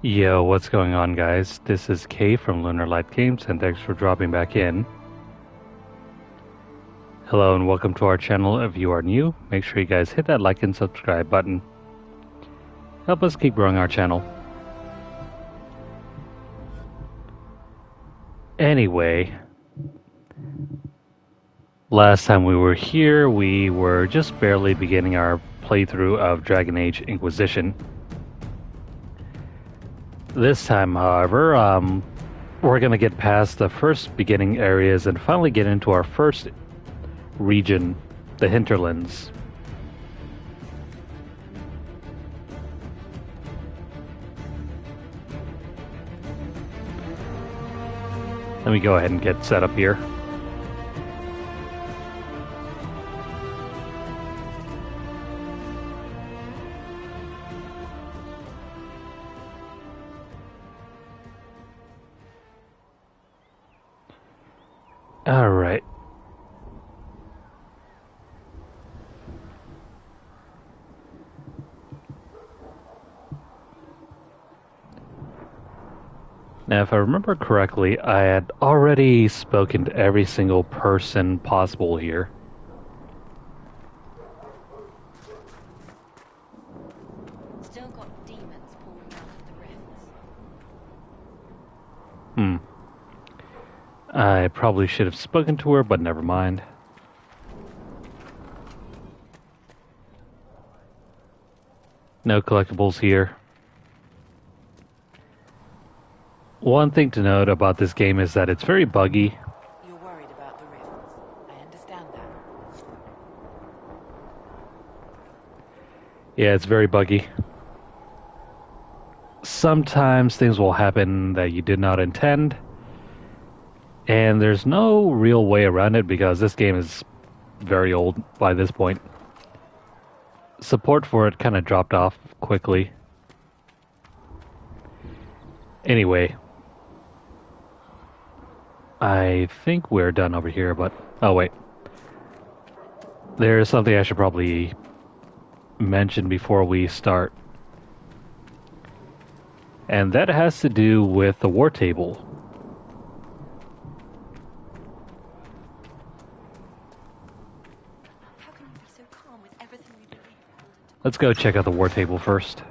Yo, what's going on, guys? This is Kay from Lunarlight Games, and thanks for dropping back in. Hello and welcome to our channel. If you are new, make sure you guys hit that like and subscribe button. Help us keep growing our channel. Anyway, last time we were here, we were just barely beginning our playthrough of Dragon Age Inquisition. This time, however, we're going to get past the first beginning areas and finally get into our first region, the hinterlands. Let me go ahead and get set up here. All right. Now, if I remember correctly, I had already spoken to every single person possible here. Still got demons pouring out of the rifts. I probably should have spoken to her, but never mind. No collectibles here. One thing to note about this game is that it's very buggy. You're worried about the rifts. I understand that. Yeah, it's very buggy. Sometimes things will happen that you did not intend, and there's no real way around it because this game is very old by this point. Support for it kind of dropped off quickly. Anyway, I think we're done over here, but... oh, wait. There's something I should probably mention before we start. And that has to do with the war table. How can you be so calm with everything you believe called into Let's go check out the war table first.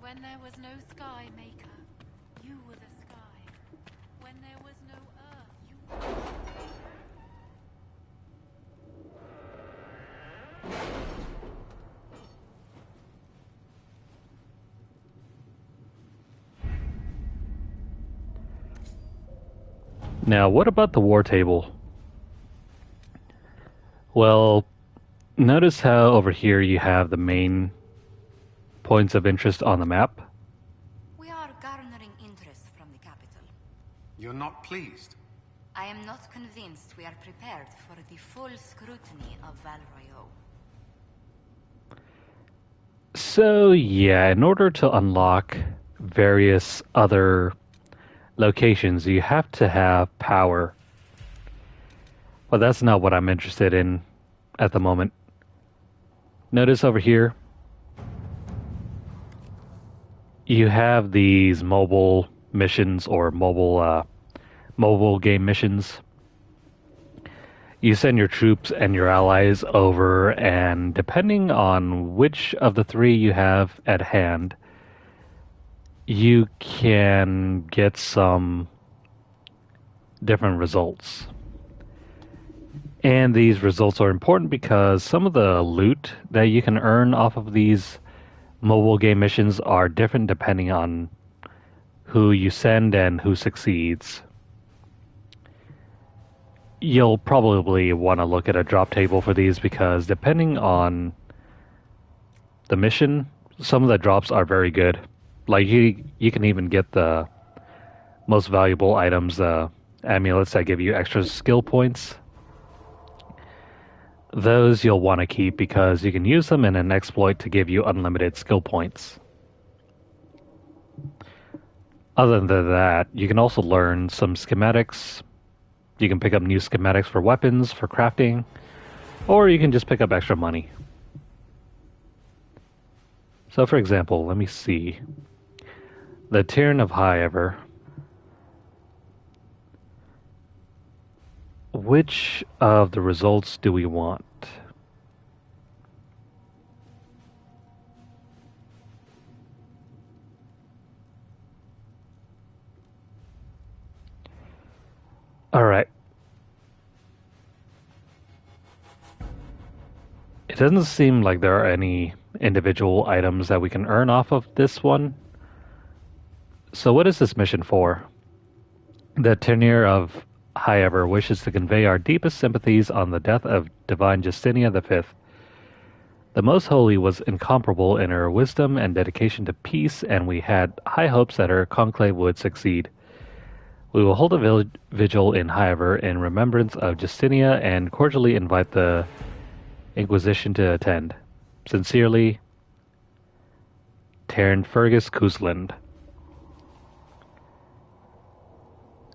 When there was no sky maker, you were the sky. When there was no earth, you were... Now, what about the war table? Well, notice how over here you have the main points of interest on the map. We are garnering interest from the capital. You're not pleased? I am not convinced we are prepared for the full scrutiny of Val Royeaux. So yeah, in order to unlock various other locations, you have to have power. But that's not what I'm interested in at the moment. Notice over here, you have these mobile missions or mobile game missions. You send your troops and your allies over, and depending on which of the three you have at hand, you can get some different results. And these results are important because some of the loot that you can earn off of these mobile game missions are different depending on who you send and who succeeds. You'll probably want to look at a drop table for these because depending on the mission, some of the drops are very good. Like you can even get the most valuable items, amulets that give you extra skill points. Those you'll want to keep because you can use them in an exploit to give you unlimited skill points. Other than that, you can also learn some schematics. You can pick up new schematics for weapons, for crafting, or you can just pick up extra money. So, for example, let me see. The Tyrann of Highever. Which of the results do we want? Alright. It doesn't seem like there are any individual items that we can earn off of this one. So what is this mission for? The Tyrann of Highever wishes to convey our deepest sympathies on the death of Divine Justinia V. The Most Holy was incomparable in her wisdom and dedication to peace, and we had high hopes that her conclave would succeed. We will hold a vigil in Highever in remembrance of Justinia and cordially invite the Inquisition to attend. Sincerely, Taryn Fergus Cousland.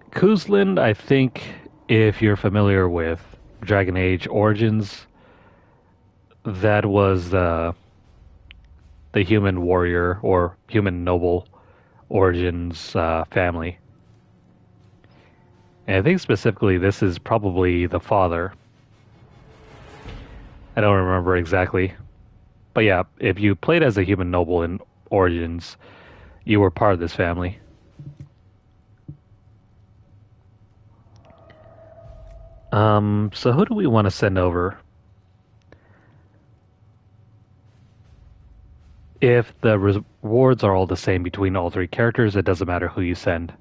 Cousland, I think, if you're familiar with Dragon Age Origins, that was the human warrior or human noble Origins family. And I think specifically this is probably the father. I don't remember exactly. But yeah, if you played as a human noble in Origins, you were part of this family. So who do we want to send over? If the rewards are all the same between all three characters, it doesn't matter who you send.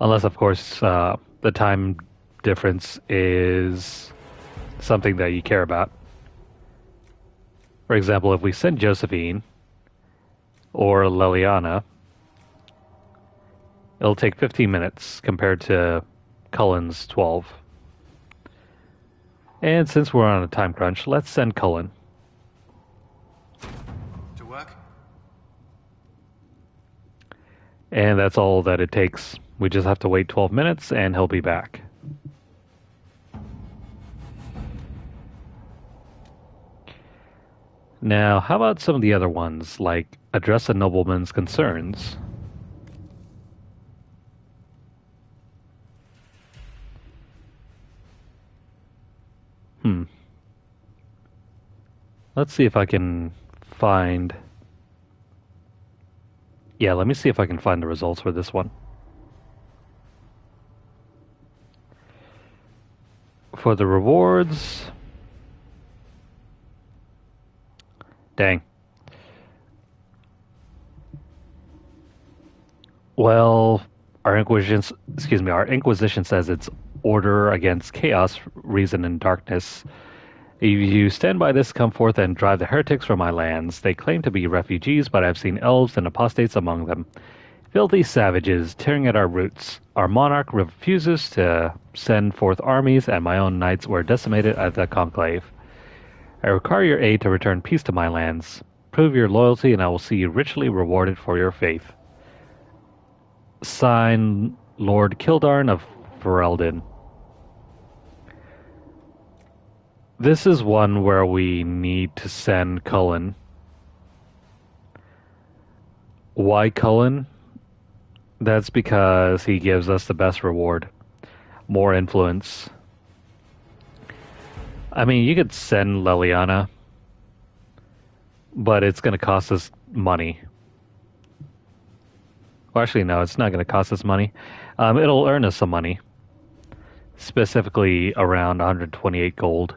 Unless, of course, the time difference is something that you care about. For example, if we send Josephine or Leliana, it'll take 15 minutes compared to Cullen's 12. And since we're on a time crunch, let's send Cullen. To work? And that's all that it takes. We just have to wait 12 minutes and he'll be back. Now, how about some of the other ones, like address a nobleman's concerns? Let's see if I can find... Yeah, let me see if I can find the results for this one. For the rewards... Dang. Well, our Inquisition says it's order against chaos, reason, and darkness. If you stand by this, come forth and drive the heretics from my lands. They claim to be refugees, but I've seen elves and apostates among them. Filthy savages tearing at our roots. Our monarch refuses to send forth armies, and my own knights were decimated at the conclave. I require your aid to return peace to my lands. Prove your loyalty, and I will see you richly rewarded for your faith. Signed, Lord Kildarn of Ferelden. This is one where we need to send Cullen. Why Cullen? That's because he gives us the best reward. More influence. I mean, you could send Leliana, but it's going to cost us money. Well, actually, no, it's not going to cost us money. It'll earn us some money. Specifically around 128 gold.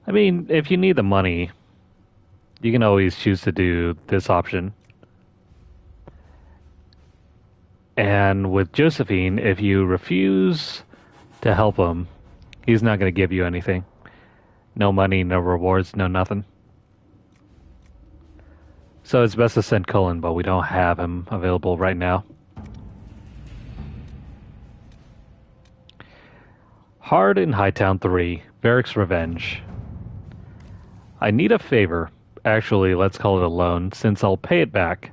I mean, if you need the money, you can always choose to do this option. And with Josephine, if you refuse to help him, he's not going to give you anything. No money, no rewards, no nothing. So it's best to send Cullen, but we don't have him available right now. Hard in Hightown 3, Varric's Revenge. I need a favor. Actually, let's call it a loan, since I'll pay it back.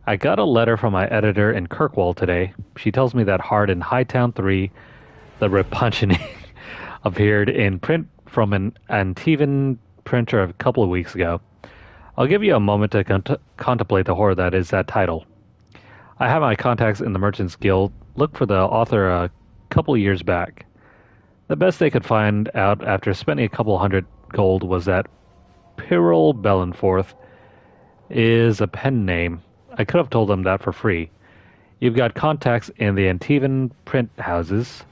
I got a letter from my editor in Kirkwall today. She tells me that Hard in Hightown 3, the Repuntioning, appeared in print from an Antivan printer a couple of weeks ago. I'll give you a moment to contemplate the horror that is that title. I have my contacts in the Merchants Guild look for the author a couple of years back. The best they could find out after spending a couple hundred gold was that Pyrrhal Bellenforth is a pen name. I could have told them that for free. You've got contacts in the Antivan print houses.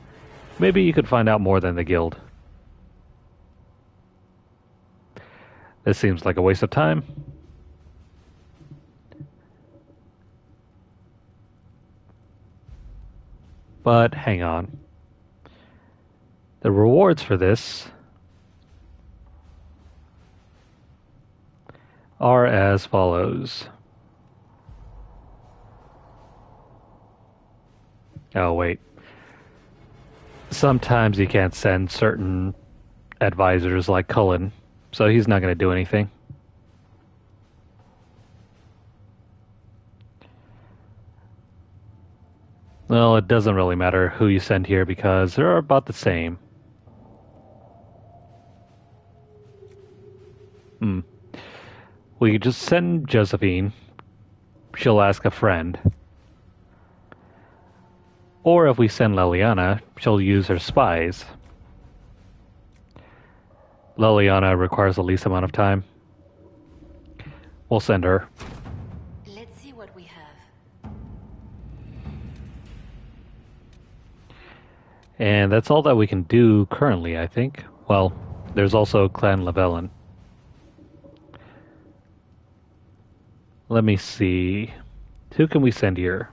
Maybe you could find out more than the guild. This seems like a waste of time. But hang on. The rewards for this are as follows. Oh, wait. Sometimes you can't send certain advisors like Cullen, so he's not going to do anything. Well, it doesn't really matter who you send here because they're about the same. We could just send Josephine. She'll ask a friend. Or if we send Leliana, she'll use her spies. Leliana requires the least amount of time. We'll send her. Let's see what we have. And that's all that we can do currently, I think. Well, there's also Clan Lavellan. Let me see. Who can we send here?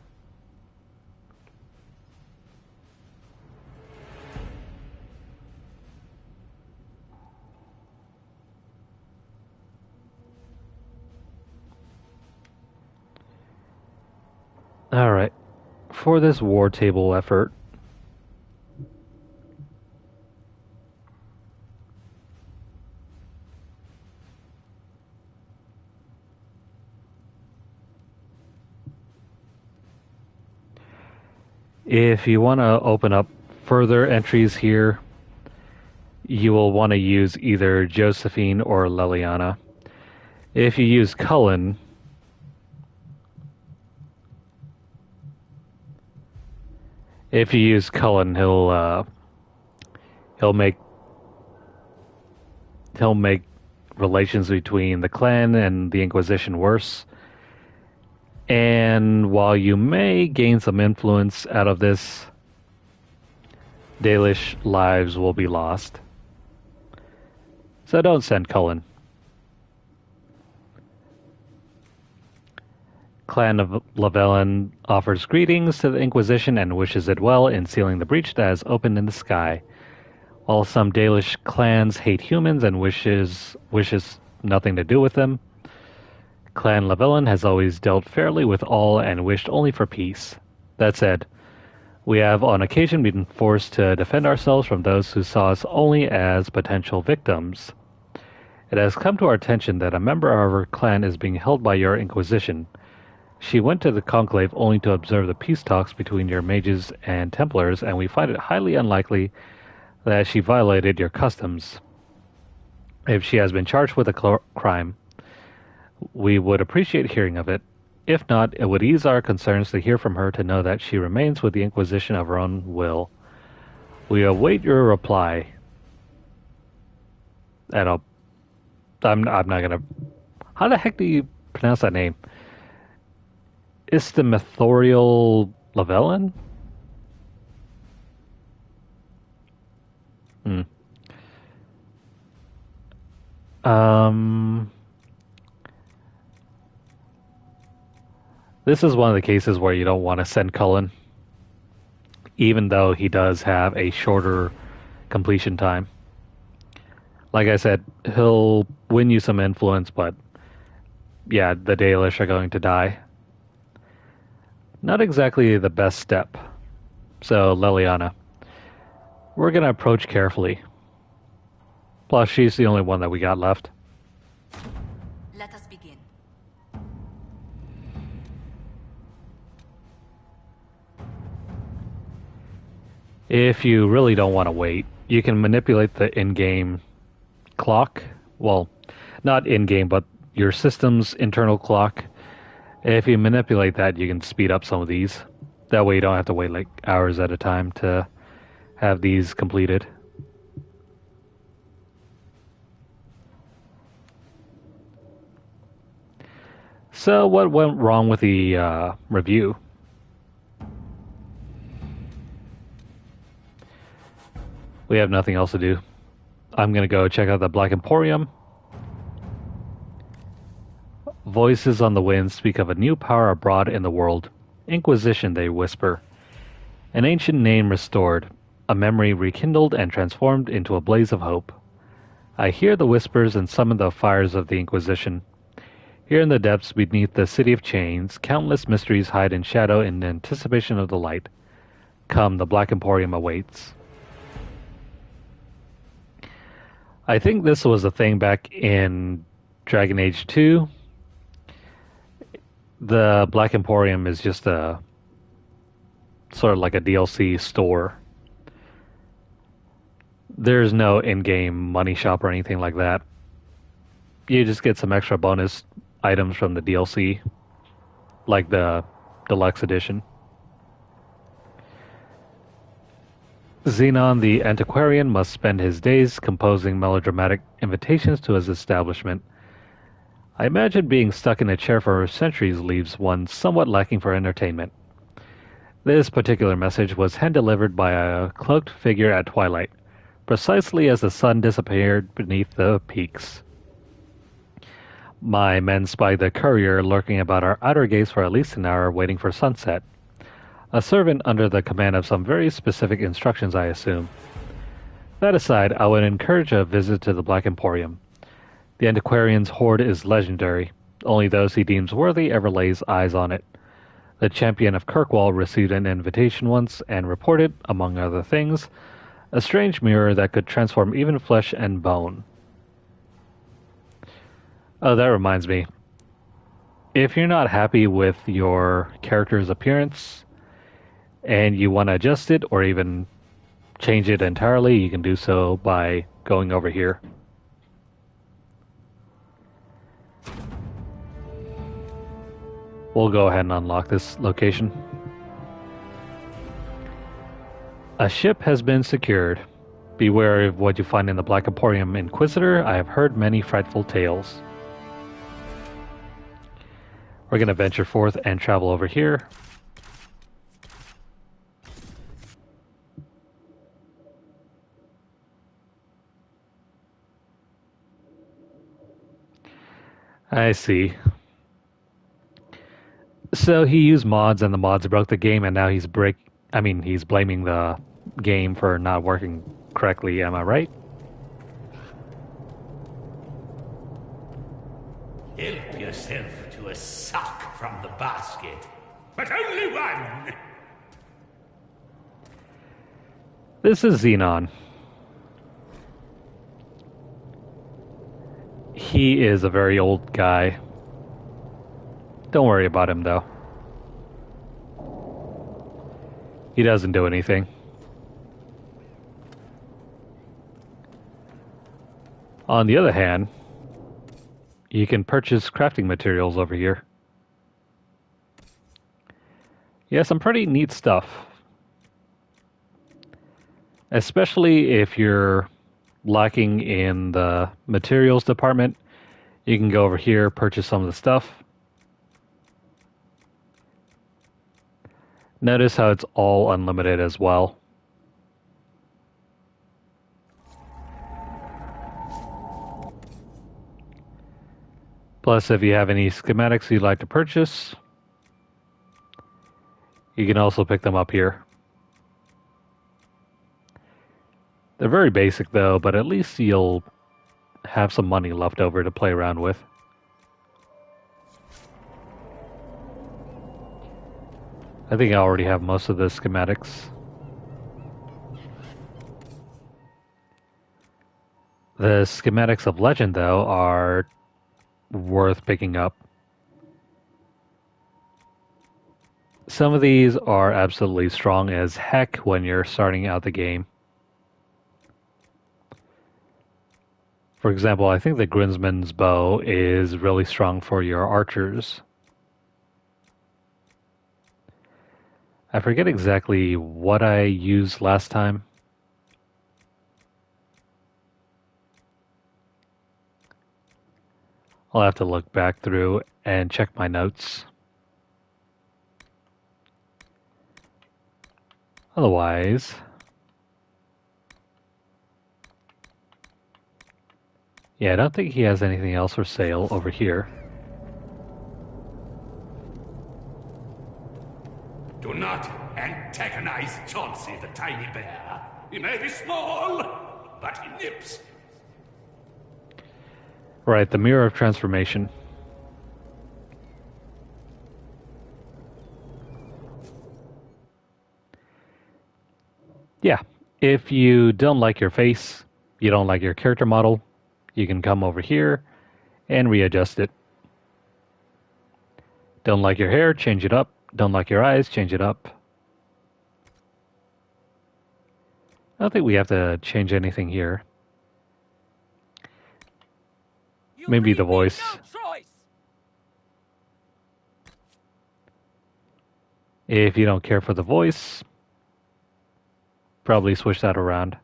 Alright. For this war table effort, if you want to open up further entries here, you will want to use either Josephine or Leliana. If you use Cullen, he'll make relations between the clan and the Inquisition worse. And while you may gain some influence out of this, Dalish lives will be lost. So don't send Cullen. Clan of Lavellan offers greetings to the Inquisition and wishes it well in sealing the breach that has opened in the sky. While some Dalish clans hate humans and wishes nothing to do with them, Clan Lavellan has always dealt fairly with all and wished only for peace. That said, we have on occasion been forced to defend ourselves from those who saw us only as potential victims. It has come to our attention that a member of our clan is being held by your Inquisition. She went to the Conclave only to observe the peace talks between your mages and Templars, and we find it highly unlikely that she violated your customs. If she has been charged with a crime, we would appreciate hearing of it. If not, it would ease our concerns to hear from her to know that she remains with the Inquisition of her own will. We await your reply. And I'm not gonna... How the heck do you pronounce that name? Istimethorial Lavellan? This is one of the cases where you don't want to send Cullen, even though he does have a shorter completion time. Like I said, he'll win you some influence, but yeah, the Dalish are going to die. Not exactly the best step. So, Leliana, we're going to approach carefully. Plus, she's the only one that we got left. Let us begin. If you really don't want to wait, you can manipulate the in-game clock Well, not in-game, but your system's internal clock. If you manipulate that, you can speed up some of these. That way you don't have to wait like hours at a time to have these completed. So what went wrong with the review? We have nothing else to do. I'm going to go check out the Black Emporium. Voices on the wind speak of a new power abroad in the world. Inquisition, they whisper. An ancient name restored, a memory rekindled and transformed into a blaze of hope. I hear the whispers and summon the fires of the Inquisition. Here in the depths beneath the city of chains, countless mysteries hide in shadow in anticipation of the light. Come, the Black Emporium awaits. I think this was a thing back in Dragon Age 2. The Black Emporium is just a sort of like a DLC store. There's no in-game money shop or anything like that. You just get some extra bonus items from the DLC, like the Deluxe Edition. Xenon the Antiquarian must spend his days composing melodramatic invitations to his establishment. I imagine being stuck in a chair for centuries leaves one somewhat lacking for entertainment. This particular message was hand-delivered by a cloaked figure at twilight, precisely as the sun disappeared beneath the peaks. My men spied the courier lurking about our outer gates for at least an hour waiting for sunset. A servant under the command of some very specific instructions, I assume. That aside, I would encourage a visit to the Black Emporium. The Antiquarian's hoard is legendary. Only those he deems worthy ever lays eyes on it. The champion of Kirkwall received an invitation once and reported, among other things, a strange mirror that could transform even flesh and bone. Oh, that reminds me. If you're not happy with your character's appearance and you want to adjust it or even change it entirely, you can do so by going over here. We'll go ahead and unlock this location. A ship has been secured. Beware of what you find in the Black Emporium, Inquisitor. I have heard many frightful tales. We're going to venture forth and travel over here. I see. So he used mods and the mods broke the game and now he's blaming the game for not working correctly, am I right? Help yourself to a suck from the basket, but only one! This is Xenon. He is a very old guy. Don't worry about him, though. He doesn't do anything. On the other hand, you can purchase crafting materials over here. Yeah, some pretty neat stuff. Especially if you're lacking in the materials department, you can go over here, purchase some of the stuff. Notice how it's all unlimited as well. Plus, if you have any schematics you'd like to purchase, you can also pick them up here. They're very basic though, but at least you'll have some money left over to play around with. I think I already have most of the schematics. The schematics of Legend, though, are worth picking up. Some of these are absolutely strong as heck when you're starting out the game. For example, I think the Grinsman's bow is really strong for your archers. I forget exactly what I used last time. I'll have to look back through and check my notes. Otherwise, yeah, I don't think he has anything else for sale over here. Do not antagonize Chauncey the tiny bear. He may be small, but he nips. Right, the Mirror of Transformation. Yeah, if you don't like your face, you don't like your character model, you can come over here and readjust it. Don't like your hair, change it up. Don't like your eyes, change it up. I don't think we have to change anything here. Maybe the voice. If you don't care for the voice, probably switch that around.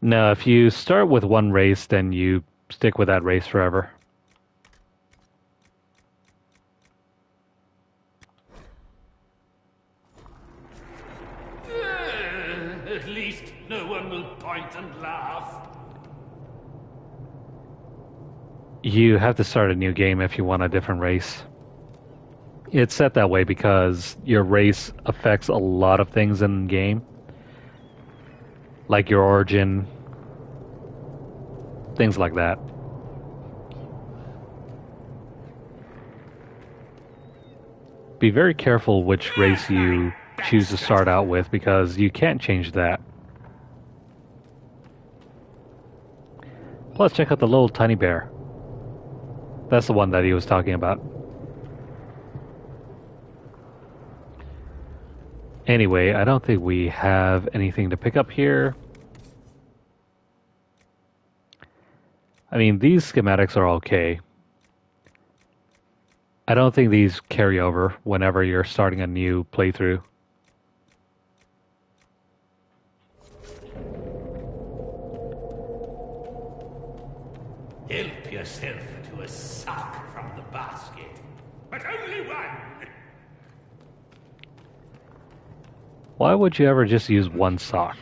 No, if you start with one race, then you stick with that race forever. At least no one will point and laugh. You have to start a new game if you want a different race. It's set that way because your race affects a lot of things in the game. Like your origin, things like that. Be very careful which race you choose to start out with because you can't change that. Plus, check out the little tiny bear. That's the one that he was talking about. Anyway, I don't think we have anything to pick up here. I mean, these schematics are okay. I don't think these carry over whenever you're starting a new playthrough. Help yourself to a sock from the basket, but only one. Why would you ever just use one sock?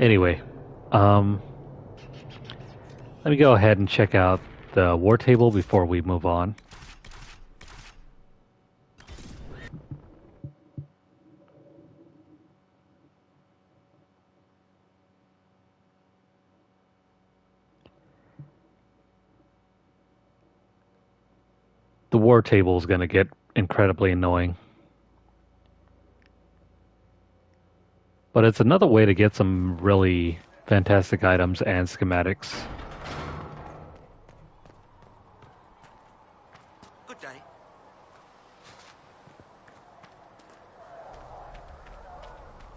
Anyway, let me go ahead and check out the war table before we move on. The war table is going to get incredibly annoying. But it's another way to get some really fantastic items and schematics. Good day.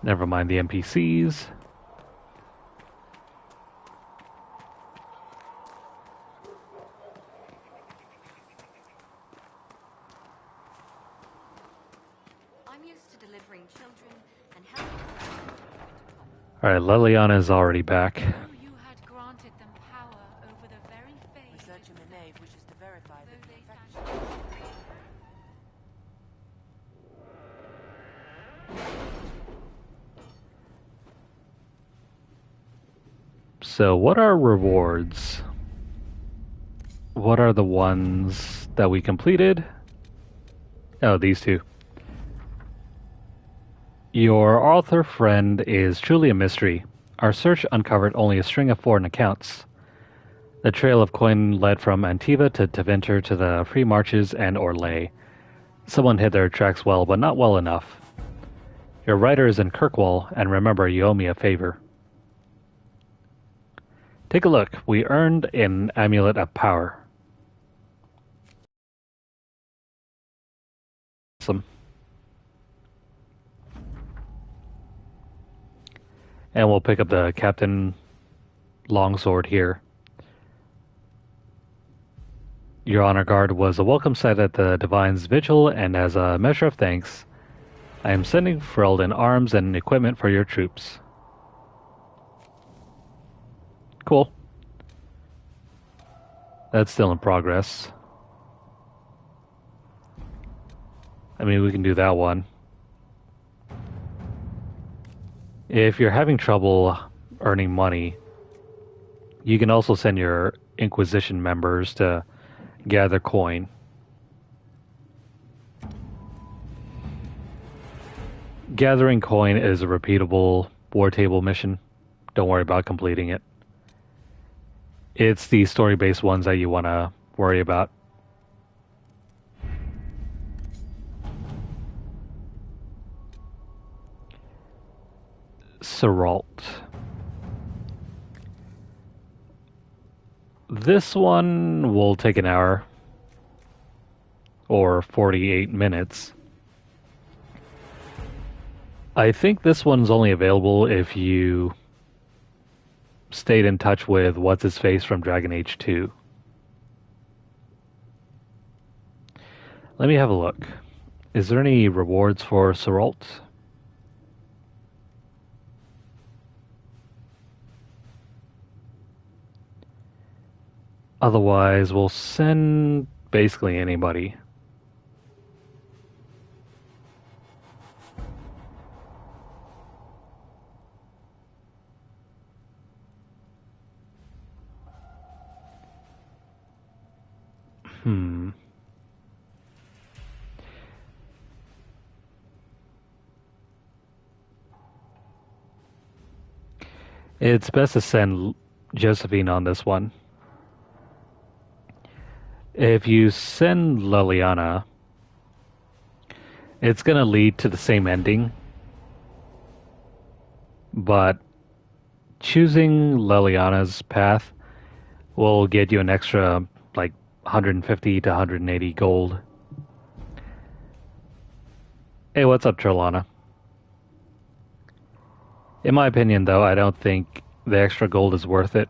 Never mind the NPCs. I'm used to delivering children and helping them. Alright, Leliana is already back. Though you had granted them power over the very faith Researcher Menave wishes to verify though the they perfection. So, what are rewards? What are the ones that we completed? Oh, these two. Your author friend is truly a mystery. Our search uncovered only a string of foreign accounts. The trail of coin led from Antiva to Teventer to the Free Marches and Orlais. Someone hid their tracks well, but not well enough. Your writer is in Kirkwall, and remember, you owe me a favor. Take a look. We earned an Amulet of Power. Awesome. And we'll pick up the Captain Longsword here. Your honor guard was a welcome sight at the Divine's Vigil, and as a measure of thanks, I am sending Ferelden arms and equipment for your troops. Cool. That's still in progress. I mean, we can do that one. If you're having trouble earning money, you can also send your Inquisition members to gather coin. Gathering coin is a repeatable war table mission. Don't worry about completing it. It's the story-based ones that you want to worry about. Seralt. This one will take an hour or 48 minutes. I think this one's only available if you stayed in touch with What's-His-Face from Dragon Age 2. Let me have a look. Is there any rewards for Seralt? Otherwise, we'll send basically anybody. It's best to send Josephine on this one. If you send Liliana, it's going to lead to the same ending. But choosing Liliana's path will get you an extra, like, 150 to 180 gold. Hey, what's up, Trelana? In my opinion, though, I don't think the extra gold is worth it.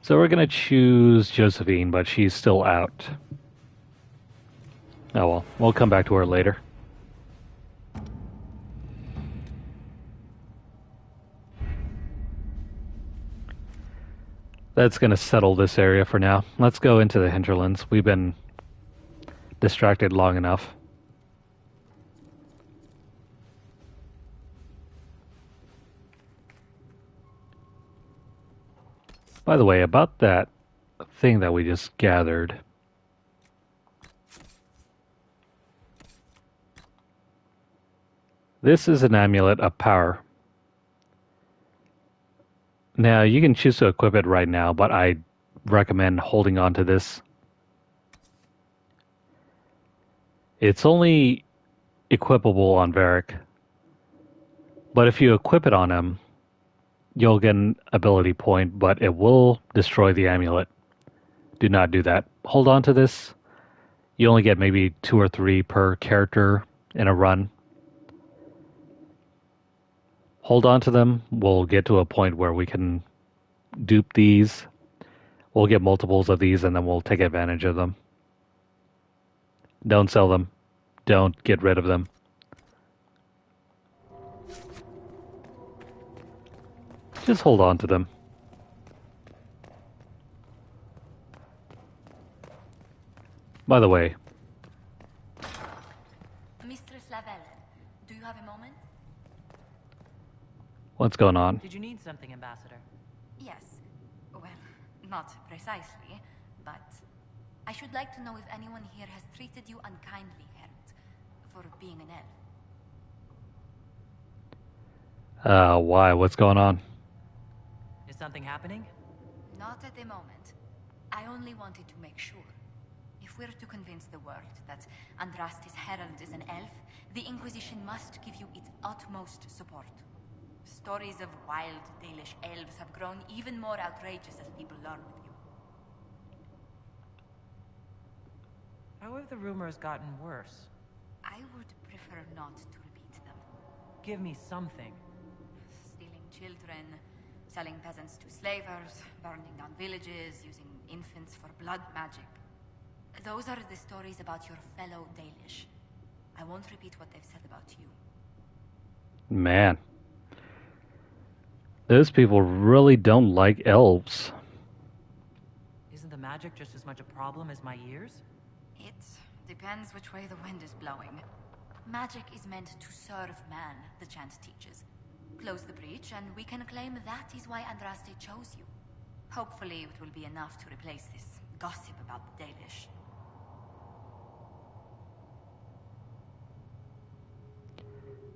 So we're going to choose Josephine, but she's still out. Oh well, we'll come back to her later. That's going to settle this area for now. Let's go into the hinterlands. We've been distracted long enough. By the way, about that thing that we just gathered. This is an amulet of power. Now, you can choose to equip it right now, but I recommend holding on to this. It's only equipable on Varric, but if you equip it on him, you'll get an ability point, but it will destroy the amulet. Do not do that. Hold on to this. You only get maybe 2 or 3 per character in a run. Hold on to them. We'll get to a point where we can dupe these. We'll get multiples of these and then we'll take advantage of them. Don't sell them. Don't get rid of them. Just hold on to them. By the way, Mistress Lavelle, do you have a moment? what's going on? Did you need something, Ambassador? Yes. Well, not precisely, but I should like to know if anyone here has treated you unkindly, Herald, for being an elf. Why? What's going on? Is something happening? Not at the moment. I only wanted to make sure. If we're to convince the world that Andrastis Herald is an elf, the Inquisition must give you its utmost support. Stories of wild Dalish elves have grown even more outrageous as people learn of you. How have the rumors gotten worse? I would prefer not to repeat them. give me something. Stealing children, selling peasants to slavers, burning down villages, using infants for blood magic. Those are the stories about your fellow Dalish. I won't repeat what they've said about you. Man. Those people really don't like elves. Isn't the magic just as much a problem as my ears? It depends which way the wind is blowing. Magic is meant to serve man, the chant teaches. Close the breach, and we can claim that is why Andraste chose you. Hopefully it will be enough to replace this gossip about the Dalish.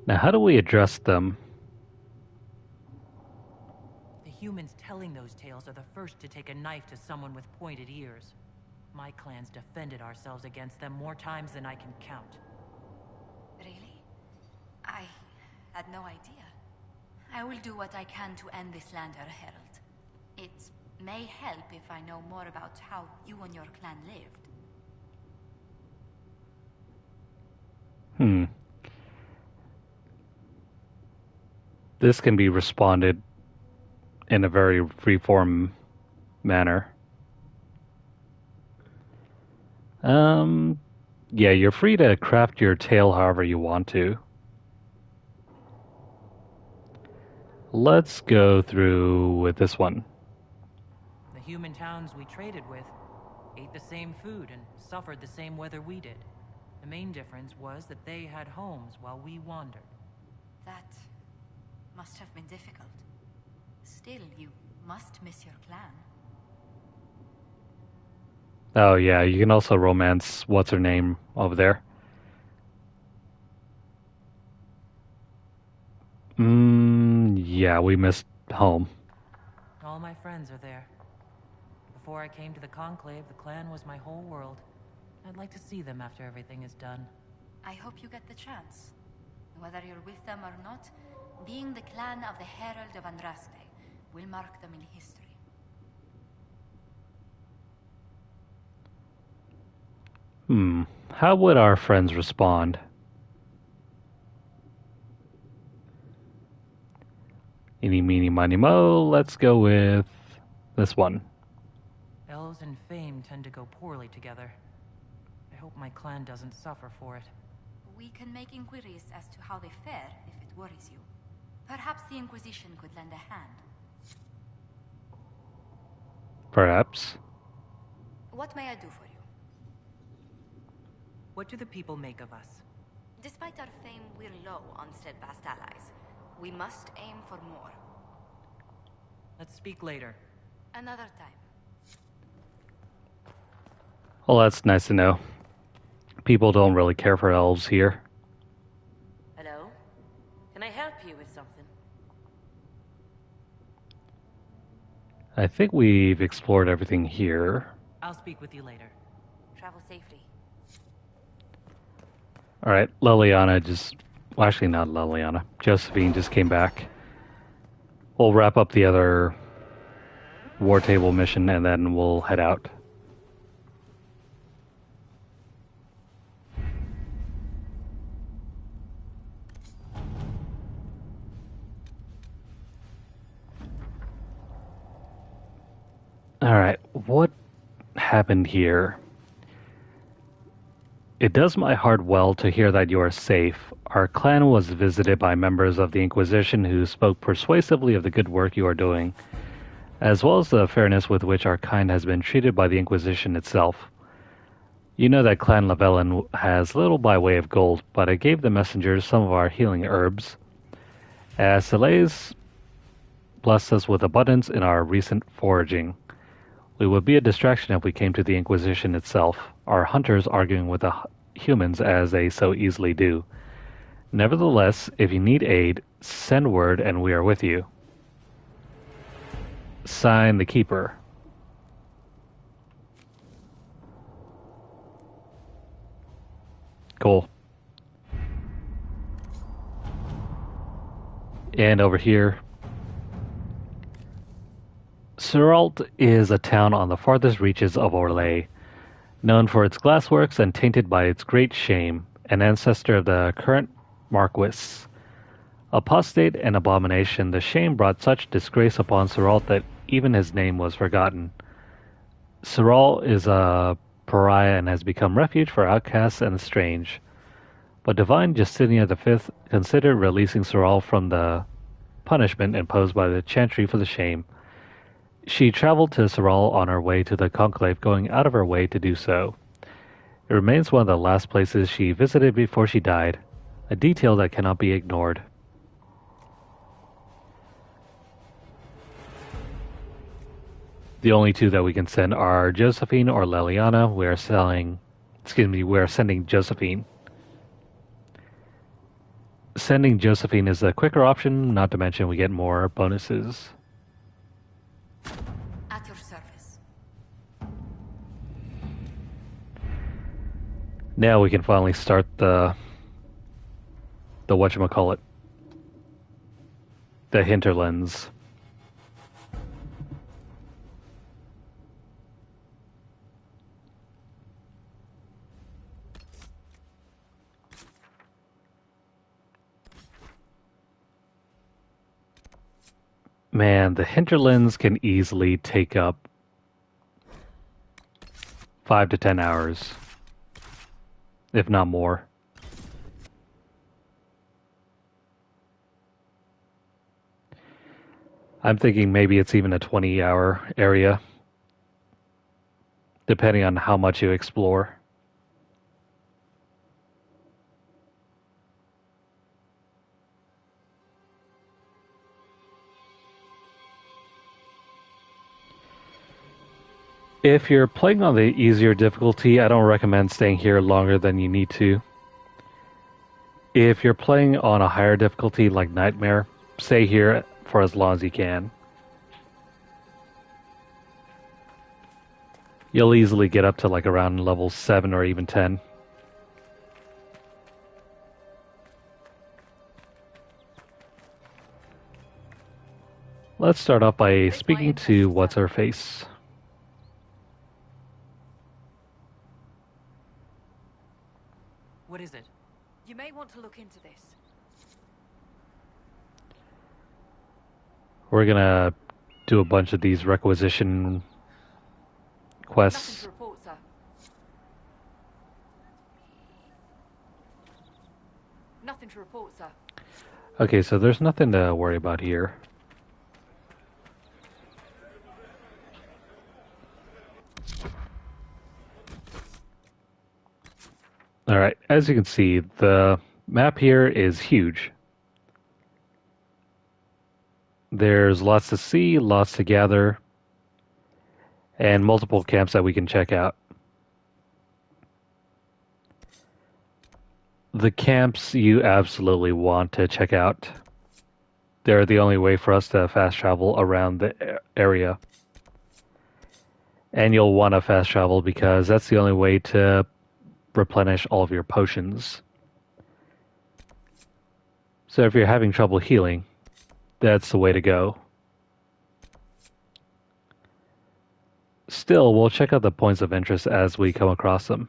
Now, how do we address them? The humans telling those tales are the first to take a knife to someone with pointed ears. My clans defended ourselves against them more times than I can count. Really? I had no idea. I will do what I can to end this slander, Herald. It may help if I know more about how you and your clan lived. This can be responded in a very freeform manner. Yeah, you're free to craft your tale however you want to. Let's go through with this one. The human towns we traded with ate the same food and suffered the same weather we did. The main difference was that they had homes while we wandered. That must have been difficult. Still, you must miss your clan. Oh yeah, you can also romance what's her name over there. Yeah, we missed home. All my friends are there. Before I came to the Conclave, the clan was my whole world. I'd like to see them after everything is done. I hope you get the chance. Whether you're with them or not, being the clan of the Herald of Andraste will mark them in history. How would our friends respond? Eeny, meeny, miny, mo. Let's go with this one. Elves and fame tend to go poorly together. I hope my clan doesn't suffer for it. We can make inquiries as to how they fare if it worries you. Perhaps the Inquisition could lend a hand. Perhaps. What may I do for you? What do the people make of us? Despite our fame, we're low on steadfast allies. We must aim for more. Let's speak later. Another time. Well, that's nice to know. People don't really care for elves here. Hello? Can I help you with something? I think we've explored everything here. I'll speak with you later. Travel safely. Alright, Liliana just... Well, actually not Liliana. Josephine just came back. We'll wrap up the other war table mission and then we'll head out. Alright, what happened here? It does my heart well to hear that you are safe. Our clan was visited by members of the Inquisition who spoke persuasively of the good work you are doing, as well as the fairness with which our kind has been treated by the Inquisition itself. You know that Clan Lavellan has little by way of gold, but I gave the messengers some of our healing herbs. As Soleil's blessed us with abundance in our recent foraging. We would be a distraction if we came to the Inquisition itself, our hunters arguing with the humans as they so easily do. Nevertheless, if you need aid, send word and we are with you. Sign the Keeper. Cool. And over here, Suralt is a town on the farthest reaches of Orlais, known for its glassworks and tainted by its great shame, an ancestor of the current Marquis. Apostate and abomination, the shame brought such disgrace upon Seralt that even his name was forgotten. Seralt is a pariah and has become refuge for outcasts and the strange. But Divine Justinian V considered releasing Seralt from the punishment imposed by the Chantry for the shame. She traveled to Seralt on her way to the conclave, going out of her way to do so. It remains one of the last places she visited before she died, a detail that cannot be ignored. The only two that we can send are Josephine or Leliana. We are sending Josephine. Sending Josephine is the quicker option, not to mention we get more bonuses. At your service. Now we can finally start the whatchamacallit. The hinterlands. Man, the hinterlands can easily take up 5 to 10 hours, if not more. I'm thinking maybe it's even a 20-hour area, depending on how much you explore. If you're playing on the easier difficulty, I don't recommend staying here longer than you need to. If you're playing on a higher difficulty like Nightmare, stay here for as long as you can. You'll easily get up to like around level 7 or even 10. Let's start off by speaking to What's-Her-Face. What is it? You may want to look into this. We're gonna do a bunch of these requisition Nothing quests. to report, sir. Nothing to report, sir. Okay, so there's nothing to worry about here. Alright, as you can see, the map here is huge. There's lots to see, lots to gather, and multiple camps that we can check out. The camps you absolutely want to check out. They're the only way for us to fast travel around the area. And you'll want to fast travel because that's the only way to replenish all of your potions. So if you're having trouble healing, that's the way to go. Still, we'll check out the points of interest as we come across them.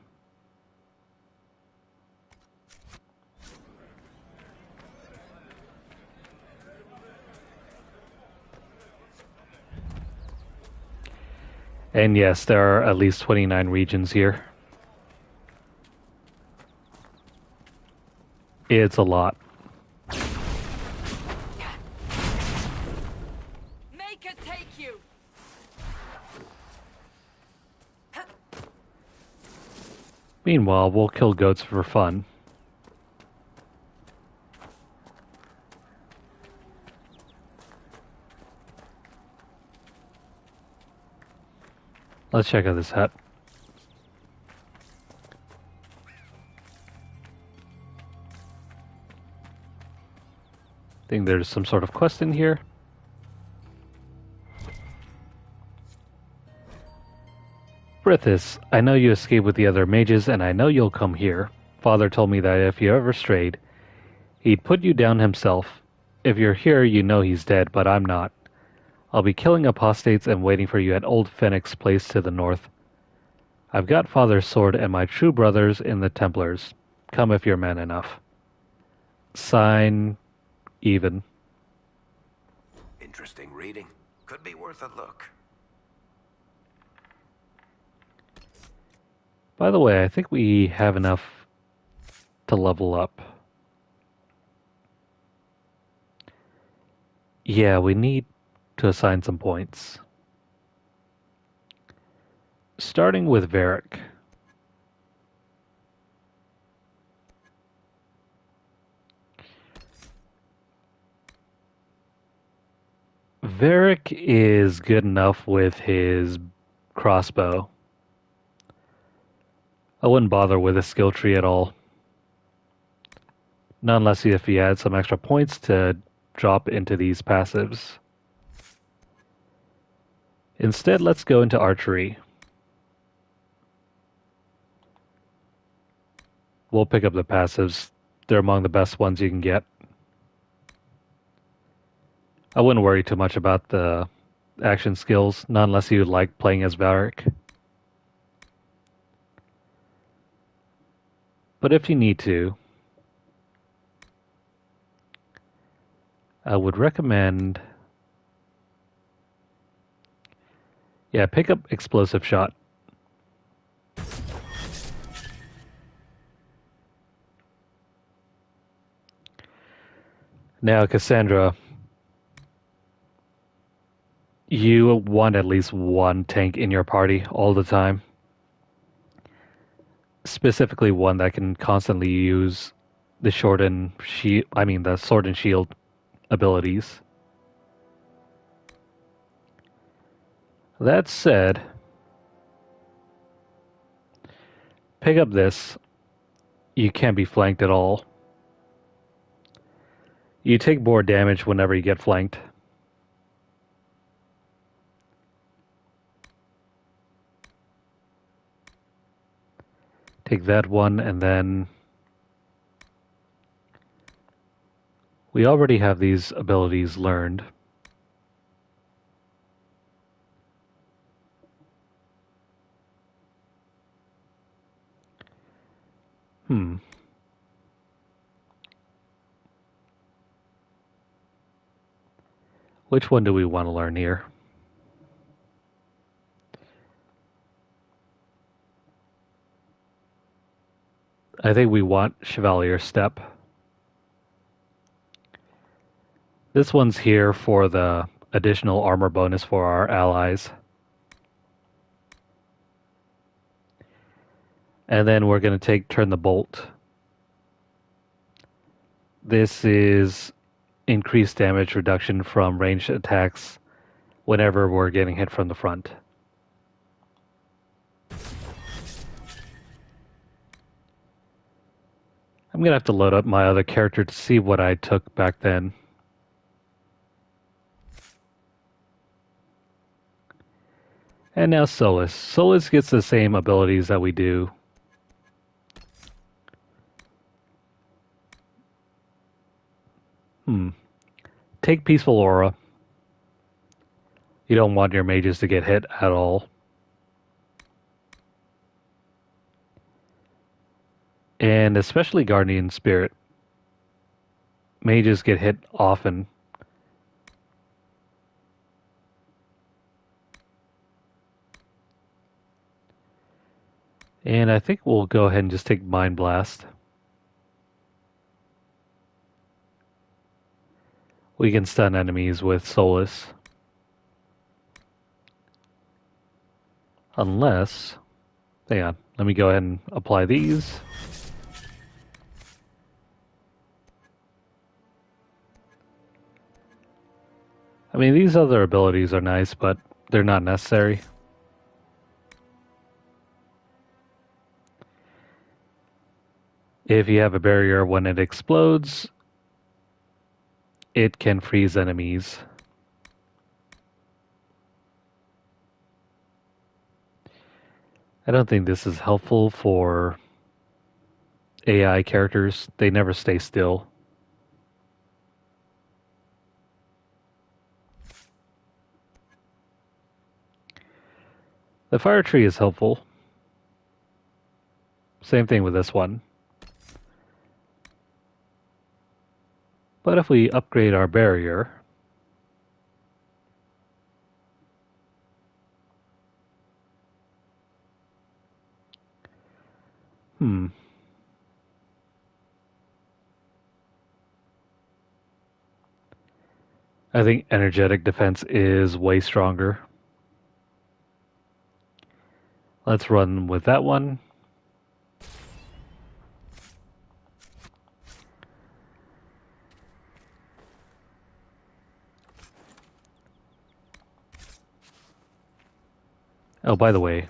And yes, there are at least 29 regions here. It's a lot. Make it take you. Meanwhile, we'll kill goats for fun. Let's check out this hut. I think there's some sort of quest in here. Brithis, I know you escaped with the other mages, and I know you'll come here. Father told me that if you ever strayed, he'd put you down himself. If you're here, you know he's dead, but I'm not. I'll be killing apostates and waiting for you at Old Phoenix Place to the north. I've got Father's sword and my true brothers in the Templars. Come if you're man enough. Sign, even. Interesting reading. Could be worth a look. By the way, I think we have enough to level up. Yeah, we need to assign some points. Starting with Varric. Varric is good enough with his crossbow. I wouldn't bother with a skill tree at all. Not unless if you add some extra points to drop into these passives. Instead, let's go into archery. We'll pick up the passives. They're among the best ones you can get. I wouldn't worry too much about the action skills, not unless you like playing as Varric. But if you need to, I would recommend... Yeah, pick up Explosive Shot. Now, Cassandra, you want at least one tank in your party all the time. Specifically one that can constantly use the the sword and shield abilities. That said, pick up this. You can't be flanked at all. You take more damage whenever you get flanked. Take that one, and then we already have these abilities learned. Which one do we want to learn here? I think we want Chevalier Step. This one's here for the additional armor bonus for our allies. And then we're going to turn the bolt. This is increased damage reduction from ranged attacks whenever we're getting hit from the front. I'm going to have to load up my other character to see what I took back then. And now Solus. Solus gets the same abilities that we do. Take Peaceful Aura. You don't want your mages to get hit at all. And especially Guardian Spirit. Mages get hit often. And I think we'll go ahead and just take Mind Blast. We can stun enemies with Solus. Unless... Hang on, let me go ahead and apply these. I mean, these other abilities are nice, but they're not necessary. If you have a barrier when it explodes, it can freeze enemies. I don't think this is helpful for AI characters. They never stay still. The fire tree is helpful. Same thing with this one. But if we upgrade our barrier, I think energetic defense is way stronger. Let's run with that one. Oh, by the way,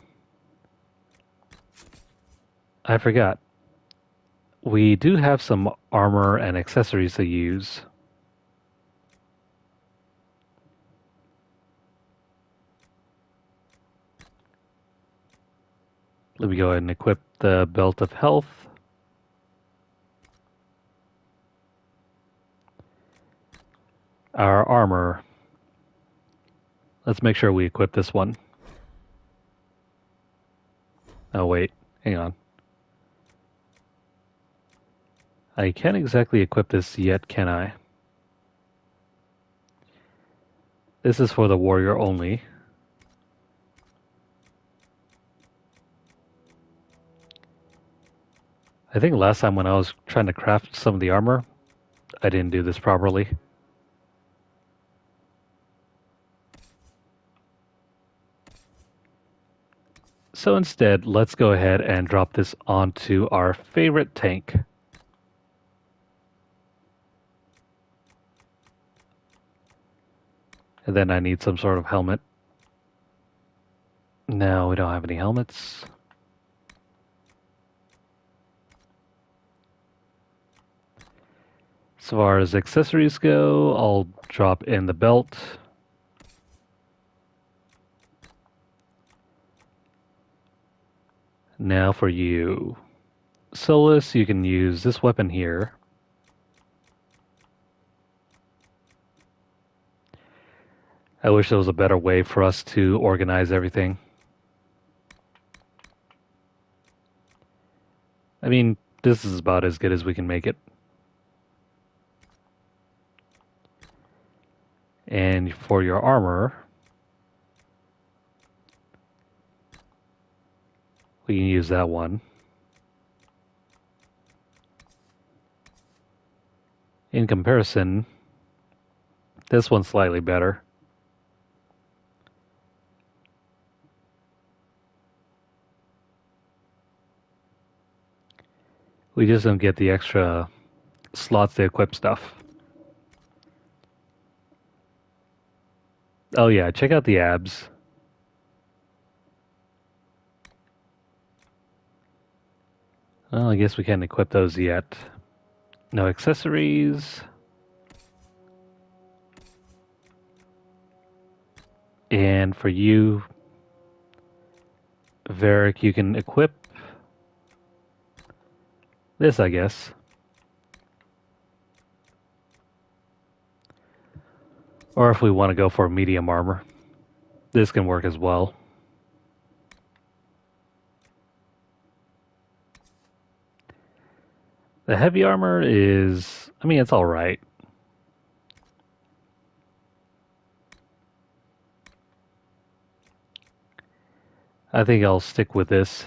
I forgot. We do have some armor and accessories to use. Let me go ahead and equip the Belt of Health. Our armor. Let's make sure we equip this one. Oh, wait. Hang on. I can't exactly equip this yet, can I? This is for the warrior only. I think last time when I was trying to craft some of the armor, I didn't do this properly. So instead, let's go ahead and drop this onto our favorite tank. And then I need some sort of helmet. No, we don't have any helmets. As far as accessories go, I'll drop in the belt. Now for you. Solus, you can use this weapon here. I wish there was a better way for us to organize everything. I mean, this is about as good as we can make it. And for your armor, we can use that one. In comparison, this one's slightly better. We just don't get the extra slots to equip stuff. Oh yeah, check out the abs. Well, I guess we can't equip those yet. No accessories. And for you, Varric, you can equip this, I guess. Or if we want to go for medium armor, this can work as well. The heavy armor is, I mean, it's alright. I think I'll stick with this.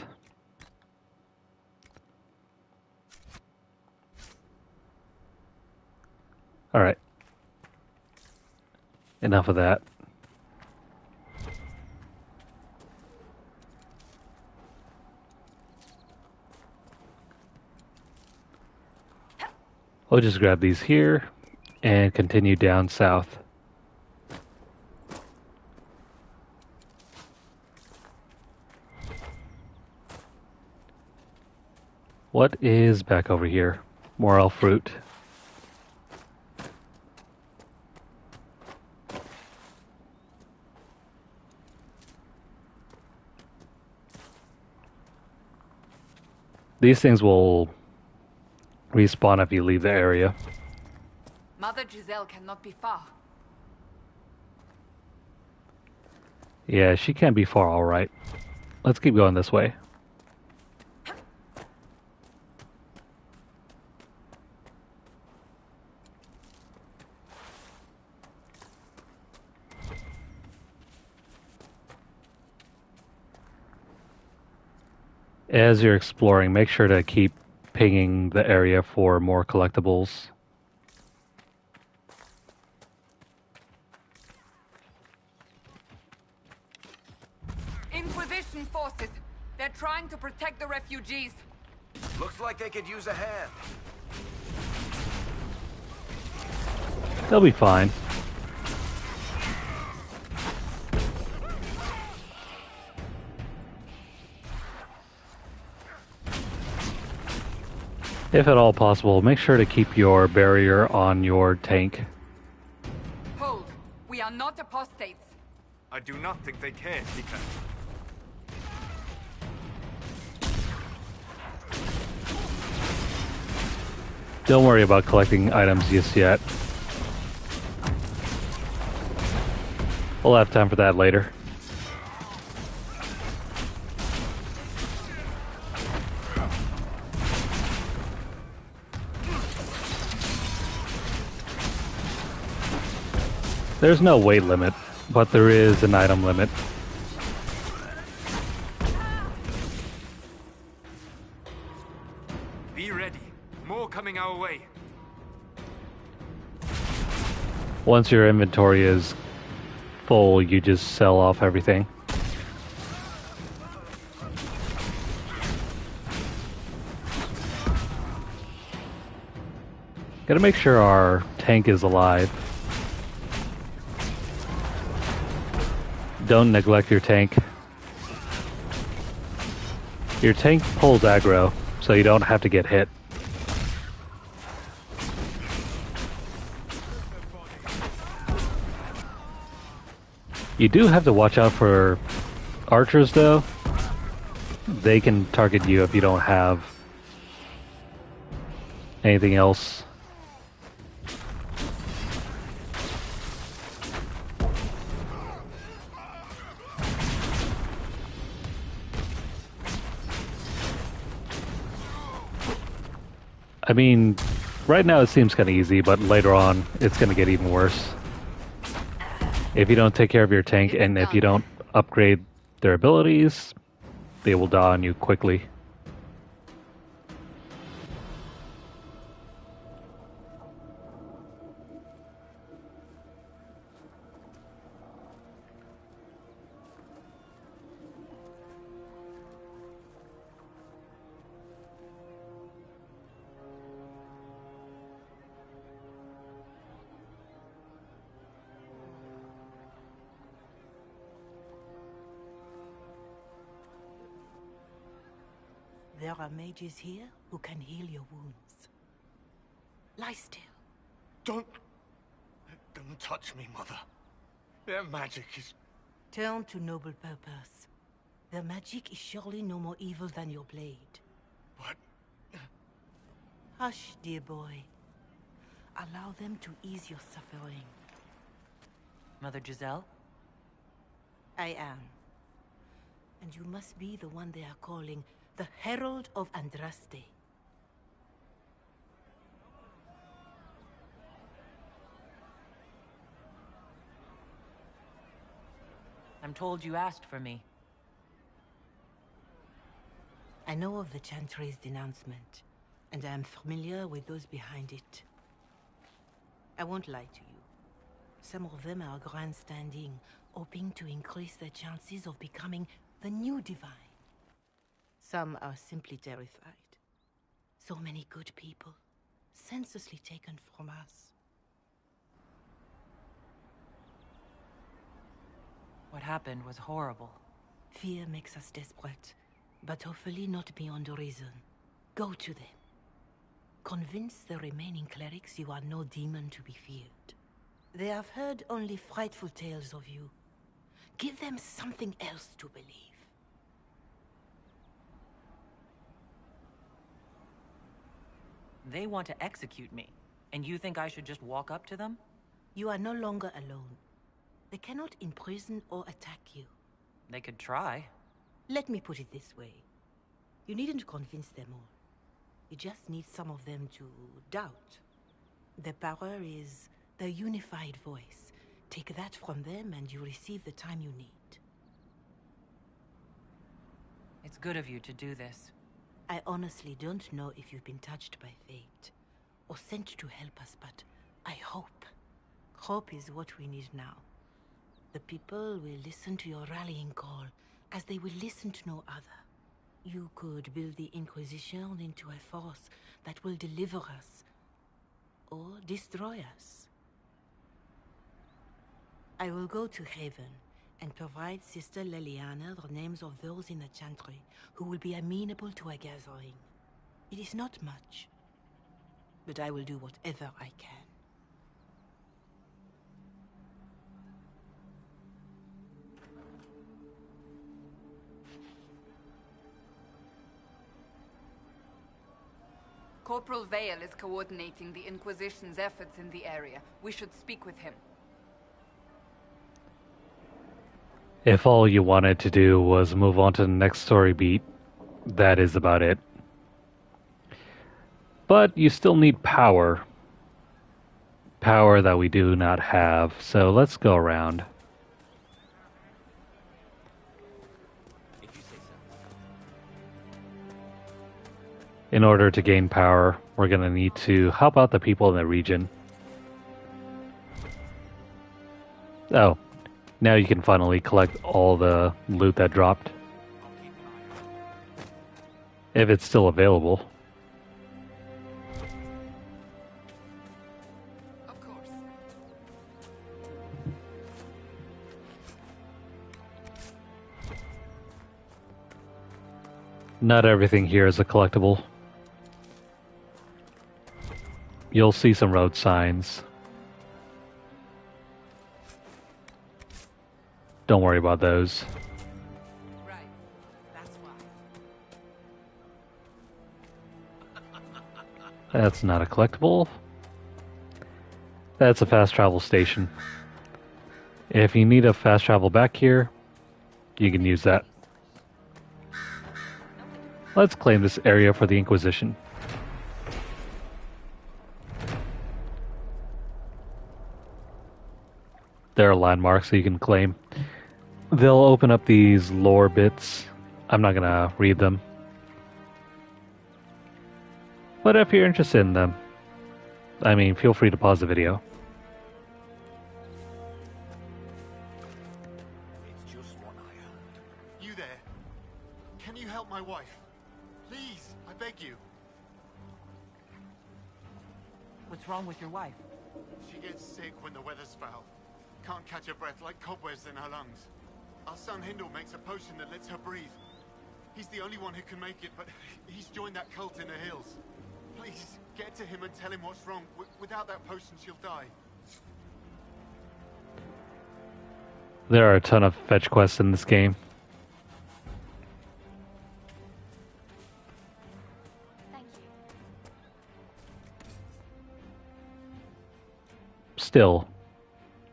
Alright. Enough of that. We'll just grab these here and continue down south. What is back over here? More elf fruit. These things will respawn if you leave the area. Mother Giselle cannot be far. Yeah, she can't be far, alright. Let's keep going this way. As you're exploring, make sure to keep pinging the area for more collectibles. Inquisition forces. They're trying to protect the refugees. Looks like they could use a hand. They'll be fine. If at all possible, make sure to keep your barrier on your tank. Hold. We are not apostates. I do not think they care, Tika. Don't worry about collecting items just yet. We'll have time for that later. There's no weight limit, but there is an item limit. Be ready. More coming our way. Once your inventory is full, you just sell off everything. Gotta make sure our tank is alive. Don't neglect your tank. Your tank pulls aggro, so you don't have to get hit. You do have to watch out for archers, though. They can target you if you don't have anything else. I mean, right now it seems kind of easy, but later on it's going to get even worse. If you don't take care of your tank and if you don't upgrade their abilities, they will die on you quickly. There are mages here who can heal your wounds. Lie still. Don't touch me, Mother. Their magic is... Turn to noble purpose. Their magic is surely no more evil than your blade. What? Hush, dear boy. Allow them to ease your suffering. Mother Giselle? I am. And you must be the one they are calling the Herald of Andraste. I'm told you asked for me. I know of the Chantry's denouncement, and I am familiar with those behind it. I won't lie to you. Some of them are grandstanding, hoping to increase their chances of becoming the new divine. Some are simply terrified. So many good people, senselessly taken from us. What happened was horrible. Fear makes us desperate, but hopefully not beyond reason. Go to them. Convince the remaining clerics you are no demon to be feared. They have heard only frightful tales of you. Give them something else to believe. They want to execute me, and you think I should just walk up to them? You are no longer alone. They cannot imprison or attack you. They could try. Let me put it this way. You needn't convince them all. You just need some of them to doubt. Their power is their unified voice. Take that from them and you receive the time you need. It's good of you to do this. I honestly don't know if you've been touched by fate, or sent to help us, but I hope. Hope is what we need now. The people will listen to your rallying call, as they will listen to no other. You could build the Inquisition into a force that will deliver us, or destroy us. I will go to Haven and provide Sister Leliana the names of those in the Chantry who will be amenable to a gathering. It is not much, but I will do whatever I can. Corporal Vale is coordinating the Inquisition's efforts in the area. We should speak with him. If all you wanted to do was move on to the next story beat, that is about it. But you still need power. Power that we do not have, so let's go around. In order to gain power, we're going to need to help out the people in the region. Oh, now you can finally collect all the loot that dropped. If it's still available. Of course. Not everything here is a collectible. You'll see some road signs. Don't worry about those. Right. That's why. That's not a collectible. That's a fast travel station. If you need a fast travel back here, you can use that. Let's claim this area for the Inquisition. There are landmarks that you can claim. They'll open up these lore bits. I'm not gonna read them. But if you're interested in them, feel free to pause the video. It's just what I heard. You there? Can you help my wife? Please, I beg you. What's wrong with your wife? She gets sick when the weather's foul. Can't catch her breath, like cobwebs in her lungs. Our son Hindle makes a potion that lets her breathe. He's the only one who can make it, but he's joined that cult in the hills. Please, get to him and tell him what's wrong. Without that potion, she'll die. There are a ton of fetch quests in this game. Thank you. Still,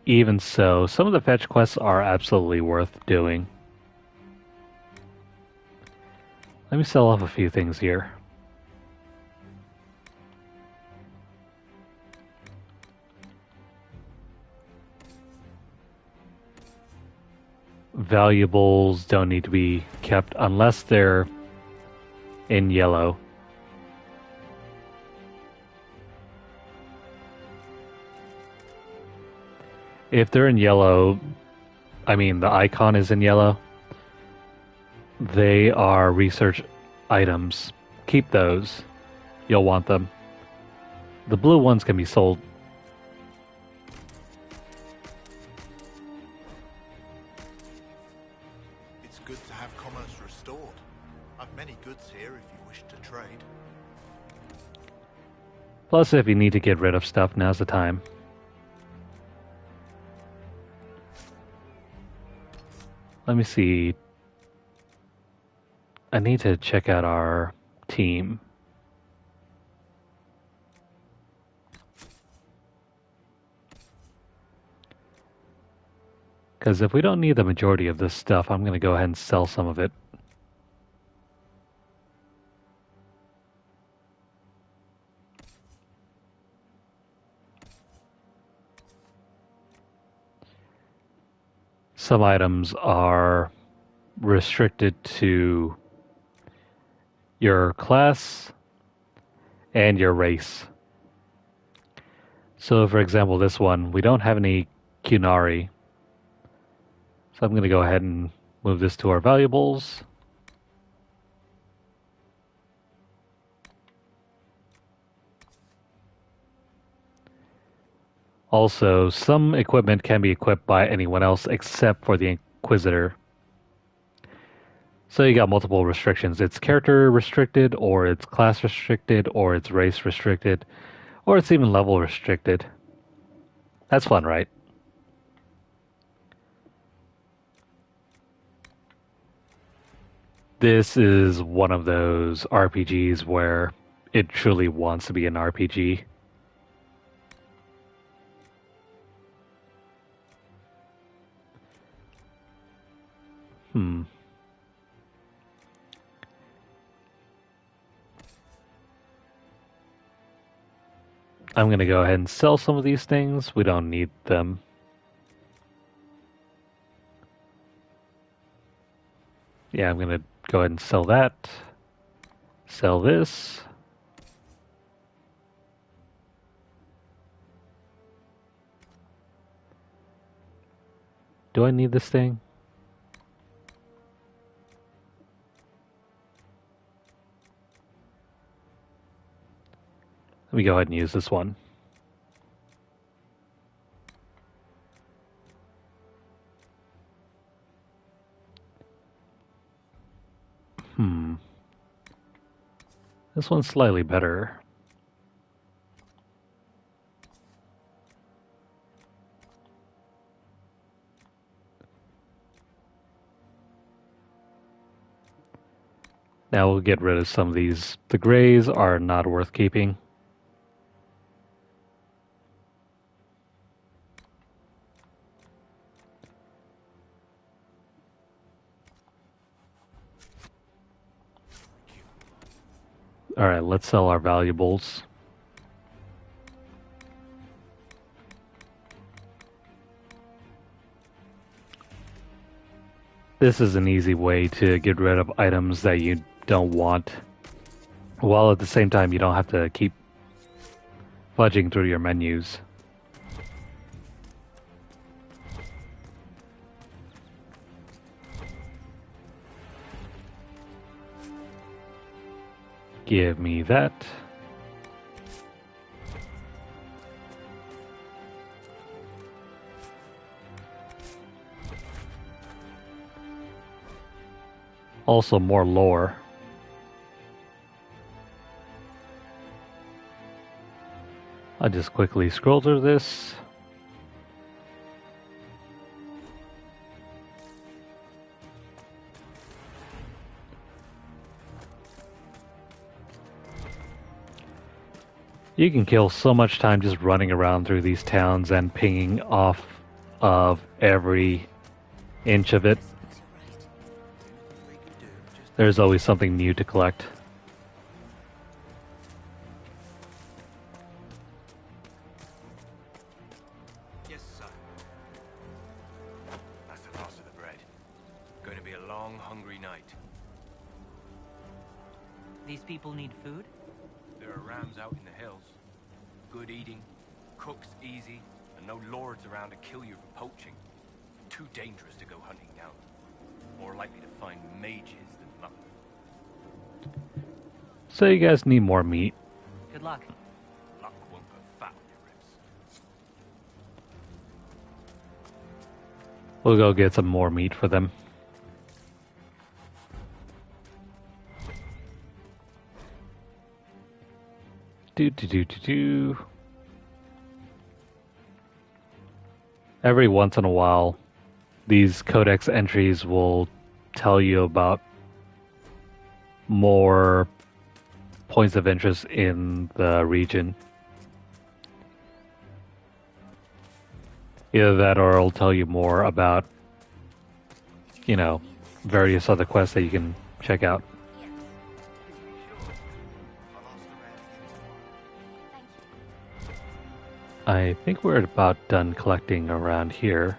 even so, some of the fetch quests are absolutely worth doing. Let me sell off a few things here. Valuables don't need to be kept unless they're in yellow. If they're in yellow, the icon is in yellow, they are research items. Keep those. You'll want them. The blue ones can be sold. It's good to have commerce restored. I've many goods here if you wish to trade. Plus, if you need to get rid of stuff, now's the time. Let me see. I need to check out our team. Because if we don't need the majority of this stuff, I'm going to go ahead and sell some of it. Some items are restricted to your class, and your race. So for example, this one, we don't have any Qunari. So I'm going to go ahead and move this to our valuables. Also, some equipment can be equipped by anyone else except for the Inquisitor. So you got multiple restrictions. It's character restricted, or it's class restricted, or it's race restricted, or it's even level restricted. That's fun, right? This is one of those RPGs where it truly wants to be an RPG. I'm going to go ahead and sell some of these things. We don't need them. Yeah, I'm going to go ahead and sell that. Sell this. Do I need this thing? Let me go ahead and use this one. This one's slightly better. Now we'll get rid of some of these. The grays are not worth keeping. Alright, let's sell our valuables. This is an easy way to get rid of items that you don't want, while at the same time you don't have to keep fudging through your menus. Give me that. Also more lore. I'll just quickly scroll through this. You can kill so much time just running around through these towns and pinging off of every inch of it. There's always something new to collect. Yes, sir. That's the last of the bread. Going to be a long, hungry night. These people need food? There are rams out in the hills. Good eating, cooks easy, and no lords around to kill you for poaching. Too dangerous to go hunting now. More likely to find mages than mutton. So you guys need more meat. Good luck. Luck won't put fat on your ribs. We'll go get some more meat for them. Every once in a while, these codex entries will tell you about more points of interest in the region. Either that or it'll tell you more about, you know, various other quests that you can check out. I think we're about done collecting around here.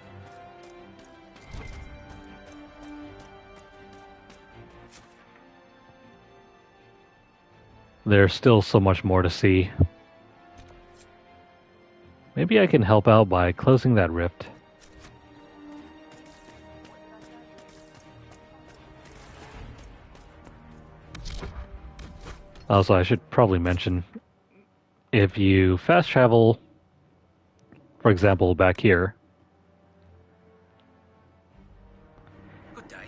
There's still so much more to see. Maybe I can help out by closing that rift. Also, I should probably mention, if you fast travel, for example, back here,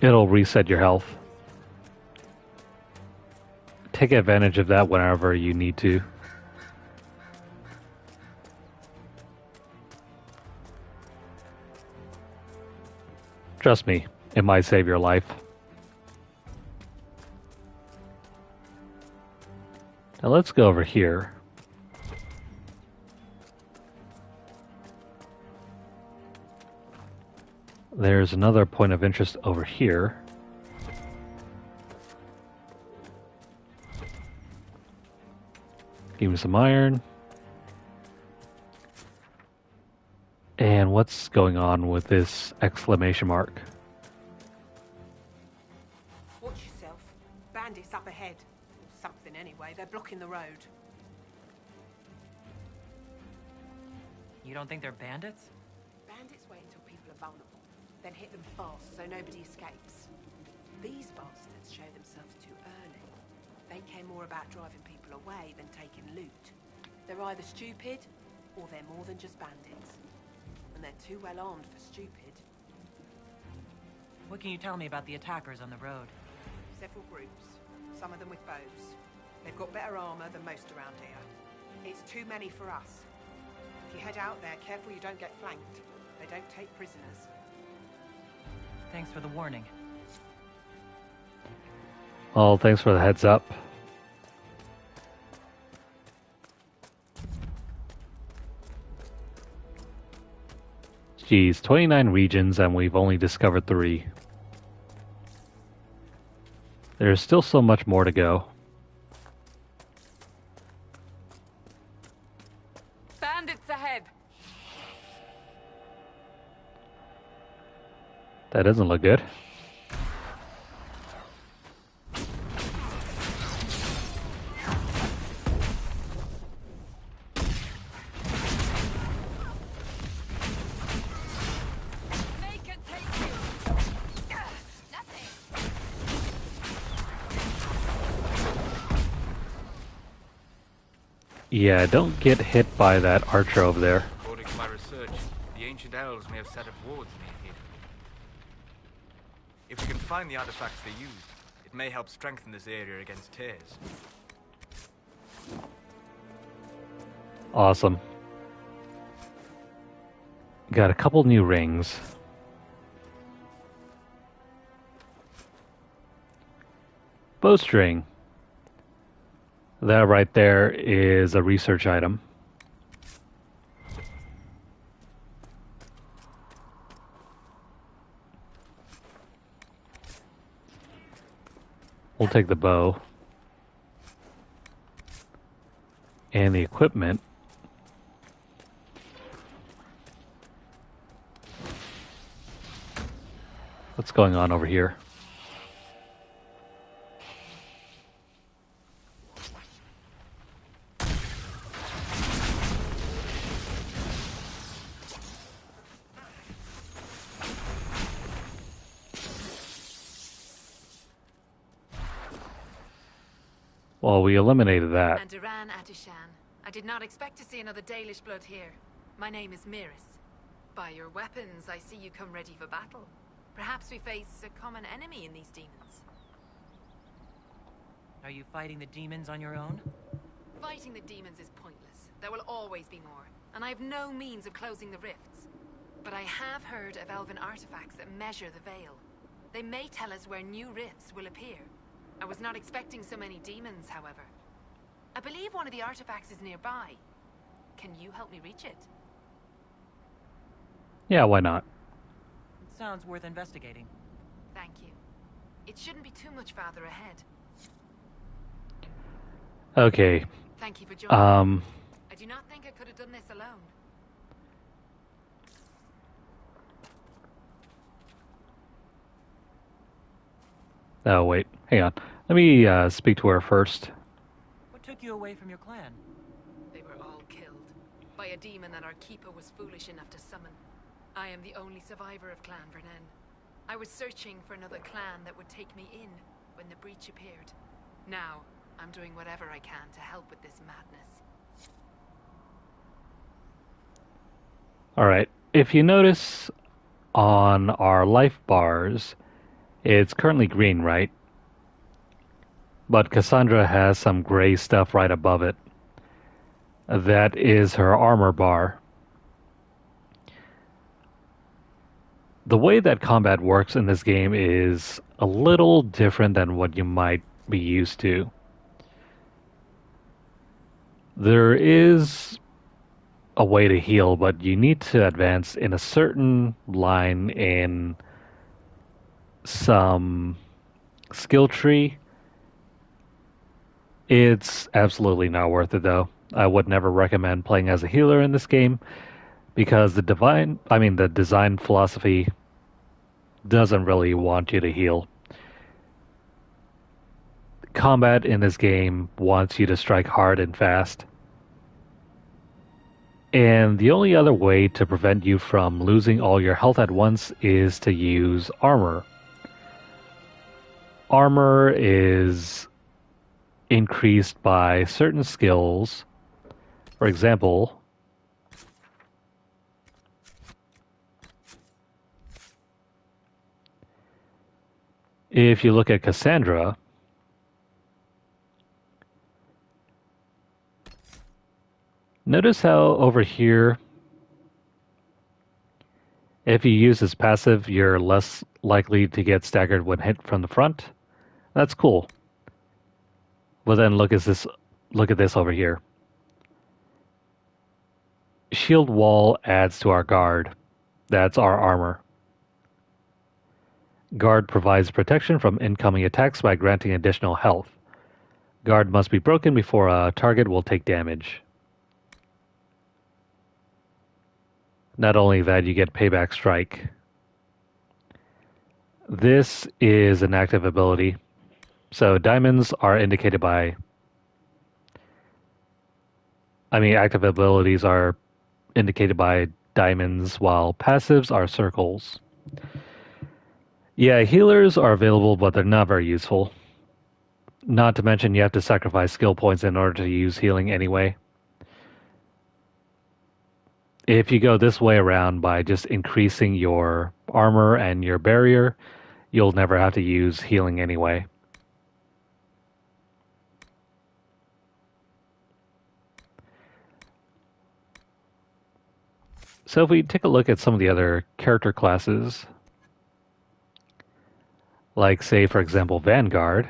it'll reset your health. Take advantage of that whenever you need to. Trust me, it might save your life. Now let's go over here. There's another point of interest over here. Give me some iron. And what's going on with this exclamation mark? Watch yourself. Bandits up ahead. Or something anyway. They're blocking the road. You don't think they're bandits? Bandits wait until people are vulnerable, then hit them fast so nobody escapes. These bastards show themselves too early. They care more about driving people away than taking loot. They're either stupid, or they're more than just bandits. And they're too well armed for stupid. What can you tell me about the attackers on the road? Several groups, some of them with bows. They've got better armor than most around here. It's too many for us. If you head out there, careful you don't get flanked. They don't take prisoners. Thanks for the warning. Oh, thanks for the heads up. Geez, 29 regions and we've only discovered 3. There's still so much more to go. Bandits ahead! That doesn't look good. Yeah, don't get hit by that archer over there. According to my research, the ancient elves may have set up wards near here. If we can find the artifacts they used, it may help strengthen this area against tears. Awesome. Got a couple new rings. Bowstring. That right there is a research item. We'll take the bow. And the equipment. What's going on over here? Well, we eliminated that. And Iran Atishan. I did not expect to see another Dalish blood here. My name is Miris. By your weapons, I see you come ready for battle. Perhaps we face a common enemy in these demons. Are you fighting the demons on your own? Fighting the demons is pointless. There will always be more, and I have no means of closing the rifts. But I have heard of elven artifacts that measure the veil. They may tell us where new rifts will appear. I was not expecting so many demons, however. I believe one of the artifacts is nearby. Can you help me reach it? Yeah, why not? It sounds worth investigating. Thank you. It shouldn't be too much farther ahead. Okay. Thank you for joining. I do not think I could have done this alone. Oh, wait. Hang on. Let me speak to her first. What took took you away from your clan? They were all killed by a demon that our keeper was foolish enough to summon. I am the only survivor of Clan Vernen. I was searching for another clan that would take me in when the breach appeared. Now, I'm doing whatever I can to help with this madness. Alright, if you notice on our life bars, it's currently green, right? But Cassandra has some gray stuff right above it. That is her armor bar. The way that combat works in this game is a little different than what you might be used to. There is a way to heal, but you need to advance in a certain line in some skill tree. It's absolutely not worth it, though. I would never recommend playing as a healer in this game because the design philosophy doesn't really want you to heal. Combat in this game wants you to strike hard and fast. And the only other way to prevent you from losing all your health at once is to use armor. Armor is increased by certain skills. For example, if you look at Cassandra, notice how over here, if you use this passive, you're less likely to get staggered when hit from the front. That's cool. But then look at this over here. Shield wall adds to our guard. That's our armor. Guard provides protection from incoming attacks by granting additional health. Guard must be broken before a target will take damage. Not only that, you get payback strike. This is an active ability. So diamonds are indicated by... active abilities are indicated by diamonds, while passives are circles. Yeah, healers are available, but they're not very useful. Not to mention you have to sacrifice skill points in order to use healing anyway. If you go this way around by just increasing your armor and your barrier, you'll never have to use healing anyway. So if we take a look at some of the other character classes, like say for example Vanguard,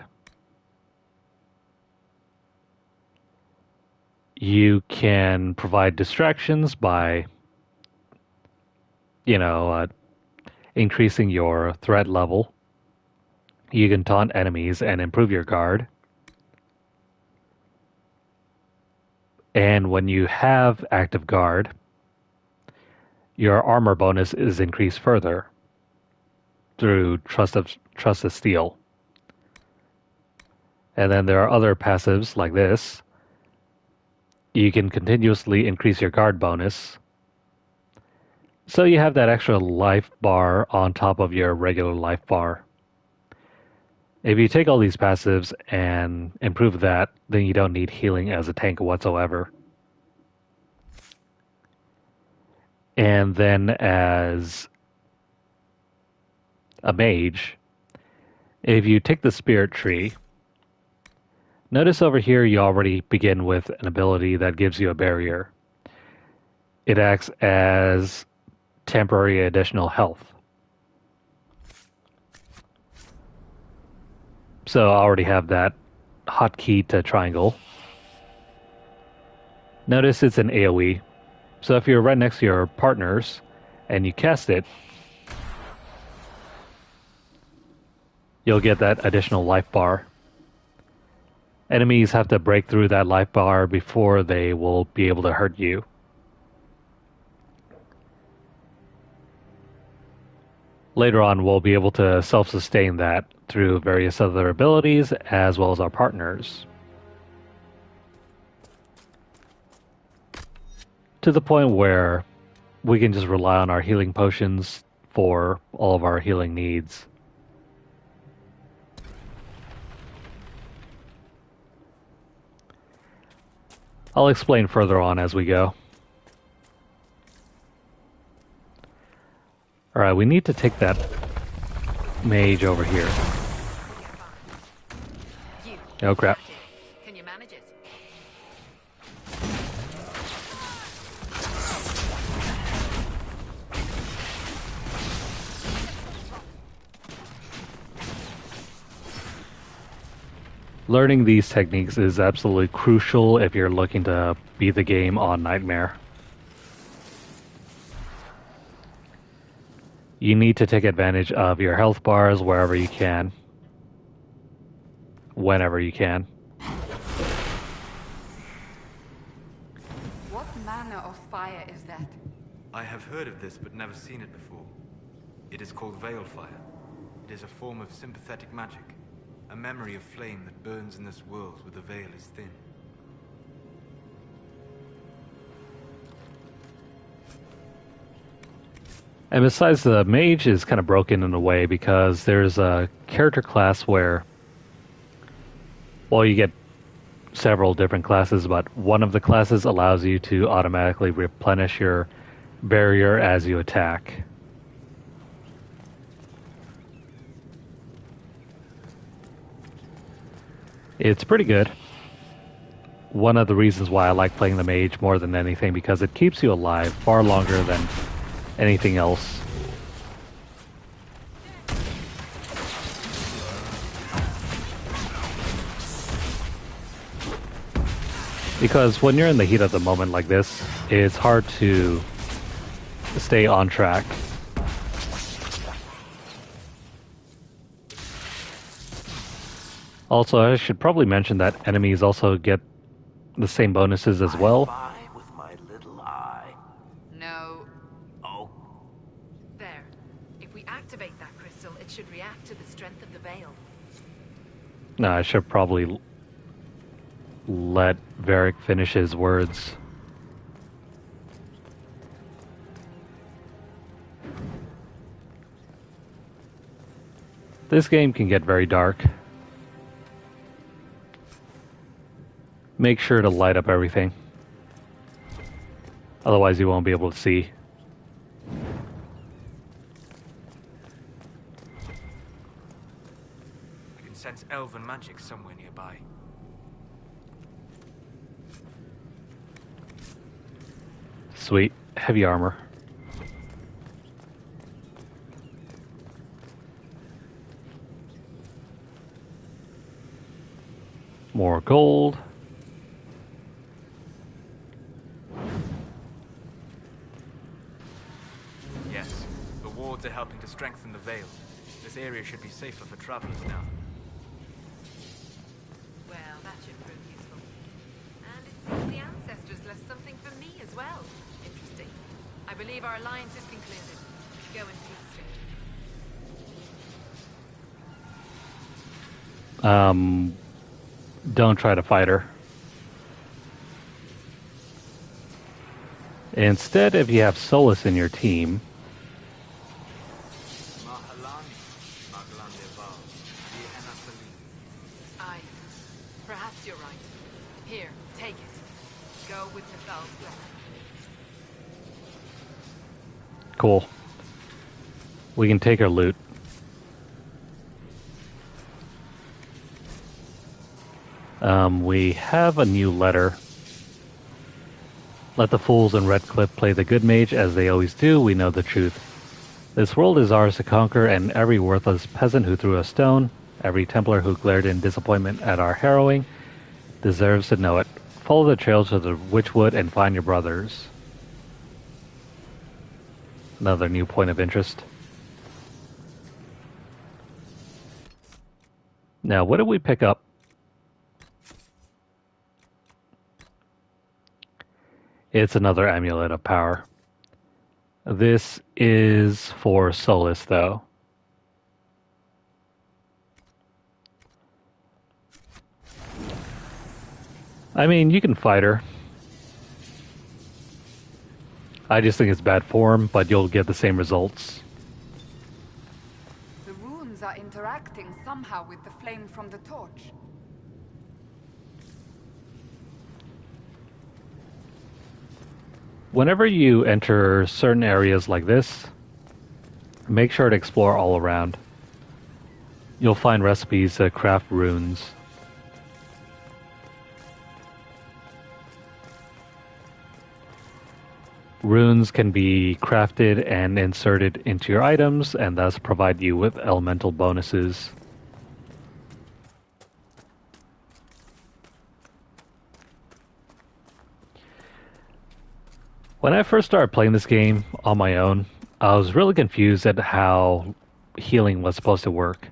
you can provide distractions by, increasing your threat level. You can taunt enemies and improve your guard. And when you have active guard, your armor bonus is increased further through Trust of Steel. And then there are other passives like this. You can continuously increase your guard bonus. So you have that extra life bar on top of your regular life bar. If you take all these passives and improve that, then you don't need healing as a tank whatsoever. And then as a mage, if you take the spirit tree, notice over here you already begin with an ability that gives you a barrier. It acts as temporary additional health. So I already have that hotkey to triangle. Notice it's an AoE. So if you're right next to your partners and you cast it, you'll get that additional life bar. Enemies have to break through that life bar before they will be able to hurt you. Later on, we'll be able to self-sustain that through various other abilities as well as our partners. to the point where we can just rely on our healing potions for all of our healing needs. I'll explain further on as we go. Alright, we need to take that mage over here. Oh crap. Can you manage it? Learning these techniques is absolutely crucial if you're looking to beat the game on Nightmare. You need to take advantage of your health bars wherever you can. Whenever you can. What manner of fire is that? I have heard of this but never seen it before. It is called Veil Fire. It is a form of sympathetic magic. A memory of flame that burns in this world where the veil is thin. And besides, the mage is kind of broken in a way because there's a character class where, well, you get several different classes, but one of the classes allows you to automatically replenish your barrier as you attack. It's pretty good. One of the reasons why I like playing the mage more than anything, because it keeps you alive far longer than anything else. Because when you're in the heat of the moment like this, it's hard to stay on track. Also, I should probably mention that enemies also get the same bonuses as well. With my little eye. No. Oh. There. If we activate that crystal, it should react to the strength of the veil. No, I should probably let Varric finish his words. This game can get very dark. Make sure to light up everything. Otherwise you won't be able to see. I can sense elven magic somewhere nearby. Sweet. Heavy armor. More gold. Yes, the wards are helping to strengthen the veil. This area should be safer for travelers now. Well, that should prove useful. And it seems the ancestors left something for me as well. Interesting. I believe our alliance is concluded. Go in peace. Don't try to fight her. Instead, if you have Solus in your team, Aye. Perhaps you're right. Here, take it. Go with Nathal's blessing. cool. We can take her loot. We have a new letter. Let the fools in Redcliffe play the good mage as they always do. We know the truth. This world is ours to conquer, and every worthless peasant who threw a stone, every Templar who glared in disappointment at our harrowing, deserves to know it. Follow the trail to the Witchwood and find your brothers. Another new point of interest. Now, what did we pick up? It's another amulet of power. This is for Solus, though. I mean, you can fight her. I just think it's bad form, but you'll get the same results. The runes are interacting somehow with the flame from the torch. Whenever you enter certain areas like this, make sure to explore all around. You'll find recipes to craft runes. Runes can be crafted and inserted into your items, and thus provide you with elemental bonuses. When I first started playing this game on my own, I was really confused at how healing was supposed to work.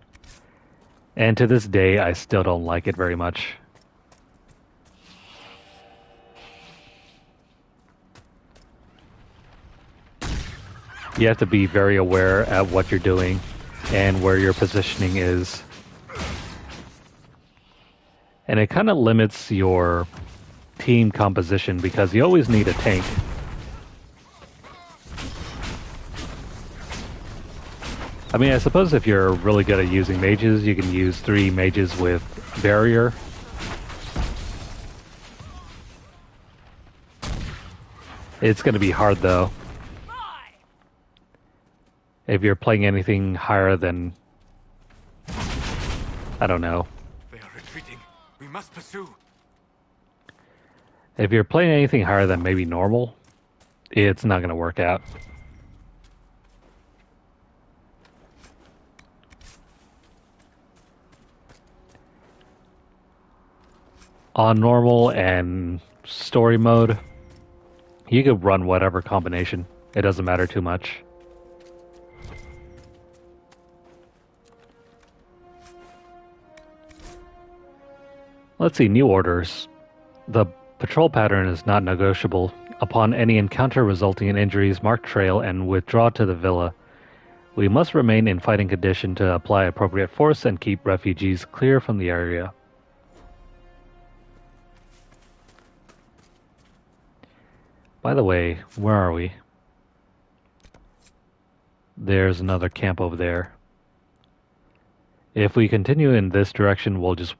And to this day, I still don't like it very much. You have to be very aware at what you're doing and where your positioning is. And it kind of limits your team composition because you always need a tank. I mean, I suppose if you're really good at using mages, you can use 3 mages with barrier. It's going to be hard though. If you're playing anything higher than, I don't know. They are retreating. We must pursue. If you're playing anything higher than maybe normal, it's not going to work out. On normal and story mode, you could run whatever combination. It doesn't matter too much. Let's see, new orders. The patrol pattern is not negotiable. Upon any encounter resulting in injuries, mark trail and withdraw to the villa. We must remain in fighting condition to apply appropriate force and keep refugees clear from the area. By the way, where are we? There's another camp over there. If we continue in this direction, we'll just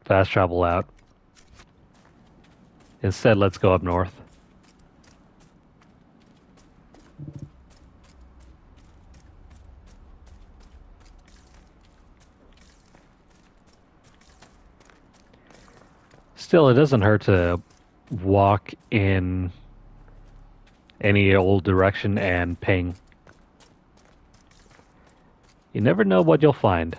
fast travel out. Instead, let's go up north. Still, it doesn't hurt to walk in any old direction and ping. You never know what you'll find.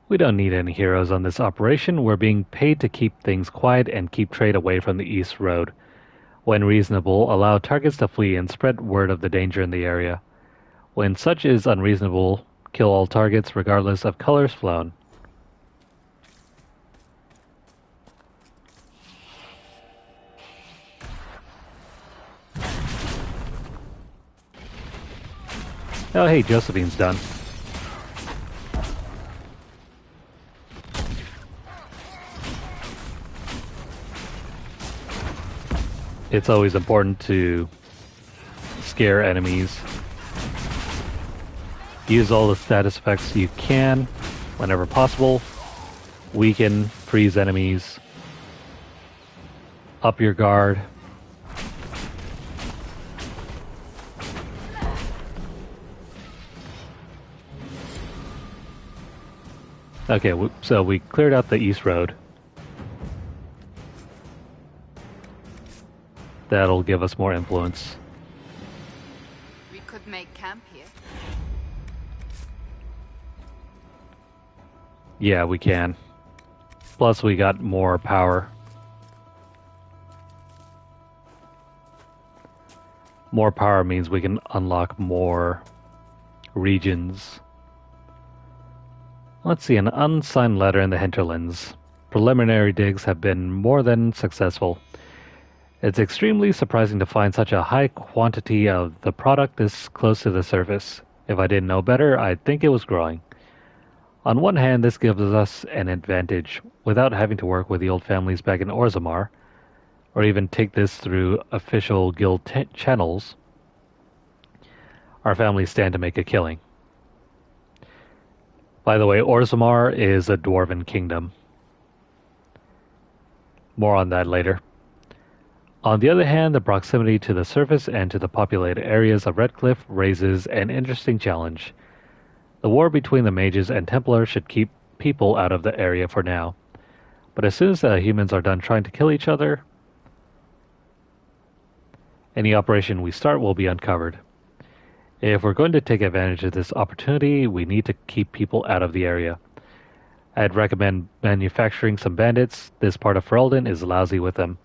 We don't need any heroes on this operation. We're being paid to keep things quiet and keep trade away from the East Road. When reasonable, allow targets to flee and spread word of the danger in the area. When such is unreasonable, kill all targets regardless of colors flown. Oh hey, Josephine's done. It's always important to scare enemies. Use all the status effects you can whenever possible. Weaken, freeze enemies. Up your guard. Okay, so we cleared out the East Road. That'll give us more influence. We could make camp here. Yeah, we can. Plus, we got more power. More power means we can unlock more regions. Let's see, an unsigned letter in the hinterlands. Preliminary digs have been more than successful. It's extremely surprising to find such a high quantity of the product this close to the surface. If I didn't know better, I'd think it was growing. On one hand, this gives us an advantage without having to work with the old families back in Orzammar, or even take this through official guild channels. Our families stand to make a killing. By the way, Orzammar is a dwarven kingdom. More on that later. On the other hand, the proximity to the surface and to the populated areas of Redcliffe raises an interesting challenge. The war between the mages and Templars should keep people out of the area for now. But as soon as the humans are done trying to kill each other, any operation we start will be uncovered. If we're going to take advantage of this opportunity, we need to keep people out of the area. I'd recommend manufacturing some bandits. This part of Ferelden is lousy with them,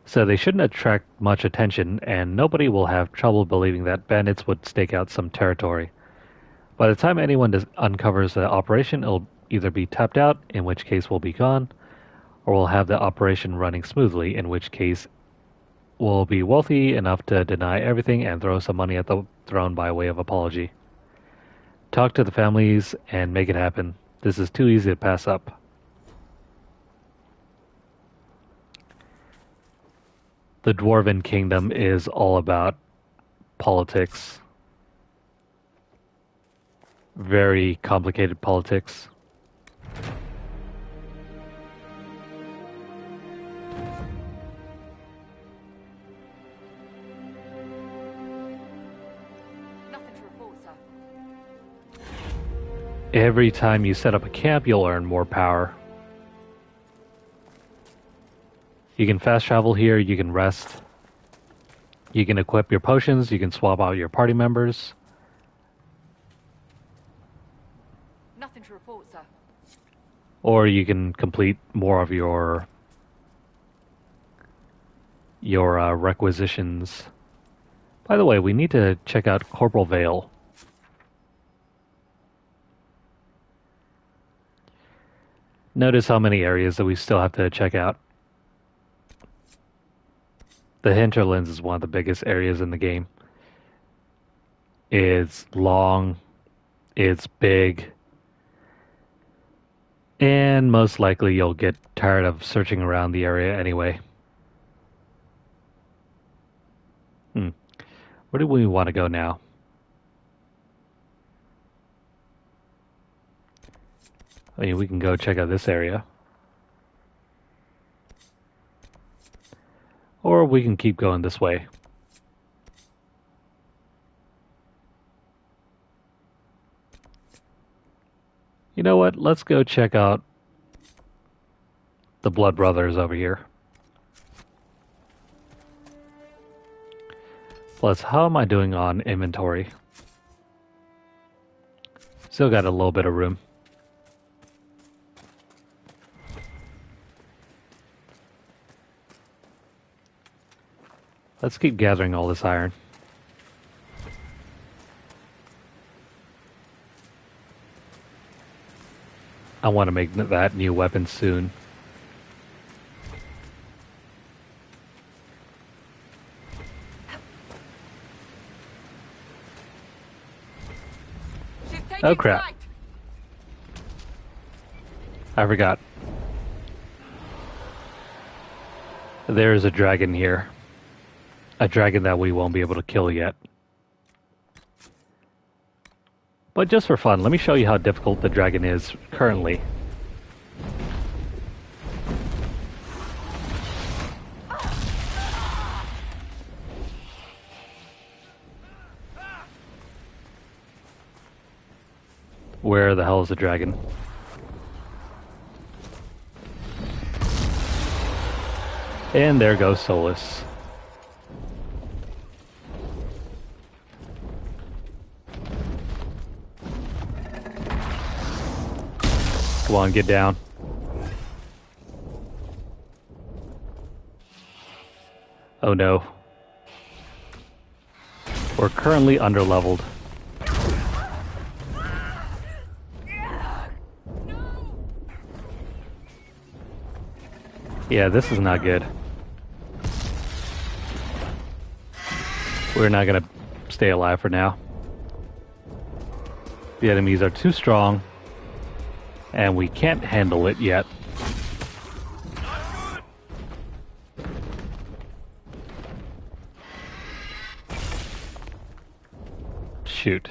so they shouldn't attract much attention, and nobody will have trouble believing that bandits would stake out some territory. By the time anyone uncovers the operation, it'll either be tapped out, in which case we'll be gone, or we'll have the operation running smoothly, in which case we'll be wealthy enough to deny everything and throw some money at the throne by way of apology. Talk to the families and make it happen. This is too easy to pass up. The Dwarven Kingdom is all about politics. Very complicated politics. Nothing to report, sir. Every time you set up a camp, you'll earn more power. You can fast travel here, you can rest. You can equip your potions, you can swap out your party members. Nothing to report, sir. Or you can complete more of your requisitions. By the way, we need to check out Corporal Vale. Notice how many areas that we still have to check out. The hinterlands is one of the biggest areas in the game. It's long, it's big, and most likely you'll get tired of searching around the area anyway. Where do we want to go now? I mean, we can go check out this area. Or we can keep going this way. You know what? Let's go check out the Blood Brothers over here. Plus, how am I doing on inventory? Still got a little bit of room. Let's keep gathering all this iron. I want to make that new weapon soon. Oh crap. I forgot. There's a dragon here. A dragon that we won't be able to kill yet. But just for fun, let me show you how difficult the dragon is currently. Where the hell is the dragon? And there goes Solus. Come on, get down. Oh no. We're currently underleveled. Yeah, this is not good. We're not gonna stay alive for now. The enemies are too strong. And we can't handle it yet. Shoot.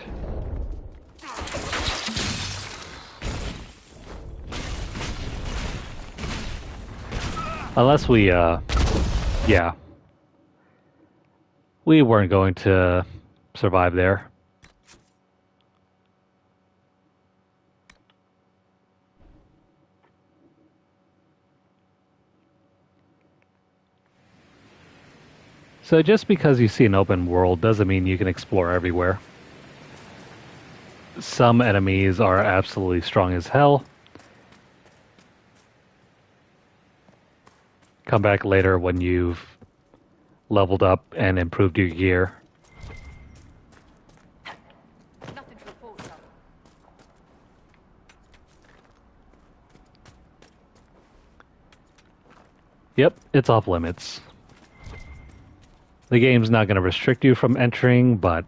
Unless we, yeah. We weren't going to survive there. So just because you see an open world doesn't mean you can explore everywhere. Some enemies are absolutely strong as hell. Come back later when you've leveled up and improved your gear. Nothing to report, sir. Yep, it's off limits. The game's not going to restrict you from entering, but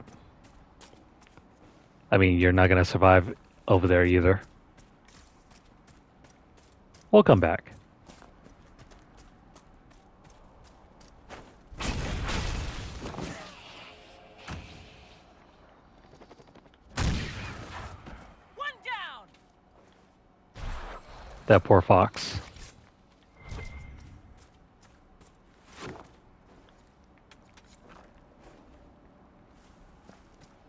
I mean, you're not going to survive over there either. We'll come back. One down. That poor fox.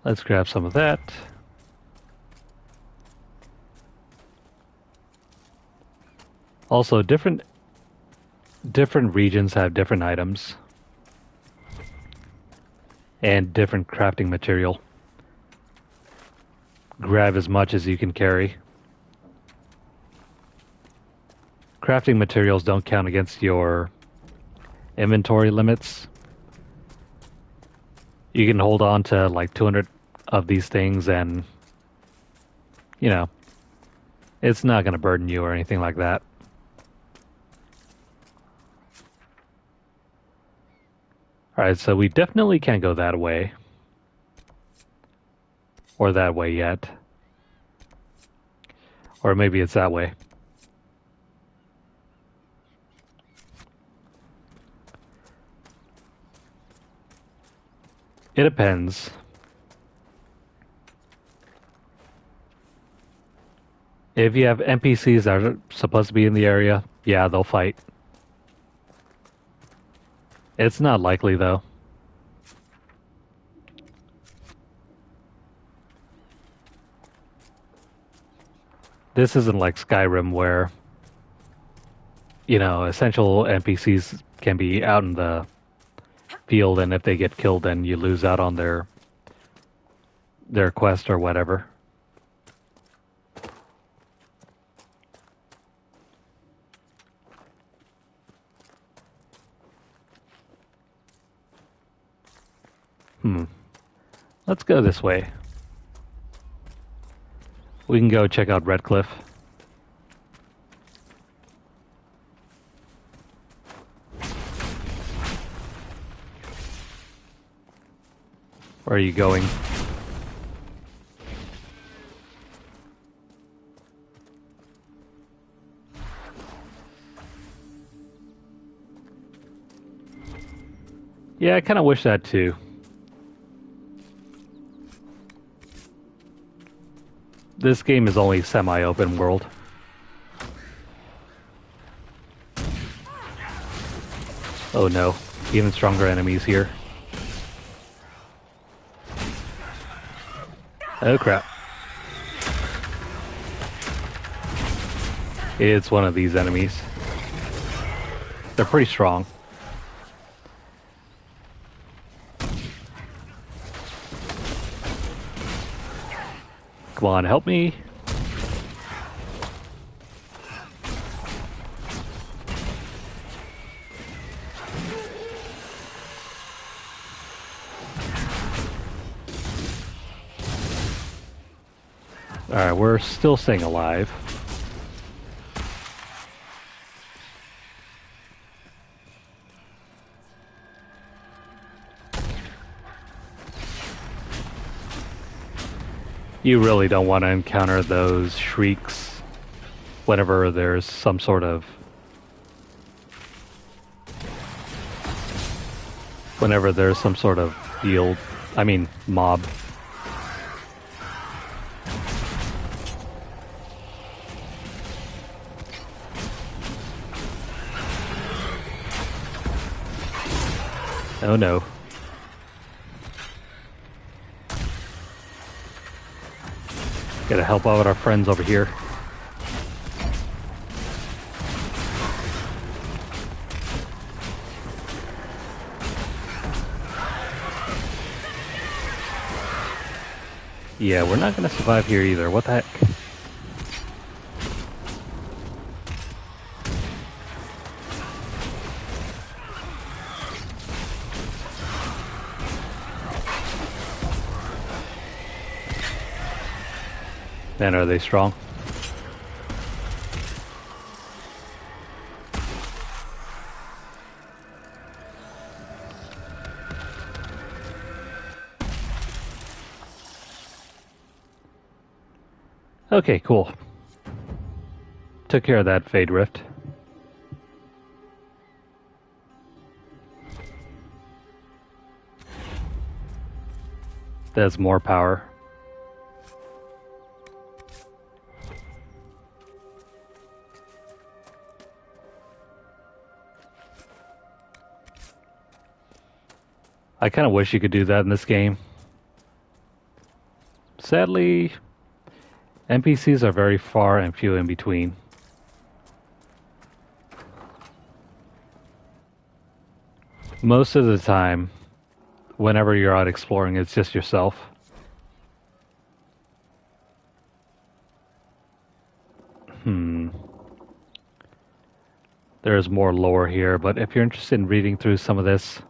Let's grab some of that. Also, different regions have different items and different crafting material. Grab as much as you can carry. Crafting materials don't count against your inventory limits. You can hold on to like 200 of these things and, you know, it's not going to burden you or anything like that. Alright, so we definitely can't go that way. Or that way yet. Or maybe it's that way. It depends. If you have NPCs that are supposed to be in the area, yeah, they'll fight. It's not likely, though. This isn't like Skyrim where, you know, essential NPCs can be out in the field, and if they get killed, then you lose out on their quest or whatever. Let's go this way. We can go check out Redcliffe. Where are you going? Yeah, I kind of wish that too. This game is only semi-open world. Oh no, even stronger enemies here. Oh crap. It's one of these enemies. They're pretty strong. Come on, help me. Alright, we're still staying alive. You really don't want to encounter those shrieks whenever there's some sort of field, I mean mob. Oh no. Gotta help out our friends over here. Yeah, we're not gonna survive here either. What the heck? Man, are they strong? Okay, cool. Took care of that Fade Rift. That's more power. I kind of wish you could do that in this game. Sadly, NPCs are very far and few in between. Most of the time, whenever you're out exploring, it's just yourself. There's more lore here, but if you're interested in reading through some of this,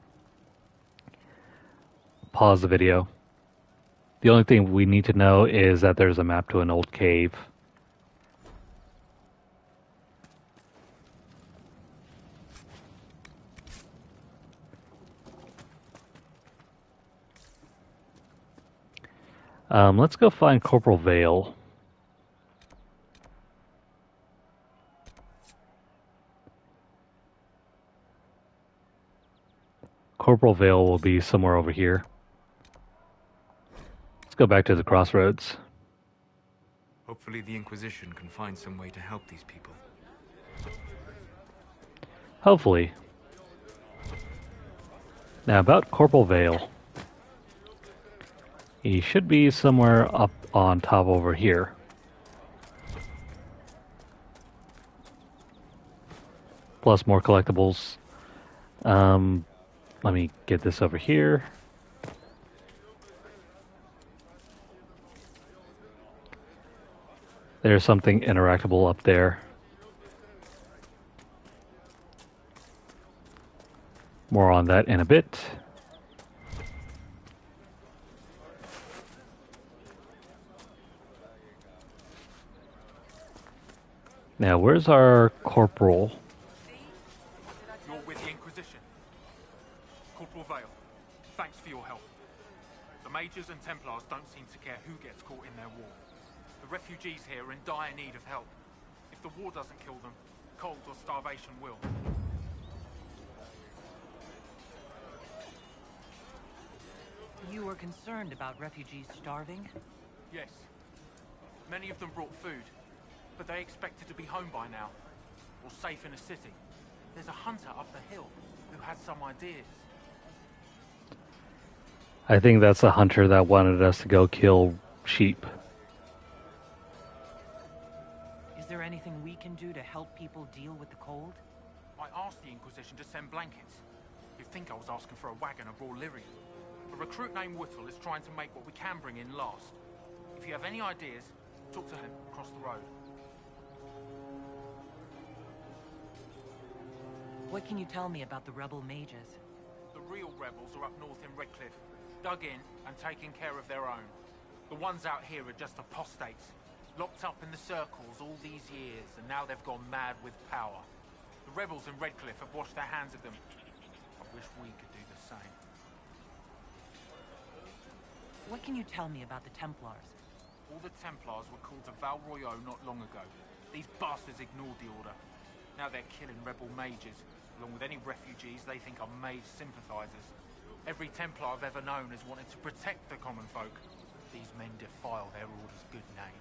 pause the video. The only thing we need to know is that there's a map to an old cave. Let's go find Corporal Vale. Corporal Vale will be somewhere over here. Let's go back to the crossroads. Hopefully the Inquisition can find some way to help these people. Hopefully. Now about Corporal Vale. He should be somewhere up on top over here. Plus more collectibles. Let me get this over here. There's something interactable up there. More on that in a bit. Now, where's our corporal? You're with the Inquisition. Corporal Vale, thanks for your help. The Mages and Templars don't seem to care who gets caught in their war. The refugees here are in dire need of help. If the war doesn't kill them, cold or starvation will. You were concerned about refugees starving? Yes. Many of them brought food, but they expected to be home by now, or safe in a city. There's a hunter up the hill who has some ideas. I think that's a hunter that wanted us to go kill sheep. Is there anything we can do to help people deal with the cold? I asked the Inquisition to send blankets. You'd think I was asking for a wagon of raw Lyrian. A recruit named Whittle is trying to make what we can bring in last. If you have any ideas, talk to him across the road. What can you tell me about the rebel mages? The real rebels are up north in Redcliffe, dug in and taking care of their own. The ones out here are just apostates, locked up in the circles all these years, and now they've gone mad with power. The rebels in Redcliffe have washed their hands of them. I wish we could do the same. What can you tell me about the Templars? All the Templars were called to Val Royeaux not long ago. These bastards ignored the order. Now they're killing rebel mages, along with any refugees they think are mage sympathizers. Every Templar I've ever known has wanted to protect the common folk. These men defile their order's good name.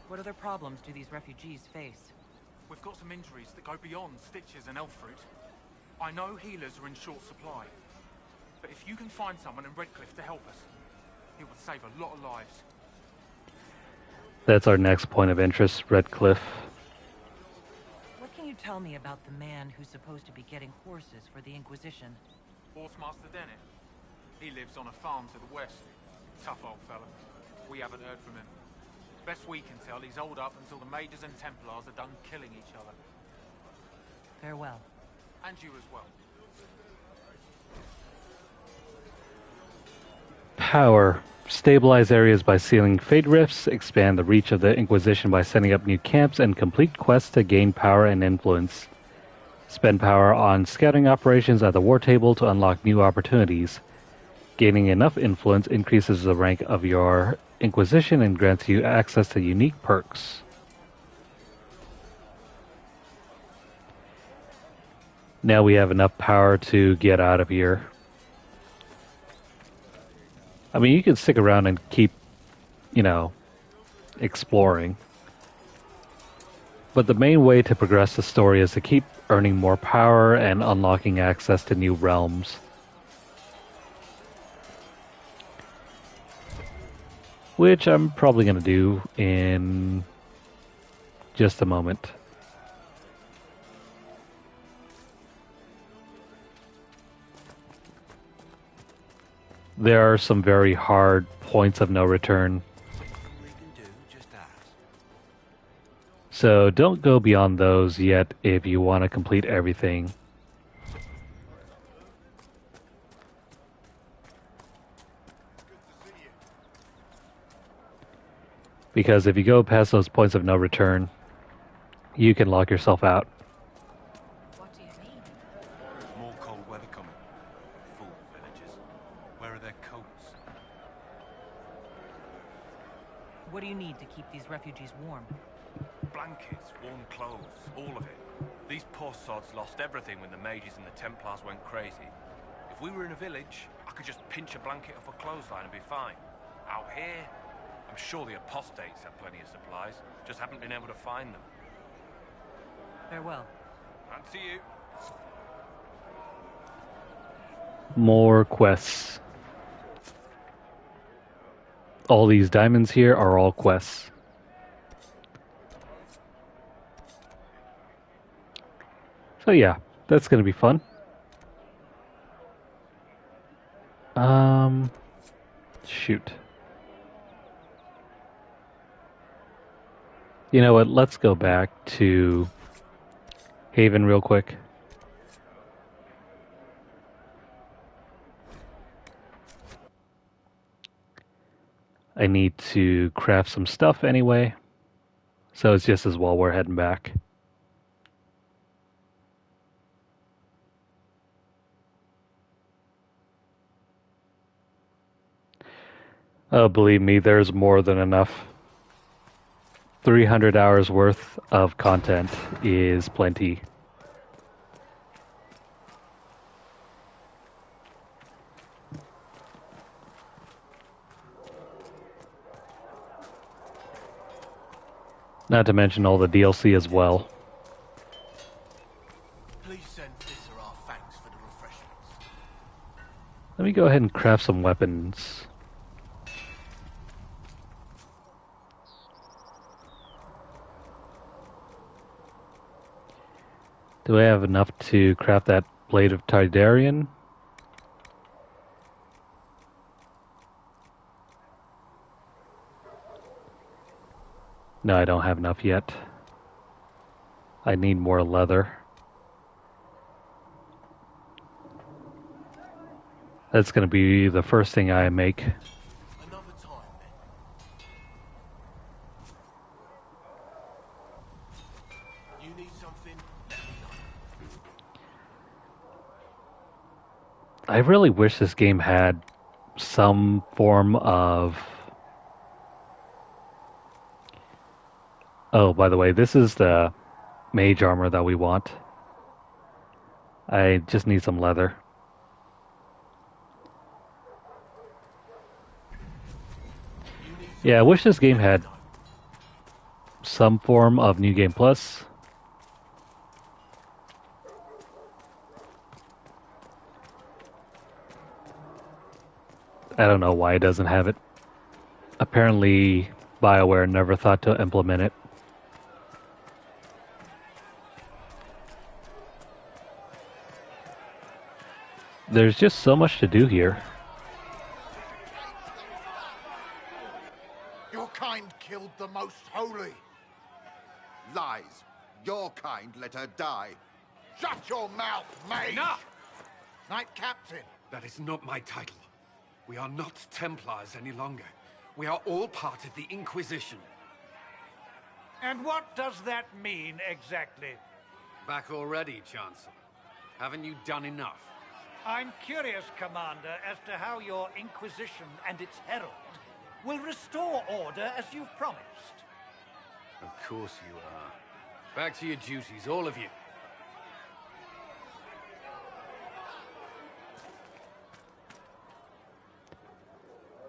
What other problems do these refugees face? We've got some injuries that go beyond stitches and elf fruit. I know healers are in short supply, but if you can find someone in Redcliffe to help us, it would save a lot of lives. That's our next point of interest, Redcliffe. What can you tell me about the man who's supposed to be getting horses for the Inquisition? Horsemaster Dennett. He lives on a farm to the west. Tough old fella. We haven't heard from him. Best we can tell, he's holed up until the Mages and Templars are done killing each other. Farewell. And you as well. Power. Stabilize areas by sealing fate rifts, expand the reach of the Inquisition by setting up new camps, and complete quests to gain power and influence. Spend power on scouting operations at the war table to unlock new opportunities. Gaining enough influence increases the rank of your Inquisition and grants you access to unique perks. Now we have enough power to get out of here. I mean, you can stick around and keep, exploring. But the main way to progress the story is to keep earning more power and unlocking access to new realms. Which I'm probably going to do in just a moment. There are some very hard points of no return. So don't go beyond those yet if you want to complete everything. Because if you go past those points of no return, you can lock yourself out. What do you mean? There's more cold weather coming. Fool villagers. Where are their coats? What do you need to keep these refugees warm? Blankets, warm clothes, all of it. These poor sods lost everything when the mages and the Templars went crazy. If we were in a village, I could just pinch a blanket off a clothesline and be fine. Out here, I'm sure the apostates have plenty of supplies, just haven't been able to find them. Farewell. And to you. More quests. All these diamonds here are all quests. So yeah, that's gonna be fun. Shoot. You know what, let's go back to Haven real quick. I need to craft some stuff anyway, so it's just as well we're heading back. Oh, believe me, there's more than enough. 300 hours worth of content is plenty. Not to mention all the DLC as well. Please send Visser our thanks for the refreshments. Let me go ahead and craft some weapons. Do I have enough to craft that Blade of Targaryen? No, I don't have enough yet. I need more leather. That's going to be the first thing I make. Another time, then. You need something? Let me know. I really wish this game had some form of Oh, by the way, this is the mage armor that we want. I just need some leather. Yeah, I wish this game had some form of New Game Plus. I don't know why it doesn't have it. Apparently, BioWare never thought to implement it. There's just so much to do here. Your kind killed the most holy. Lies. Your kind let her die. Shut your mouth, mate! Enough! Knight Captain. That is not my title. We are not Templars any longer. We are all part of the Inquisition. And what does that mean, exactly? Back already, Chancellor. Haven't you done enough? I'm curious, Commander, as to how your Inquisition and its Herald will restore order as you've promised. Of course you are. Back to your duties, all of you.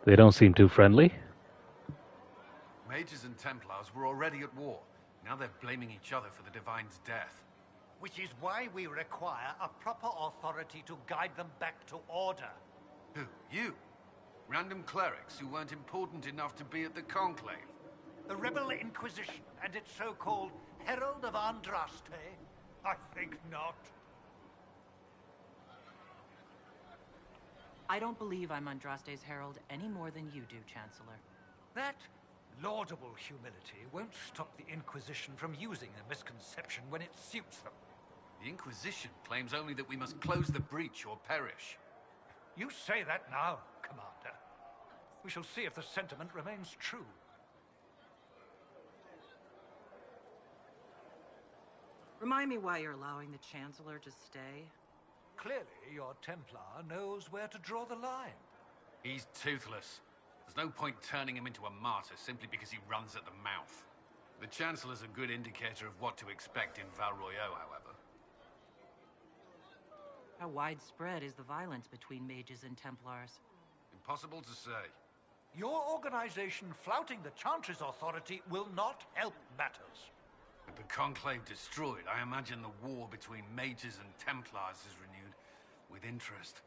They don't seem too friendly. Mages and Templars were already at war. Now they're blaming each other for the Divine's death. Which is why we require a proper authority to guide them back to order. Who? You? Random clerics who weren't important enough to be at the Conclave? The Rebel Inquisition and its so-called Herald of Andraste? I think not. I don't believe I'm Andraste's herald any more than you do, Chancellor. That laudable humility won't stop the Inquisition from using the misconception when it suits them. The Inquisition claims only that we must close the breach or perish. You say that now, Commander. We shall see if the sentiment remains true. Remind me why you're allowing the Chancellor to stay. Clearly, your Templar knows where to draw the line. He's toothless. There's no point turning him into a martyr simply because he runs at the mouth. The Chancellor's a good indicator of what to expect in Val Royeaux, however. How widespread is the violence between mages and Templars? Impossible to say. Your organization flouting the Chantry's authority will not help matters. With the Conclave destroyed, I imagine the war between mages and Templars is renewed with interest.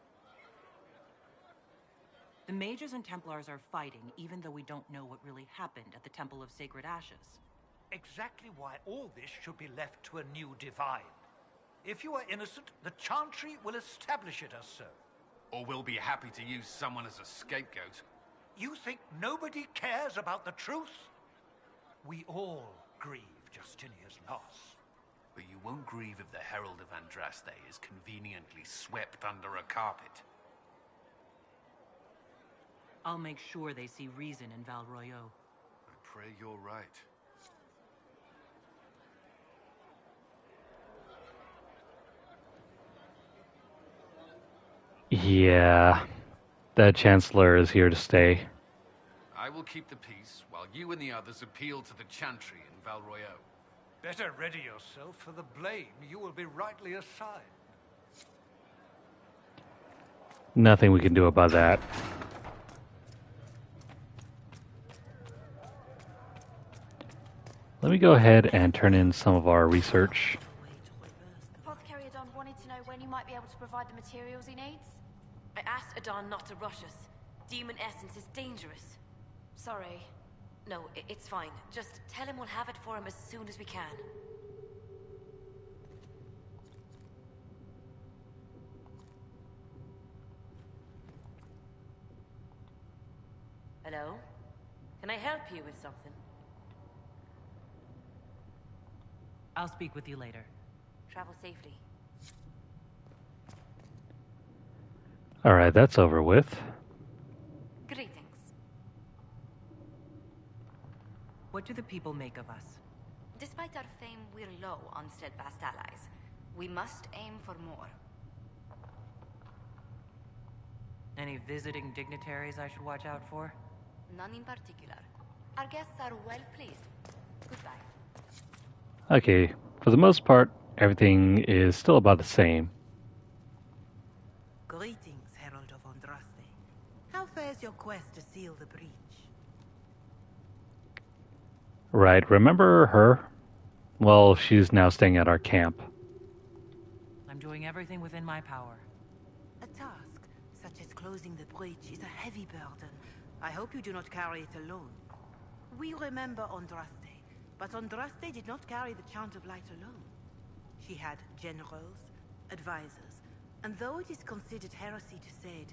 The mages and Templars are fighting, even though we don't know what really happened at the Temple of Sacred Ashes. Exactly why all this should be left to a new divine. If you are innocent, the Chantry will establish it as so. Or we'll be happy to use someone as a scapegoat. You think nobody cares about the truth? We all grieve Justinia's loss. But you won't grieve if the Herald of Andraste is conveniently swept under a carpet. I'll make sure they see reason in Val Royeaux. I pray you're right. Yeah, that Chancellor is here to stay. I will keep the peace while you and the others appeal to the Chantry in Val Royeaux. Better ready yourself for the blame you will be rightly assigned. Nothing we can do about that. Let me go ahead and turn in some of our research. Apothecary Adon wanted to know when you might be able to provide the materials he needs. I asked Adon not to rush us. Demon essence is dangerous. Sorry. No, it's fine. Just tell him we'll have it for him as soon as we can. Hello? Can I help you with something? I'll speak with you later. Travel safely. Alright, that's over with. Greetings. What do the people make of us? Despite our fame, we're low on steadfast allies. We must aim for more. Any visiting dignitaries I should watch out for? None in particular. Our guests are well pleased. Goodbye. Okay, for the most part, everything is still about the same. Greetings, Herald of Andraste. How fares your quest to seal the breach? Right, remember her? Well, she's now staying at our camp. I'm doing everything within my power. A task, such as closing the breach, is a heavy burden. I hope you do not carry it alone. We remember Andraste, but Andraste did not carry the Chant of Light alone. She had generals, advisors, and though it is considered heresy to say it,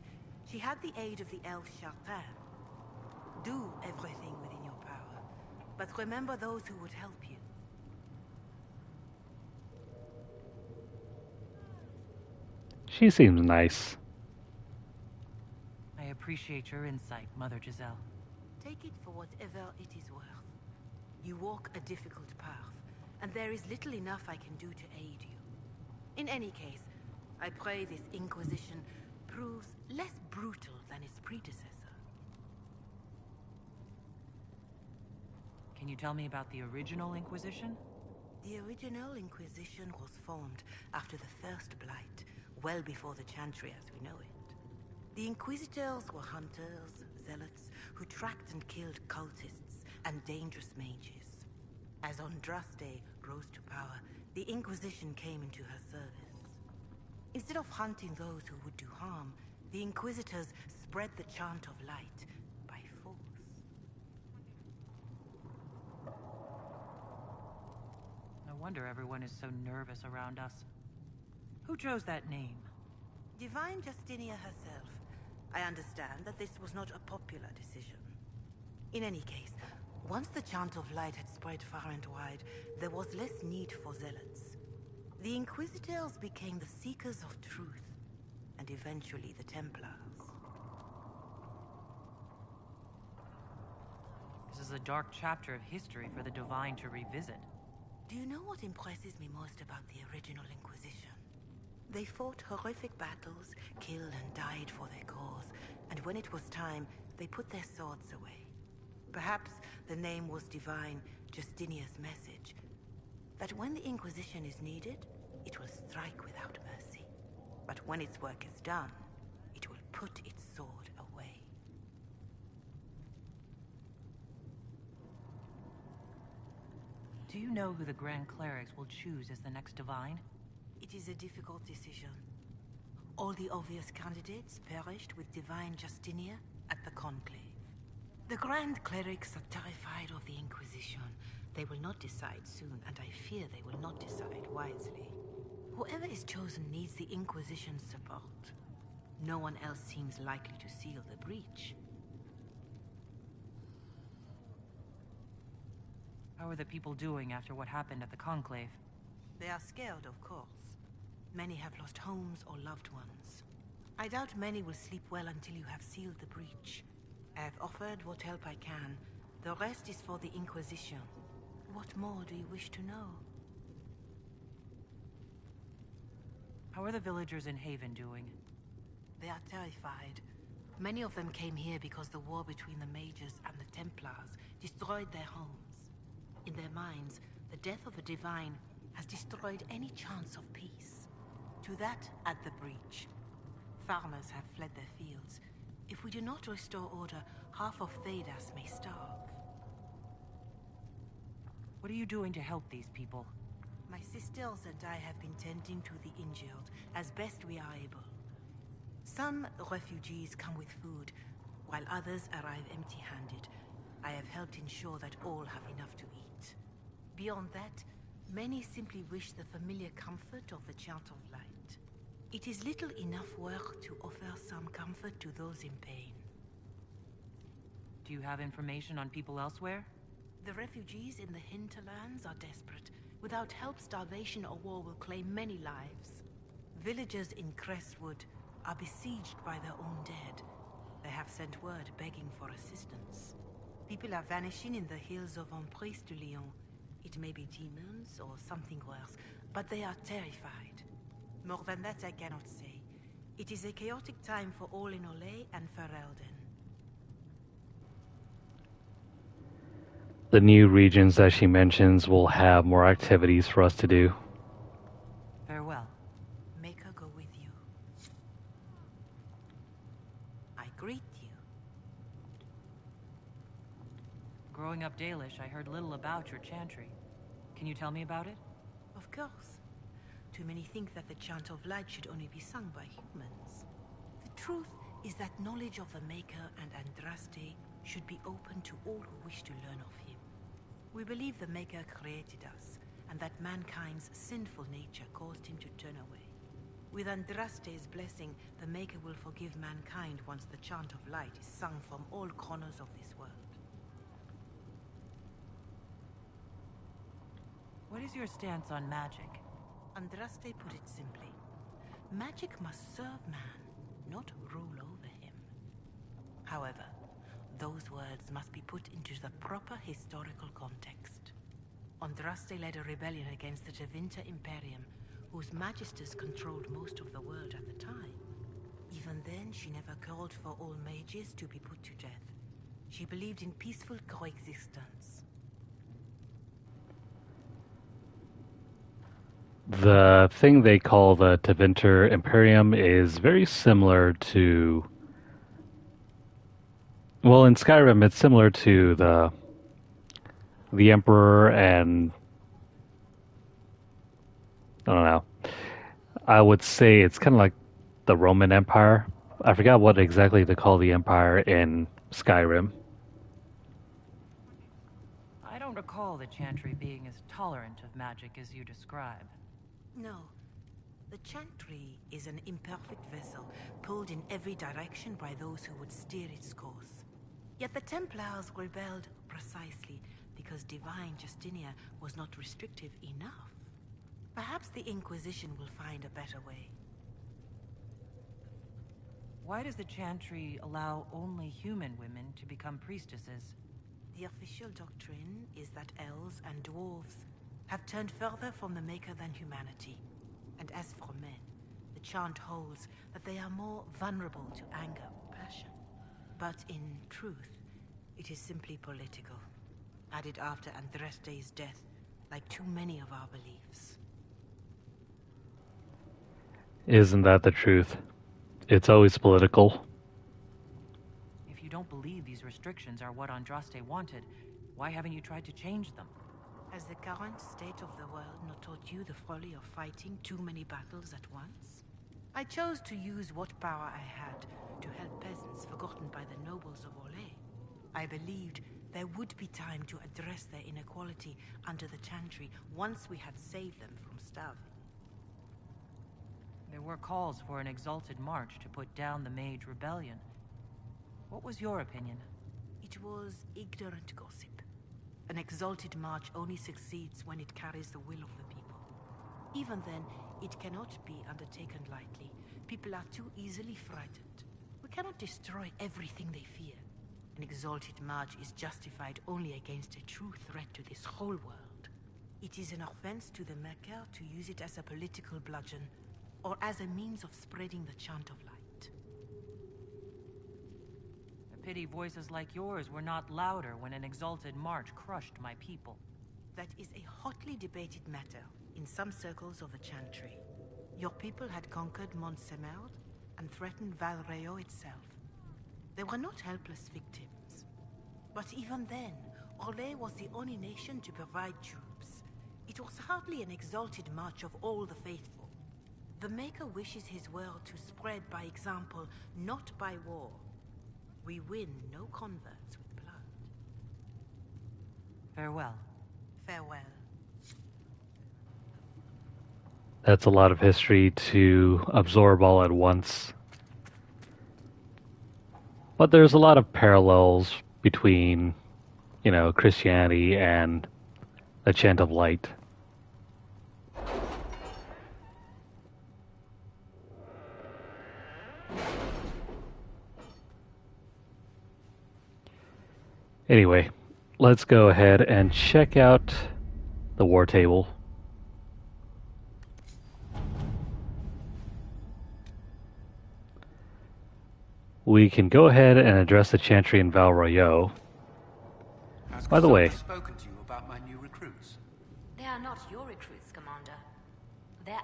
she had the aid of the elf Chartin. Do everything within your power, but remember those who would help you. She seems nice. I appreciate your insight, Mother Giselle. Take it for whatever it is worth. You walk a difficult path, and there is little enough I can do to aid you. In any case, I pray this Inquisition proves less brutal than its predecessor. Can you tell me about the original Inquisition? The original Inquisition was formed after the First Blight, well before the Chantry as we know it. The Inquisitors were hunters, zealots, who tracked and killed cultists and dangerous mages. As Andraste rose to power, the Inquisition came into her service. Instead of hunting those who would do harm, the Inquisitors spread the Chant of Light by force. No wonder everyone is so nervous around us. Who chose that name? Divine Justinia herself. I understand that this was not a popular decision. In any case, once the Chant of Light had spread far and wide, there was less need for zealots. The Inquisitors became the Seekers of Truth, and eventually the Templars. This is a dark chapter of history for the Divine to revisit. Do you know what impresses me most about the original Inquisition? They fought horrific battles, killed and died for their cause, and when it was time, they put their swords away. Perhaps the name was Divine Justinia's message, that when the Inquisition is needed, it will strike without mercy. But when its work is done, it will put its sword away. Do you know who the Grand Clerics will choose as the next Divine? It is a difficult decision. All the obvious candidates perished with Divine Justinia at the Conclave. The Grand Clerics are terrified of the Inquisition. They will not decide soon, and I fear they will not decide wisely. Whoever is chosen needs the Inquisition's support. No one else seems likely to seal the breach. How are the people doing after what happened at the Conclave? They are scared, of course. Many have lost homes or loved ones. I doubt many will sleep well until you have sealed the breach. I have offered what help I can. The rest is for the Inquisition. What more do you wish to know? How are the villagers in Haven doing? They are terrified. Many of them came here because the war between the Mages and the Templars destroyed their homes. In their minds, the death of a Divine has destroyed any chance of peace. To that, add the breach. Farmers have fled their fields. If we do not restore order, half of Thedas may starve. What are you doing to help these people? My sisters and I have been tending to the injured as best we are able. Some refugees come with food, while others arrive empty-handed. I have helped ensure that all have enough to eat. Beyond that, many simply wish the familiar comfort of the Chant of Light. It is little enough work to offer some comfort to those in pain. Do you have information on people elsewhere? The refugees in the hinterlands are desperate. Without help, starvation or war will claim many lives. Villagers in Crestwood are besieged by their own dead. They have sent word begging for assistance. People are vanishing in the hills of Emprise de Lyon. It may be demons or something worse, but they are terrified. More than that I cannot say. It is a chaotic time for all in Olay and Ferelden. the new regions that she mentions will have more activities for us to do. Farewell. Make her go with you. I greet you. Growing up Dalish, I heard little about your chantry. Can you tell me about it? Of course. Too many think that the Chant of Light should only be sung by humans. The truth is that knowledge of the Maker and Andraste should be open to all who wish to learn of him. We believe the Maker created us, and that mankind's sinful nature caused him to turn away. With Andraste's blessing, the Maker will forgive mankind once the Chant of Light is sung from all corners of this world. What is your stance on magic? Andraste put it simply. Magic must serve man, not rule over him. However, those words must be put into the proper historical context. Andraste led a rebellion against the Tevinter Imperium, whose magisters controlled most of the world at the time. Even then, she never called for all mages to be put to death. She believed in peaceful coexistence. The thing they call the Tevinter Imperium is very similar to... Well, in Skyrim, it's similar to the Emperor and... I don't know. I would say it's kind of like the Roman Empire. I forgot what exactly they call the Empire in Skyrim. I don't recall the Chantry being as tolerant of magic as you describe. No. The Chantry is an imperfect vessel, pulled in every direction by those who would steer its course. Yet the Templars rebelled precisely because divine Justinia was not restrictive enough. Perhaps the Inquisition will find a better way. Why does the Chantry allow only human women to become priestesses? The official doctrine is that elves and dwarves have turned further from the Maker than humanity. And as for men, the chant holds that they are more vulnerable to anger or passion. But in truth, it is simply political, added after Andraste's death, like too many of our beliefs. Isn't that the truth? It's always political. If you don't believe these restrictions are what Andraste wanted, why haven't you tried to change them? Has the current state of the world not taught you the folly of fighting too many battles at once? I chose to use what power I had to help peasants forgotten by the nobles of Orlais. I believed there would be time to address their inequality under the Chantry once we had saved them from starving. There were calls for an exalted march to put down the Mage Rebellion. What was your opinion? It was ignorant gossip. An exalted march only succeeds when it carries the will of the people. Even then, it cannot be undertaken lightly. People are too easily frightened. We cannot destroy everything they fear. An exalted march is justified only against a true threat to this whole world. It is an offense to the Maker to use it as a political bludgeon, or as a means of spreading the chant of light. Pity voices like yours were not louder when an exalted march crushed my people. That is a hotly debated matter in some circles of the Chantry. Your people had conquered Mont Semerd and threatened Val Rayo itself. They were not helpless victims. But even then, Orlais was the only nation to provide troops. It was hardly an exalted march of all the faithful. The Maker wishes his world to spread by example, not by war. We win no converts with blood. Farewell. Farewell. That's a lot of history to absorb all at once. But there's a lot of parallels between, Christianity and the Chant of Light. Anyway, let's go ahead and check out the war table. We can go ahead and address the Chantry in Val Royeaux. By the way, spoken to you about my new recruits. They are not your recruits, Commander. They're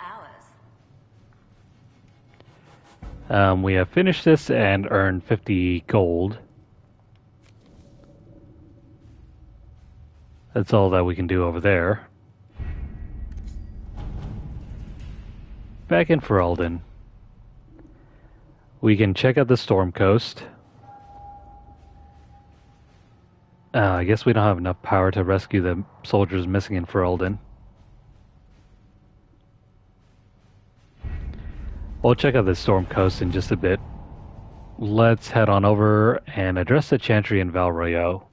ours. we have finished this and earned 50 gold. That's all that we can do over there. Back in Ferelden, we can check out the Storm Coast. I guess we don't have enough power to rescue the soldiers missing in Ferelden. We'll check out the Storm Coast in just a bit. Let's head on over and address the Chantry in Val Royeaux.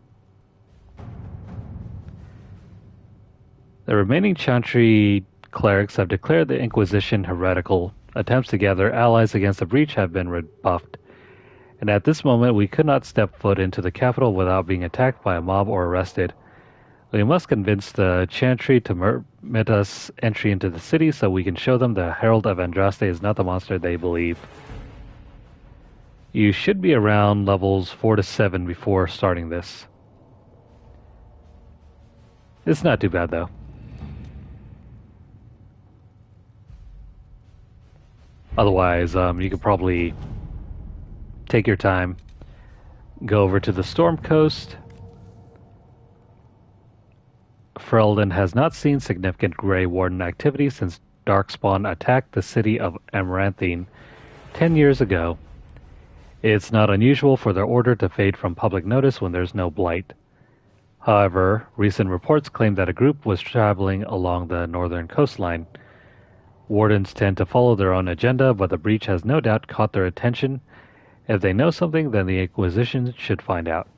The remaining Chantry clerics have declared the Inquisition heretical. Attempts to gather allies against the breach have been rebuffed. And at this moment we could not step foot into the capital without being attacked by a mob or arrested. We must convince the Chantry to permit us entry into the city so we can show them the Herald of Andraste is not the monster they believe. You should be around levels 4 to 7 before starting this. It's not too bad though. Otherwise, you could probably take your time, go over to the Storm Coast. Ferelden has not seen significant Grey Warden activity since Darkspawn attacked the city of Amaranthine 10 years ago. It's not unusual for their order to fade from public notice when there's no blight. However, recent reports claim that a group was traveling along the northern coastline. Wardens tend to follow their own agenda, but the breach has no doubt caught their attention. If they know something, then the Inquisition should find out.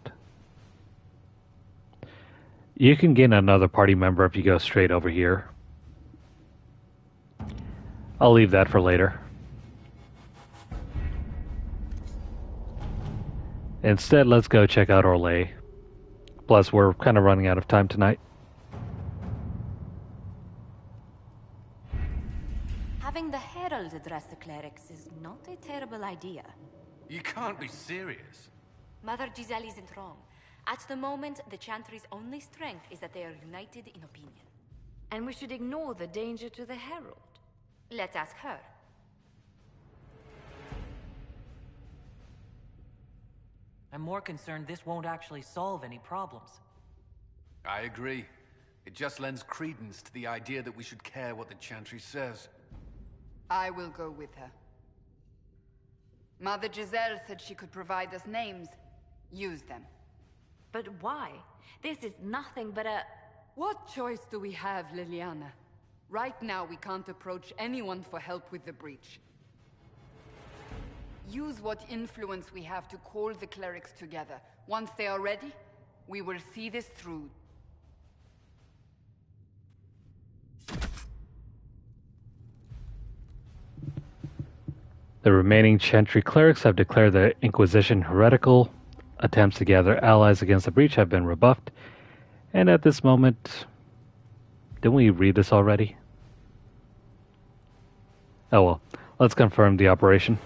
You can gain another party member if you go straight over here. I'll leave that for later. Instead, let's go check out Orlais. Plus, we're kind of running out of time tonight. Having the Herald address the clerics is not a terrible idea. You can't be serious. Mother Giselle isn't wrong. At the moment, the Chantry's only strength is that they are united in opinion. And we should ignore the danger to the Herald. Let's ask her. I'm more concerned this won't actually solve any problems. I agree. It just lends credence to the idea that we should care what the Chantry says. I will go with her. Mother Giselle said she could provide us names. Use them. But why? This is nothing but a... What choice do we have, Liliana? Right now we can't approach anyone for help with the breach. Use what influence we have to call the clerics together. Once they are ready, we will see this through. The remaining Chantry clerics have declared the Inquisition heretical. Attempts to gather allies against the breach have been rebuffed. And at this moment... Didn't we read this already? Oh well, let's confirm the operation.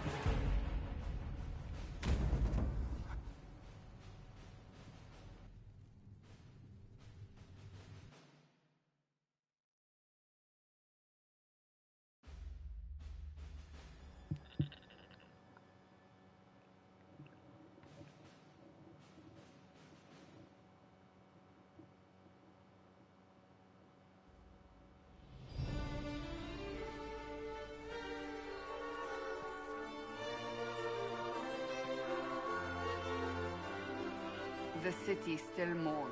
The city still mourns.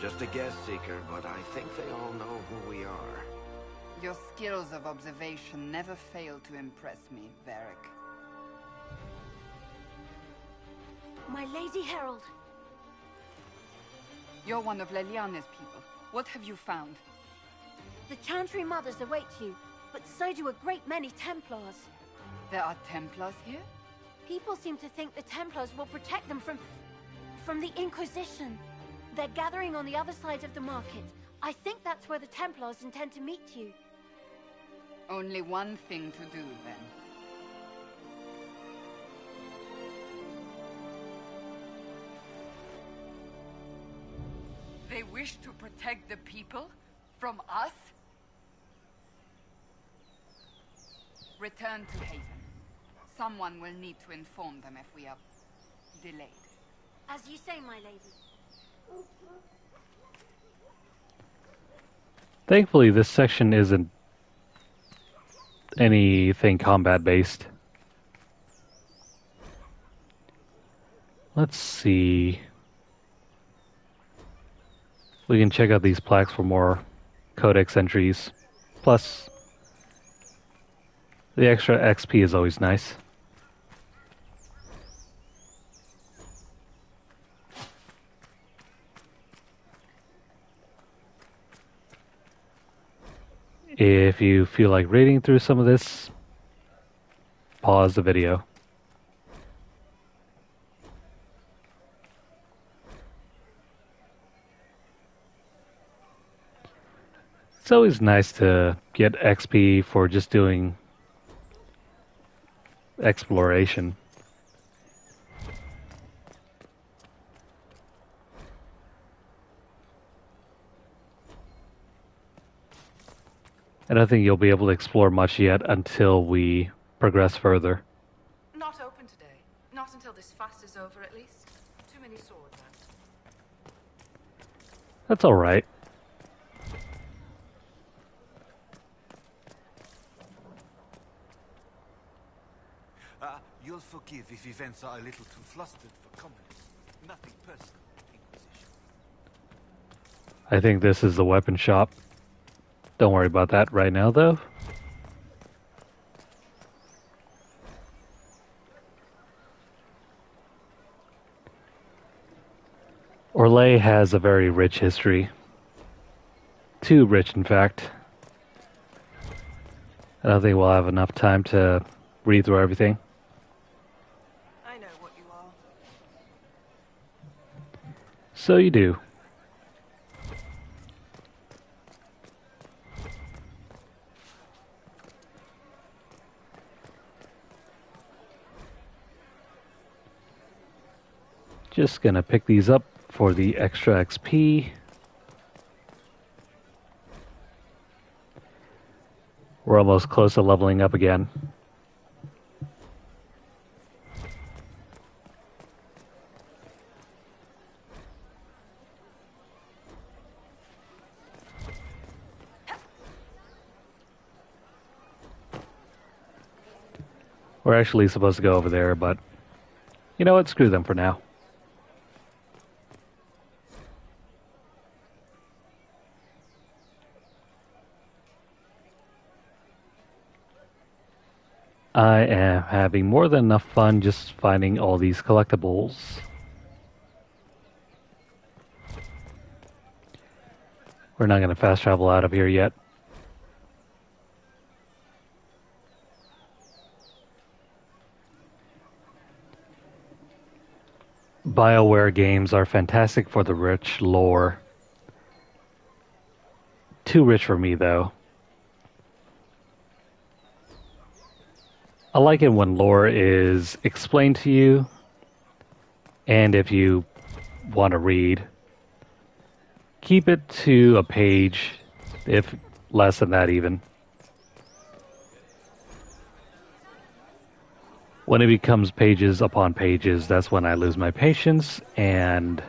Just a guest seeker, but I think they all know who we are. Your skills of observation never fail to impress me, Varric. My Lady Herald. You're one of Leliana's people. What have you found? The Chantry Mothers await you, but so do a great many Templars. There are Templars here? People seem to think the Templars will protect them from the Inquisition. They're gathering on the other side of the market. I think that's where the Templars intend to meet you. Only one thing to do, then. They wish to protect the people? From us? Return to Haven. Someone will need to inform them if we are delayed. As you say, my lady. Thankfully, this section isn't anything combat based. Let's see. We can check out these plaques for more codex entries. Plus, the extra XP is always nice. If you feel like reading through some of this, pause the video. It's always nice to get XP for just doing exploration. I don't think you'll be able to explore much yet until we progress further. Not open today. Not until this fast is over, at least. Too many swords out. That's alright. You'll forgive if events are a little too flustered for comment. Nothing personal, Inquisition. I think this is the weapon shop. Don't worry about that right now, though. Orlais has a very rich history. Too rich, in fact. I don't think we'll have enough time to read through everything. I know what you are. So you do. Just gonna pick these up for the extra XP. We're almost close to leveling up again. We're actually supposed to go over there, but you know what? Screw them for now. I am having more than enough fun just finding all these collectibles. We're not going to fast travel out of here yet. BioWare games are fantastic for the rich lore. Too rich for me, though. I like it when lore is explained to you, and if you want to read, keep it to a page, if less than that even. When it becomes pages upon pages, that's when I lose my patience, and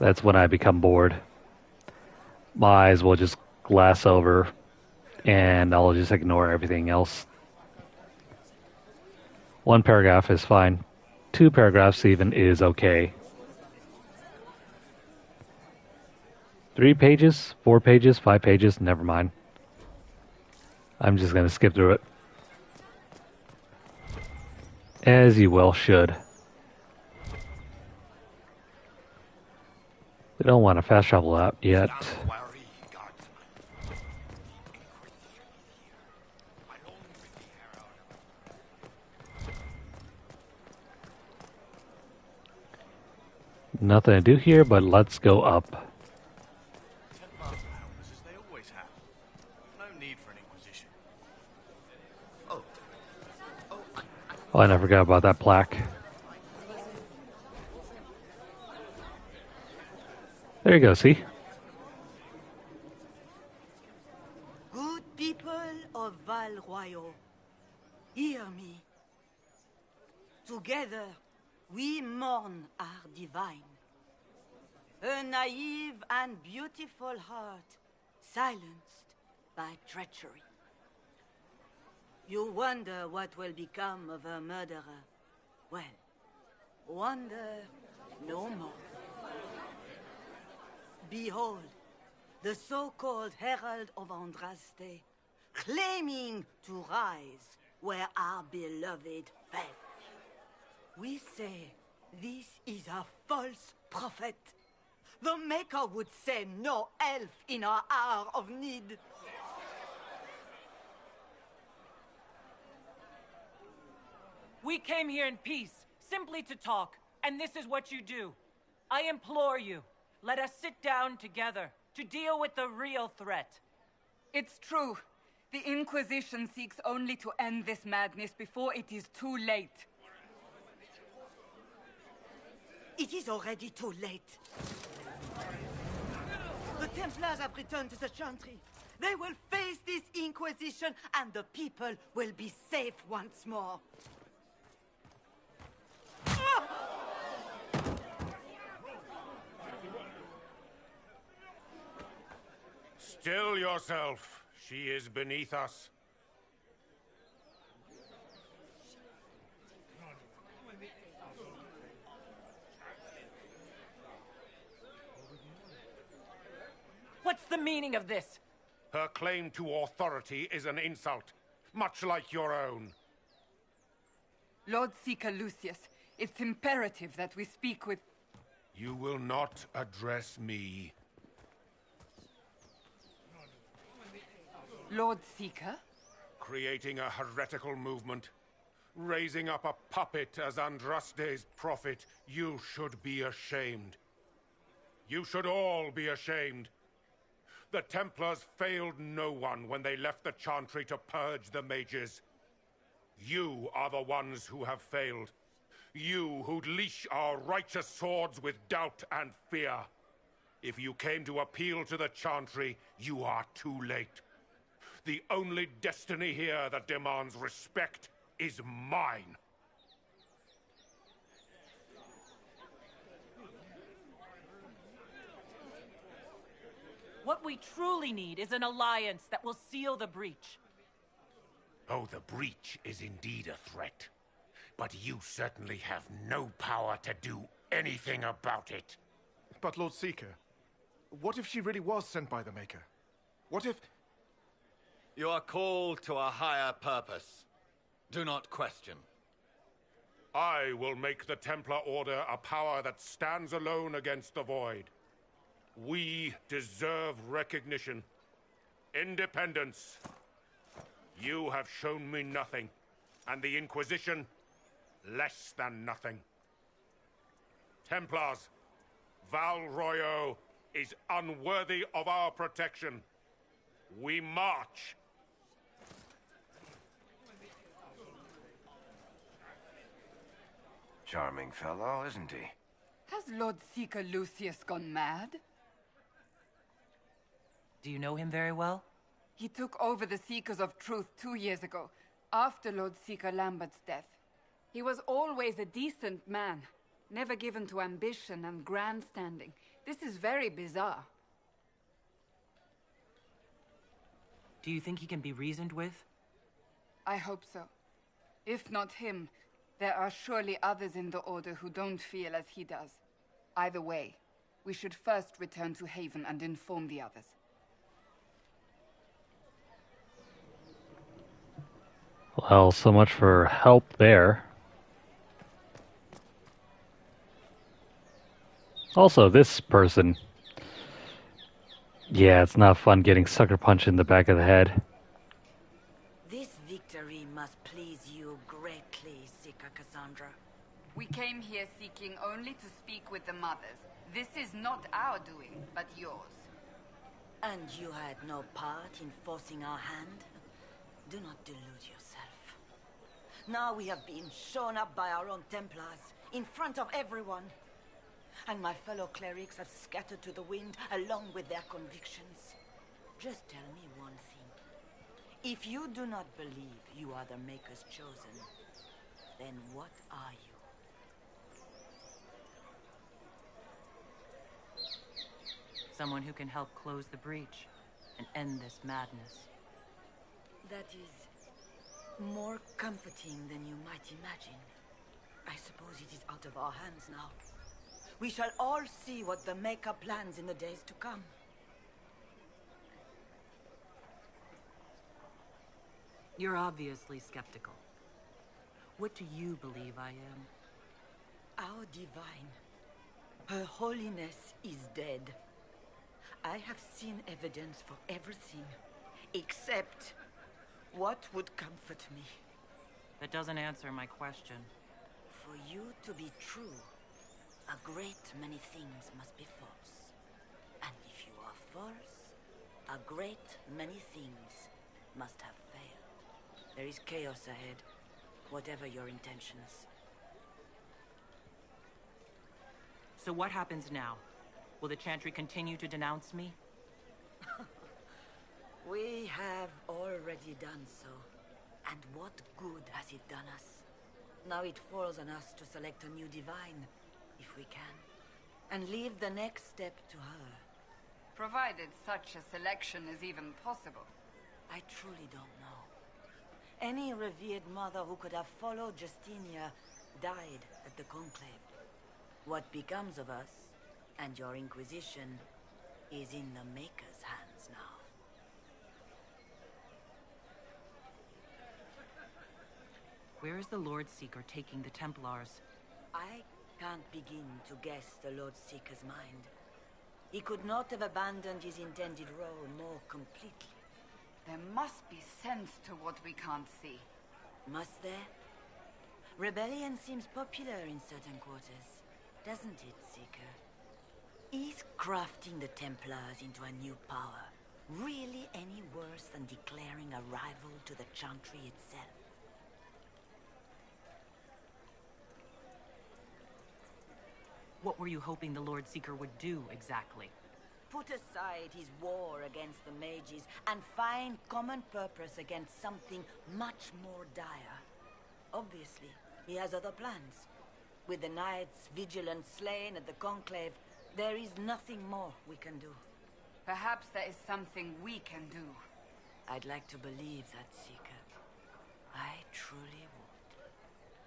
that's when I become bored. My eyes will just glass over, and I'll just ignore everything else. One paragraph is fine. 2 paragraphs even is okay. 3 pages, 4 pages, 5 pages, never mind. I'm just going to skip through it. As you well should. We don't want to fast travel out yet. Nothing to do here, but let's go up. As they always have. No need for an Oh, I never forgot about that plaque. There you go, see? Good people of Val Royal, hear me. Together, we mourn our divine. A naive and beautiful heart, silenced by treachery. You wonder what will become of a murderer. Well, wonder no more. Behold, the so-called Herald of Andraste, claiming to rise where our beloved fell. We say this is a false prophet. The Maker would send no elf in our hour of need. We came here in peace, simply to talk, and this is what you do. I implore you, let us sit down together to deal with the real threat. It's true. The Inquisition seeks only to end this madness before it is too late. It is already too late. The Templars have returned to the Chantry. They will face this Inquisition, and the people will be safe once more. Still yourself. She is beneath us. What's the meaning of this? Her claim to authority is an insult, much like your own. Lord Seeker Lucius, it's imperative that we speak with... You will not address me. Lord Seeker? Creating a heretical movement. Raising up a puppet as Andraste's prophet. You should be ashamed. You should all be ashamed. The Templars failed no one when they left the Chantry to purge the mages. You are the ones who have failed. You who'd leash our righteous swords with doubt and fear. If you came to appeal to the Chantry, you are too late. The only destiny here that demands respect is mine. What we truly need is an alliance that will seal the breach. Oh, the breach is indeed a threat. But you certainly have no power to do anything about it. But Lord Seeker, what if she really was sent by the Maker? What if... You are called to a higher purpose. Do not question. I will make the Templar Order a power that stands alone against the Void. We deserve recognition. Independence. You have shown me nothing, and the Inquisition, less than nothing. Templars, Val Royal is unworthy of our protection. We march. Charming fellow, isn't he? Has Lord Seeker Lucius gone mad? Do you know him very well? He took over the Seekers of Truth 2 years ago, after Lord Seeker Lambert's death. He was always a decent man, never given to ambition and grandstanding. This is very bizarre. Do you think he can be reasoned with? I hope so. If not him, there are surely others in the Order who don't feel as he does. Either way, we should first return to Haven and inform the others. Well, so much for help there. Also, this person. Yeah, it's not fun getting sucker punched in the back of the head. This victory must please you greatly, Seeker Cassandra. We came here seeking only to speak with the mothers. This is not our doing, but yours. And you had no part in forcing our hand? Do not delude yourself. Now we have been shown up by our own Templars, in front of everyone. And my fellow clerics have scattered to the wind along with their convictions. Just tell me one thing. If you do not believe you are the Maker's chosen, then what are you? Someone who can help close the breach and end this madness. That is more comforting than you might imagine. I suppose it is out of our hands now. We shall all see what the Maker plans in the days to come. You're obviously skeptical. What do you believe I am? Our divine, Her Holiness is dead. I have seen evidence for everything, except what would comfort me. That doesn't answer my question. For you to be true, a great many things must be false. And if you are false, a great many things must have failed. There is chaos ahead, whatever your intentions. So what happens now? Will the Chantry continue to denounce me? We have already done so. And what good has it done us? Now it falls on us to select a new divine, if we can. And leave the next step to her. Provided such a selection is even possible. I truly don't know. Any revered mother who could have followed Justinia died at the Conclave. What becomes of us, and your Inquisition, is in the Maker's hands now. Where is the Lord Seeker taking the Templars? I can't begin to guess the Lord Seeker's mind. He could not have abandoned his intended role more completely. There must be sense to what we can't see. Must there? Rebellion seems popular in certain quarters, doesn't it, Seeker? Is crafting the Templars into a new power really any worse than declaring a rival to the Chantry itself? What were you hoping the Lord Seeker would do, exactly? Put aside his war against the mages and find common purpose against something much more dire. Obviously, he has other plans. With the knights vigilant slain at the Conclave, there is nothing more we can do. Perhaps there is something we can do. I'd like to believe that, Seeker. I truly would.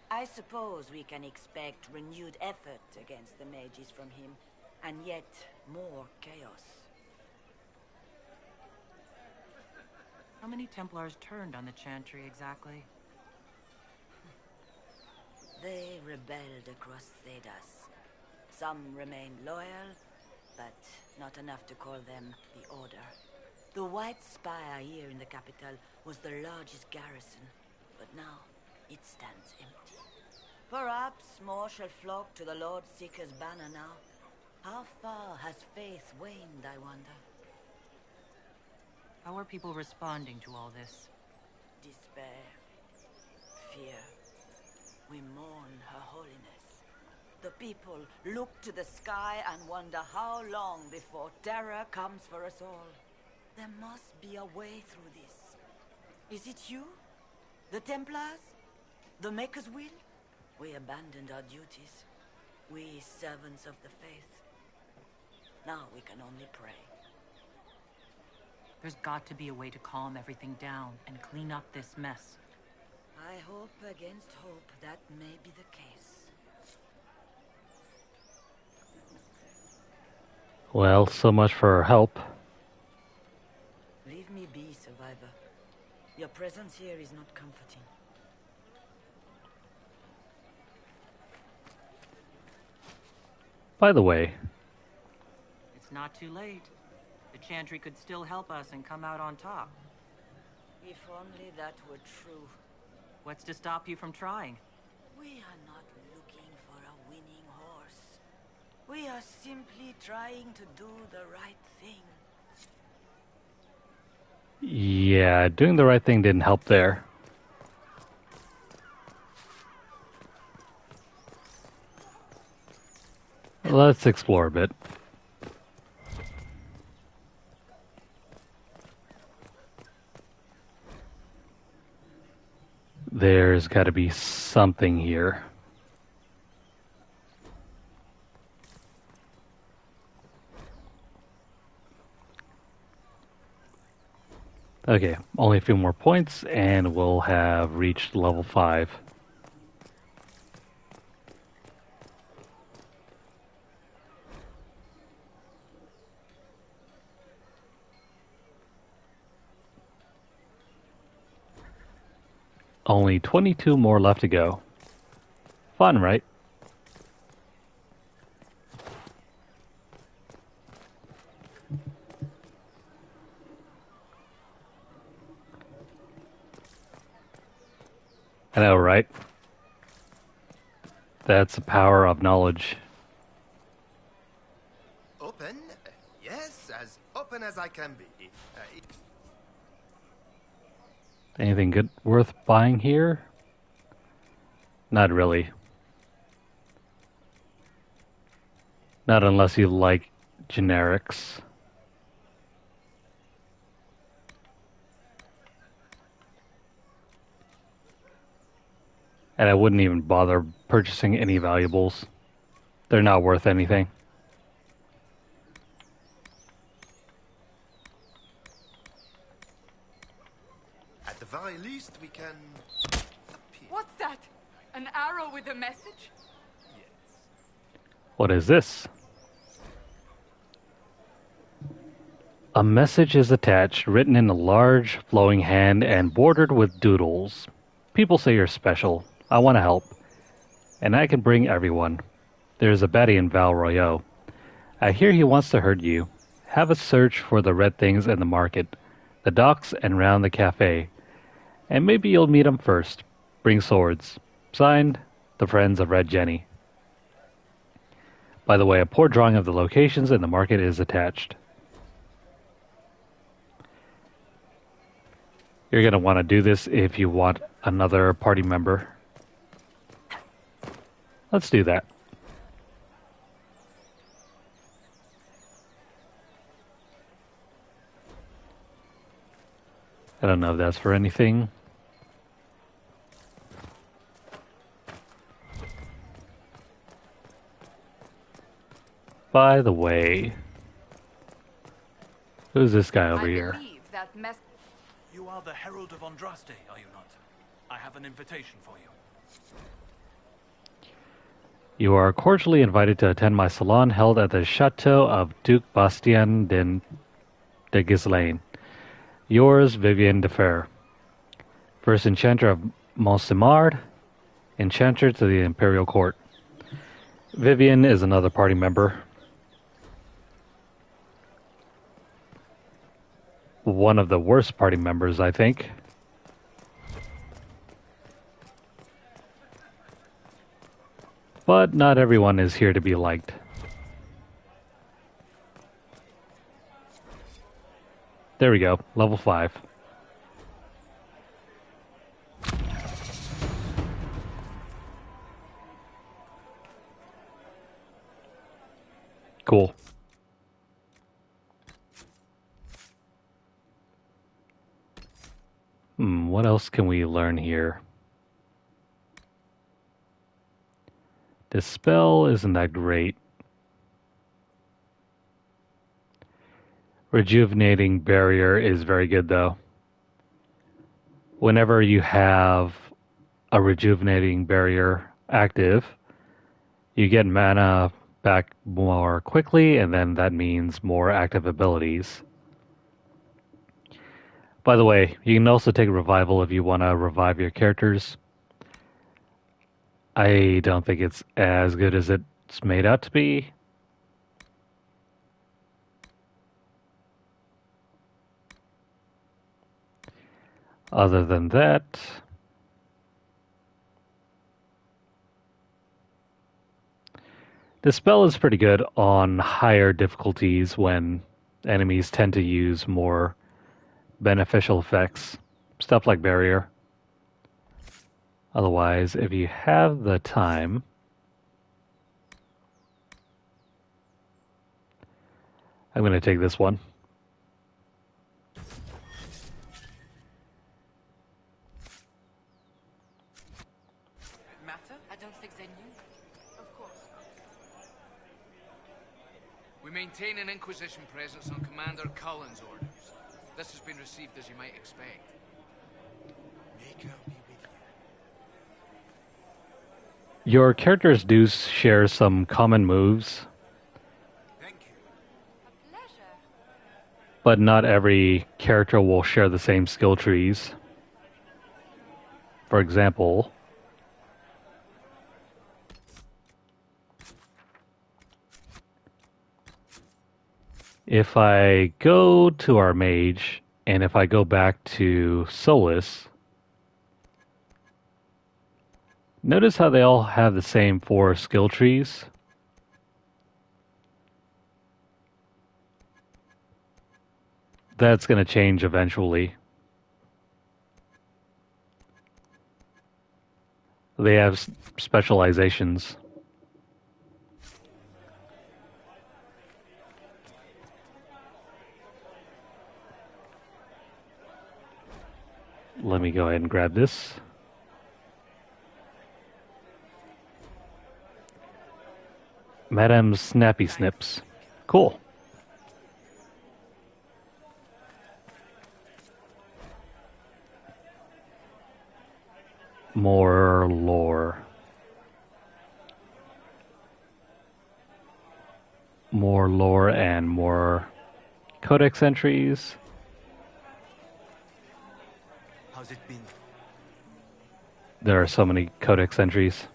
I suppose we can expect renewed effort against the mages from him, and yet more chaos. How many Templars turned on the Chantry exactly? They rebelled across Thedas. Some remained loyal, but not enough to call them the Order. The White Spire here in the capital was the largest garrison, but now it stands empty. Perhaps more shall flock to the Lord Seeker's banner now. How far has faith waned, I wonder? How are people responding to all this? Despair. Fear. We mourn Her Holiness. The people look to the sky and wonder how long before terror comes for us all. There must be a way through this. Is it you? The Templars? The Maker's will? We abandoned our duties. We servants of the faith. Now we can only pray. There's got to be a way to calm everything down and clean up this mess. I hope against hope that may be the case. Well, so much for her help. Leave me be, survivor. Your presence here is not comforting. By the way, It's not too late. The Chantry could still help us and come out on top. If only that were true. What's to stop you from trying? We are not looking for a winning horse. We are simply trying to do the right thing. yeah, doing the right thing didn't help there. Let's explore a bit. There's got to be something here. Okay, only a few more points and we'll have reached level 5. Only 22 more left to go. Fun, right? I know, right? That's the power of knowledge. Open? Yes, as open as I can be. Anything good worth buying here? Not really. Not unless you like generics. And I wouldn't even bother purchasing any valuables. They're not worth anything. At the very least, we can... What's that? An arrow with a message? What is this? A message is attached, written in a large, flowing hand and bordered with doodles. People say you're special. I want to help. And I can bring everyone. There's a baddie in Val Royeaux. I hear he wants to hurt you. Have a search for the red things in the market, the docks, and round the cafe. And maybe you'll meet him first. Bring swords. Signed, the Friends of Red Jenny. By the way, a poor drawing of the locations in the market is attached. You're going to want to do this if you want another party member. Let's do that. I don't know if that's for anything. By the way, who's this guy over here? You are the Herald of Andraste, are you not? I have an invitation for you. You are cordially invited to attend my salon held at the Chateau of Duke Bastien de Ghislaine. Yours, Vivienne de Fer. First Enchanter of Montsimard, Enchanter to the Imperial Court. Vivienne is another party member. One of the worst party members, I think. But not everyone is here to be liked. There we go, level 5. Cool. What else can we learn here? This spell isn't that great. Rejuvenating Barrier is very good though. Whenever you have a Rejuvenating Barrier active, you get mana back more quickly, and then that means more active abilities. By the way, you can also take Revival if you want to revive your characters. I don't think it's as good as it's made out to be. Other than that, the spell is pretty good on higher difficulties when enemies tend to use more beneficial effects, stuff like Barrier. Otherwise, if you have the time, I'm going to take this one. Matter? I don't think they knew. Of course. We maintain an Inquisition presence on Commander Cullen's orders. This has been received as you might expect. Maker be with you. Your characters do share some common moves. But not every character will share the same skill trees. For example, if I go to our mage, and if I go back to Solus, notice how they all have the same 4 skill trees? That's going to change eventually. They have specializations. Let me go ahead and grab this. Madame Snappy Snips. Cool. More lore. More lore and more codex entries. How's it been? There are so many codex entries.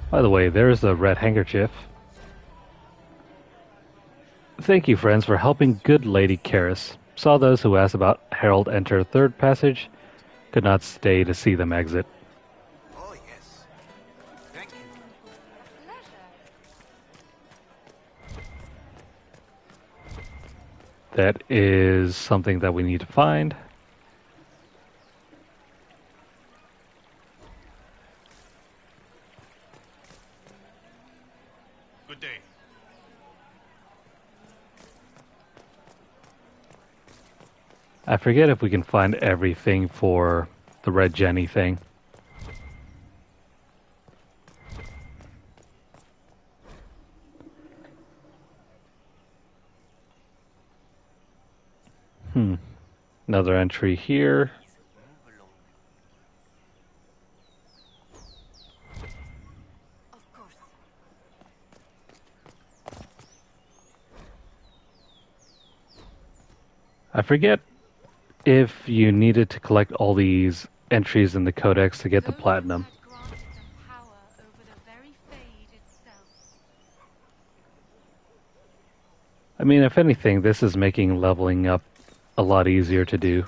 By the way, there's the red handkerchief. Thank you, friends, for helping good Lady Karis. Saw those who asked about Herald enter third passage. Could not stay to see them exit. Oh, yes. Thank you. That is something that we need to find. Good day. I forget if we can find everything for the Red Jenny thing. Another entry here. I forget if you needed to collect all these entries in the codex to get the platinum. I mean, if anything, this is making leveling up a lot easier to do.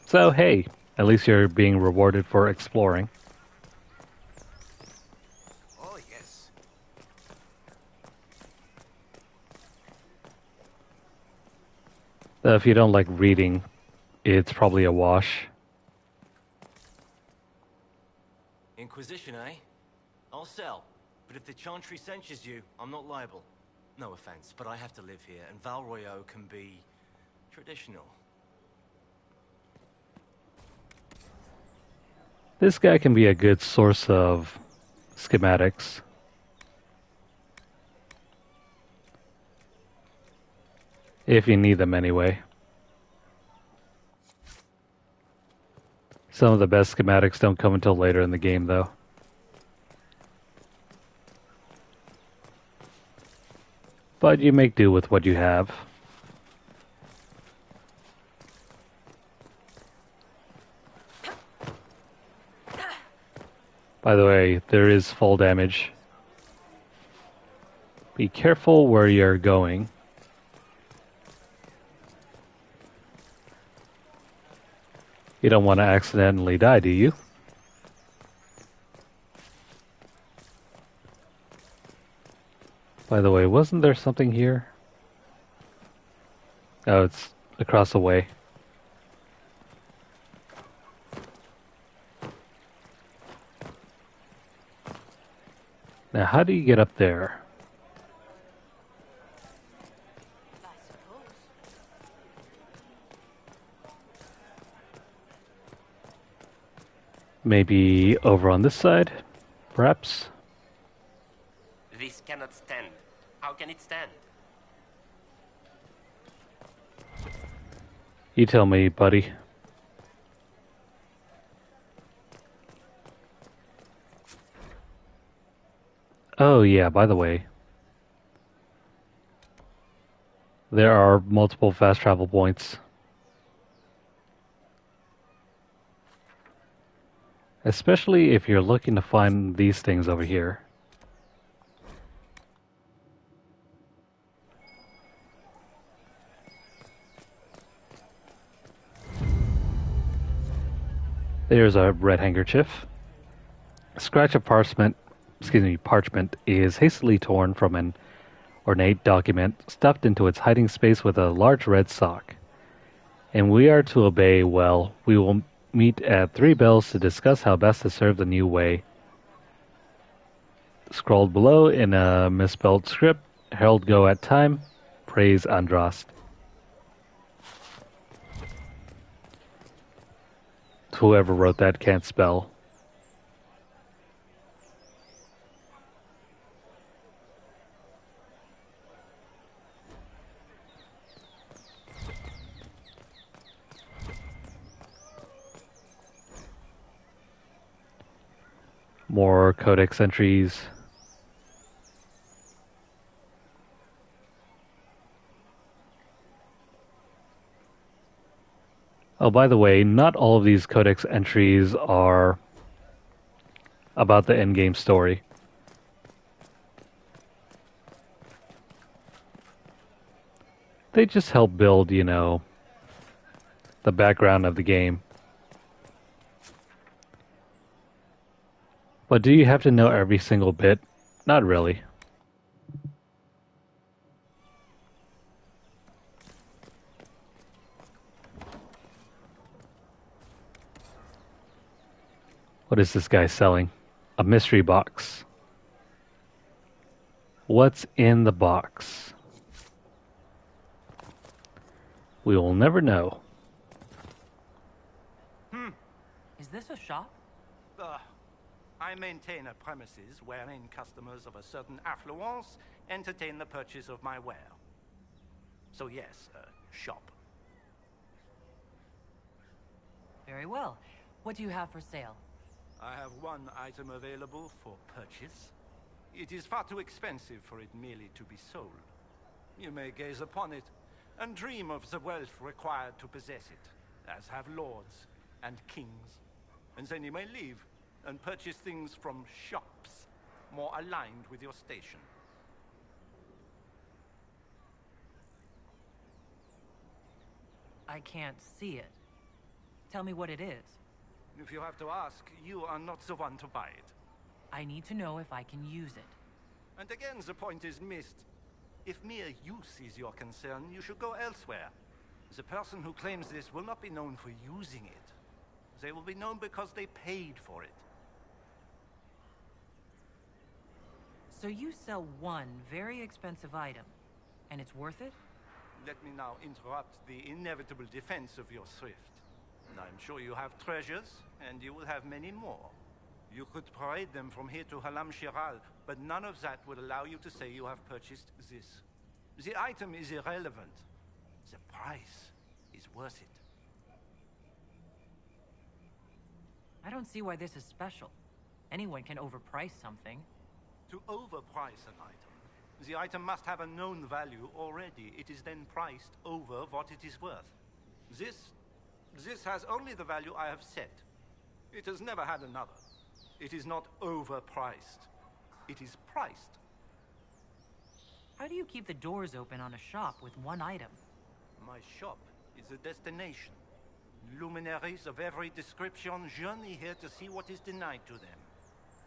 So, hey, at least you're being rewarded for exploring. Oh, yes. If you don't like reading, it's probably a wash. Inquisition, eh? I'll sell. But if the Chantry censures you, I'm not liable. No offense, but I have to live here, and Val Royeaux can be traditional. This guy can be a good source of schematics. If you need them anyway. Some of the best schematics don't come until later in the game, though. But you make do with what you have. By the way, there is fall damage. Be careful where you're going. You don't want to accidentally die, do you? By the way, wasn't there something here? Oh, it's across the way. Now, how do you get up there? Maybe over on this side, perhaps? This cannot stand. How can it stand? You tell me, buddy. Oh yeah, by the way, there are multiple fast travel points. Especially if you're looking to find these things over here. There's a red handkerchief. A scratch of parchment is hastily torn from an ornate document stuffed into its hiding space with a large red sock. And we are to obey well. We will meet at 3 bells to discuss how best to serve the new way. Scrawled below in a misspelled script, herald go at time, praise Andrast. Whoever wrote that can't spell. More codex entries. Oh, by the way, not all of these codex entries are about the endgame story. They just help build, the background of the game. But do you have to know every single bit? Not really. What is this guy selling? A mystery box. What's in the box? We will never know. Is this a shop? I maintain a premises wherein customers of a certain affluence entertain the purchase of my ware. So yes, a shop. Very well. What do you have for sale? I have one item available for purchase. It is far too expensive for it merely to be sold. You may gaze upon it and dream of the wealth required to possess it, as have lords and kings. And then you may leave and purchase things from shops more aligned with your station. I can't see it. Tell me what it is. If you have to ask, you are not the one to buy it. I need to know if I can use it. And again, the point is missed. If mere use is your concern, you should go elsewhere. The person who claims this will not be known for using it. They will be known because they paid for it. So you sell one very expensive item, and it's worth it? Let me now interrupt the inevitable defense of your thrift. I'm sure you have treasures, and you will have many more. You could parade them from here to Halam Shiral, but none of that would allow you to say you have purchased this. The item is irrelevant. The price is worth it. I don't see why this is special. Anyone can overprice something. To overprice an item, the item must have a known value already. It is then priced over what it is worth. This has only the value I have set. It has never had another. It is not overpriced. It is priced. How do you keep the doors open on a shop with one item? My shop is a destination. Luminaries of every description journey here to see what is denied to them.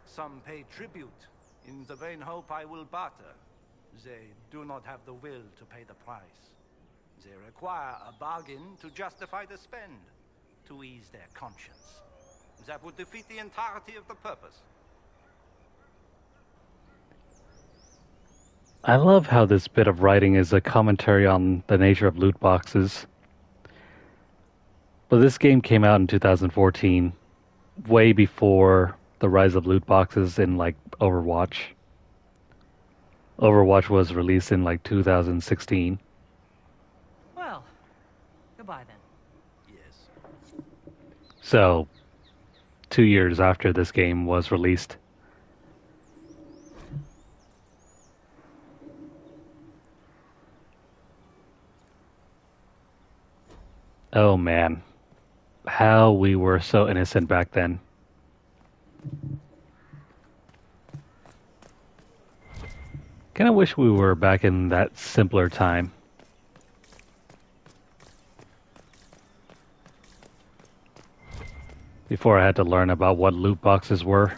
Some pay tribute in the vain hope I will barter. They do not have the will to pay the price. They require a bargain to justify the spend, to ease their conscience. That would defeat the entirety of the purpose. I love how this bit of writing is a commentary on the nature of loot boxes. But this game came out in 2014, way before the rise of loot boxes in like Overwatch. Overwatch was released in like 2016. Well, goodbye then. Yes. So, 2 years after this game was released. Oh man, how we were so innocent back then. Kinda wish we were back in that simpler time. Before I had to learn about what loot boxes were.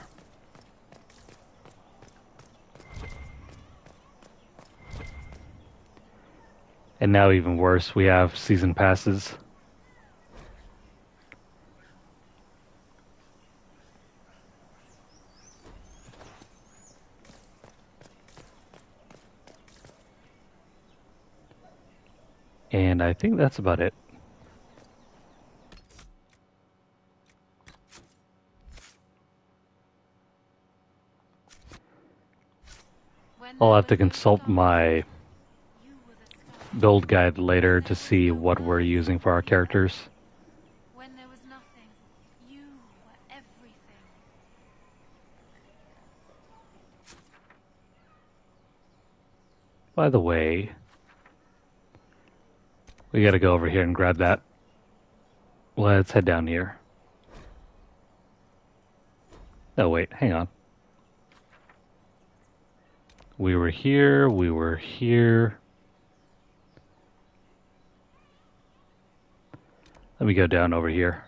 And now even worse, we have season passes. And I think that's about it. I'll have to consult my build guide later to see what we're using for our characters. When there was nothing, you were everything. By the way, we gotta go over here and grab that. Let's head down here. Oh wait, hang on. We were here, we were here. Let me go down over here.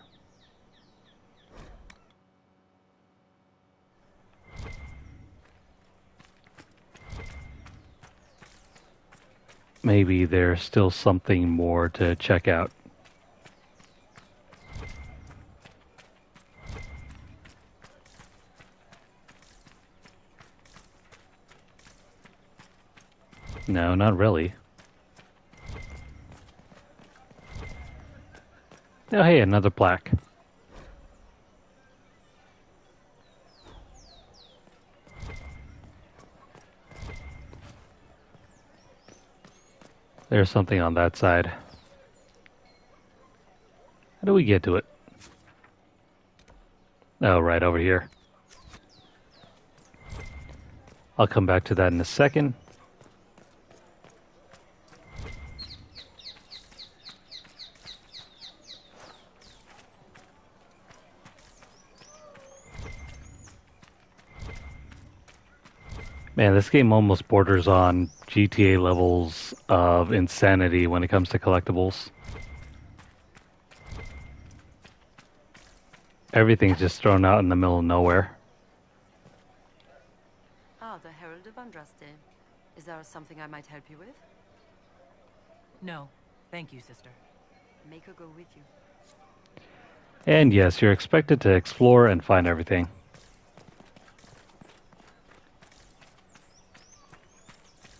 Maybe there's still something more to check out. No, not really. Oh, hey, another plaque. There's something on that side. How do we get to it? Oh, right over here. I'll come back to that in a second. Man, this game almost borders on GTA levels of insanity when it comes to collectibles. Everything's just thrown out in the middle of nowhere. Ah, the Herald of Andraste. Is there something I might help you with? No, thank you, sister. Make her go with you. And yes, you're expected to explore and find everything.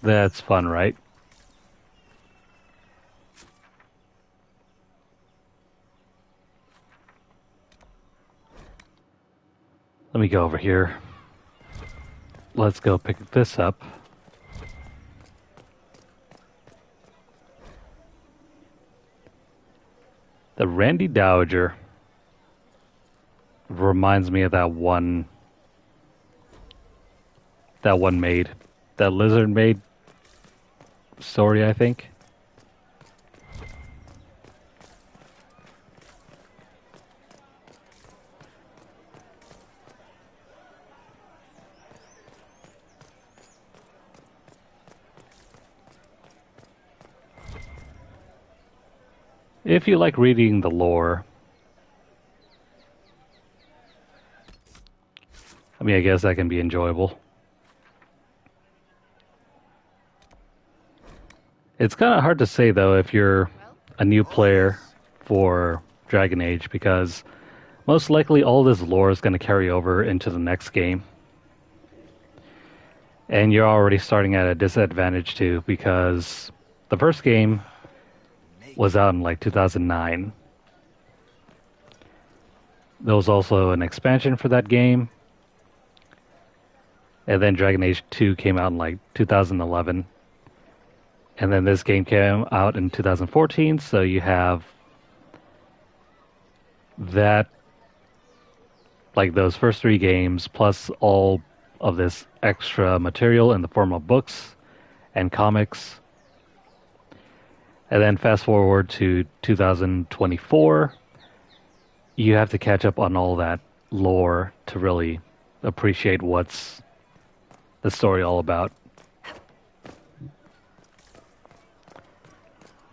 That's fun, right? Let me go over here. Let's go pick this up. The Randy Dowager reminds me of that one maid. That lizard maid story, I think. If you like reading the lore, I mean, I guess that can be enjoyable. It's kind of hard to say, though, if you're a new player for Dragon Age, because most likely all this lore is going to carry over into the next game. And you're already starting at a disadvantage too, because the first game was out in like 2009. There was also an expansion for that game. And then Dragon Age 2 came out in like 2011. And then this game came out in 2014, so you have that, like those first three games, plus all of this extra material in the form of books and comics. And then fast forward to 2024, you have to catch up on all that lore to really appreciate what's the story all about.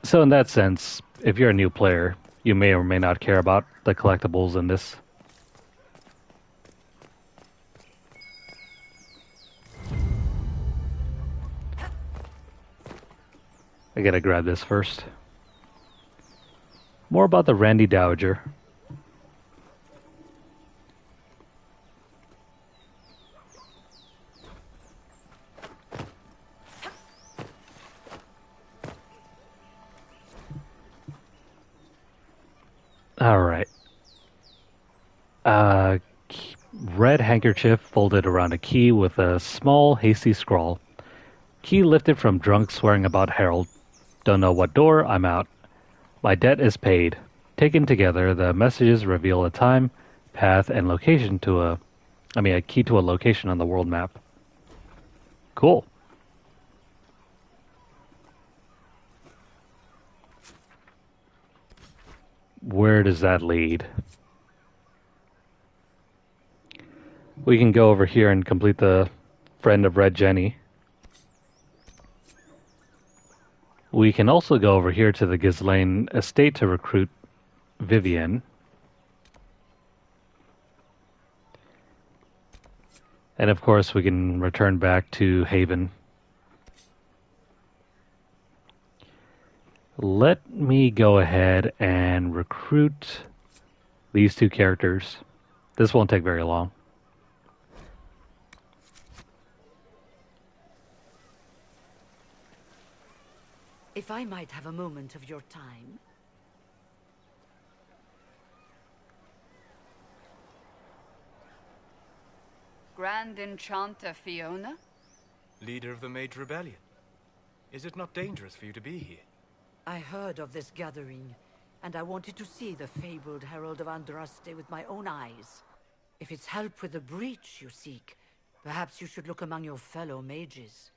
So in that sense, if you're a new player, you may or may not care about the collectibles in this. I gotta grab this first. More about the Randy Dowager. Alright. Red handkerchief folded around a key with a small, hasty scrawl. Key lifted from drunk swearing about Harold. Don't know what door, I'm out. My debt is paid. Taken together, the messages reveal a time, path, and location to a key to a location on the world map. Cool. Where does that lead? We can go over here and complete the Friend of Red Jenny. We can also go over here to the Ghislaine estate to recruit Vivian. And of course we can return back to Haven. Let me go ahead and recruit these two characters. This won't take very long. If I might have a moment of your time. Grand Enchanter Fiona? Leader of the Mage Rebellion. Is it not dangerous for you to be here? I heard of this gathering, and I wanted to see the fabled Herald of Andraste with my own eyes. If it's help with the breach you seek, perhaps you should look among your fellow mages.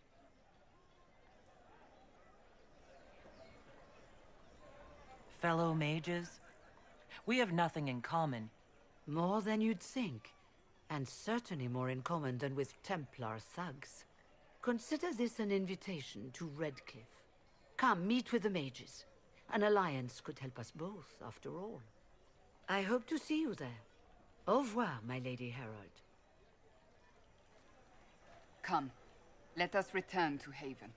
Fellow mages? We have nothing in common. More than you'd think, and certainly more in common than with Templar thugs. Consider this an invitation to Redcliffe. Come, meet with the mages. An alliance could help us both, after all. I hope to see you there. Au revoir, my Lady Herald. Come, let us return to Haven.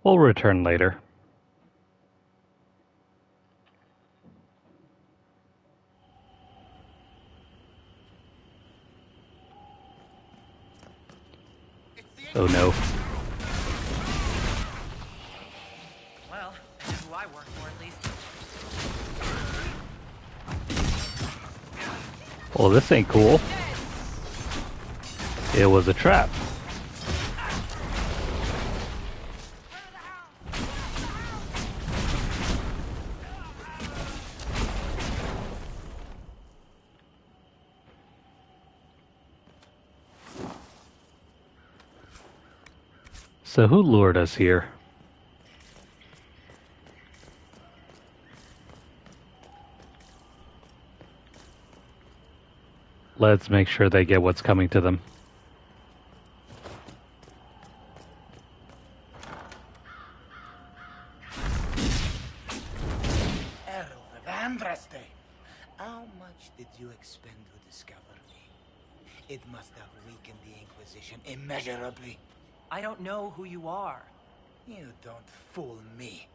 We'll return later. Oh no. Well, that's who I work for at least. Well, this ain't cool. It was a trap. So who lured us here? Let's make sure they get what's coming to them. Herald of Andraste, how much did you expend to discover me? It must have weakened the Inquisition immeasurably. I don't know who you are. You don't fool me.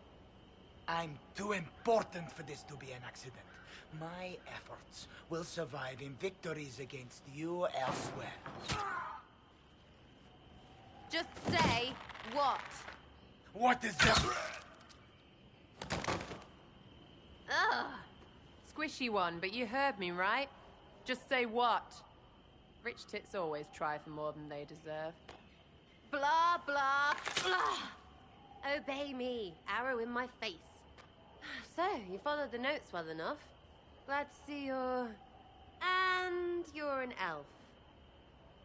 I'm too important for this to be an accident. My efforts will survive in victories against you elsewhere. Just say what? What is that? Ugh. Squishy one, but you heard me, right? Just say what? Rich tits always try for more than they deserve. Blah, blah, blah. Obey me. Arrow in my face. So, you followed the notes well enough. Glad to see you're... And you're an elf.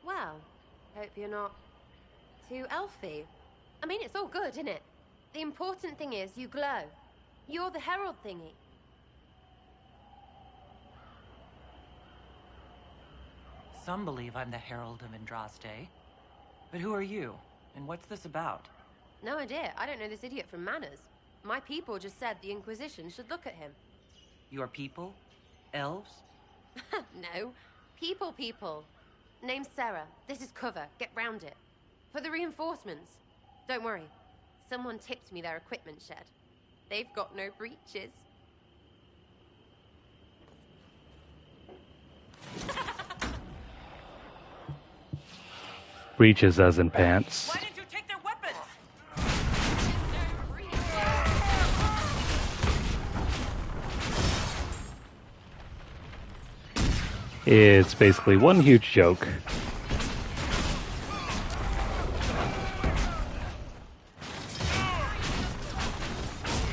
Well, hope you're not too elfy. I mean, it's all good, isn't it? The important thing is you glow. You're the herald thingy. Some believe I'm the Herald of Andraste. But who are you? And what's this about? No idea. I don't know this idiot from Manners. My people just said the Inquisition should look at him. Your people? Elves? No. People. Name's Sarah. This is cover. Get round it. For the reinforcements. Don't worry. Someone tipped me their equipment shed. They've got no breaches. Breeches as in pants. Why did you take their weapons? It's basically one huge joke.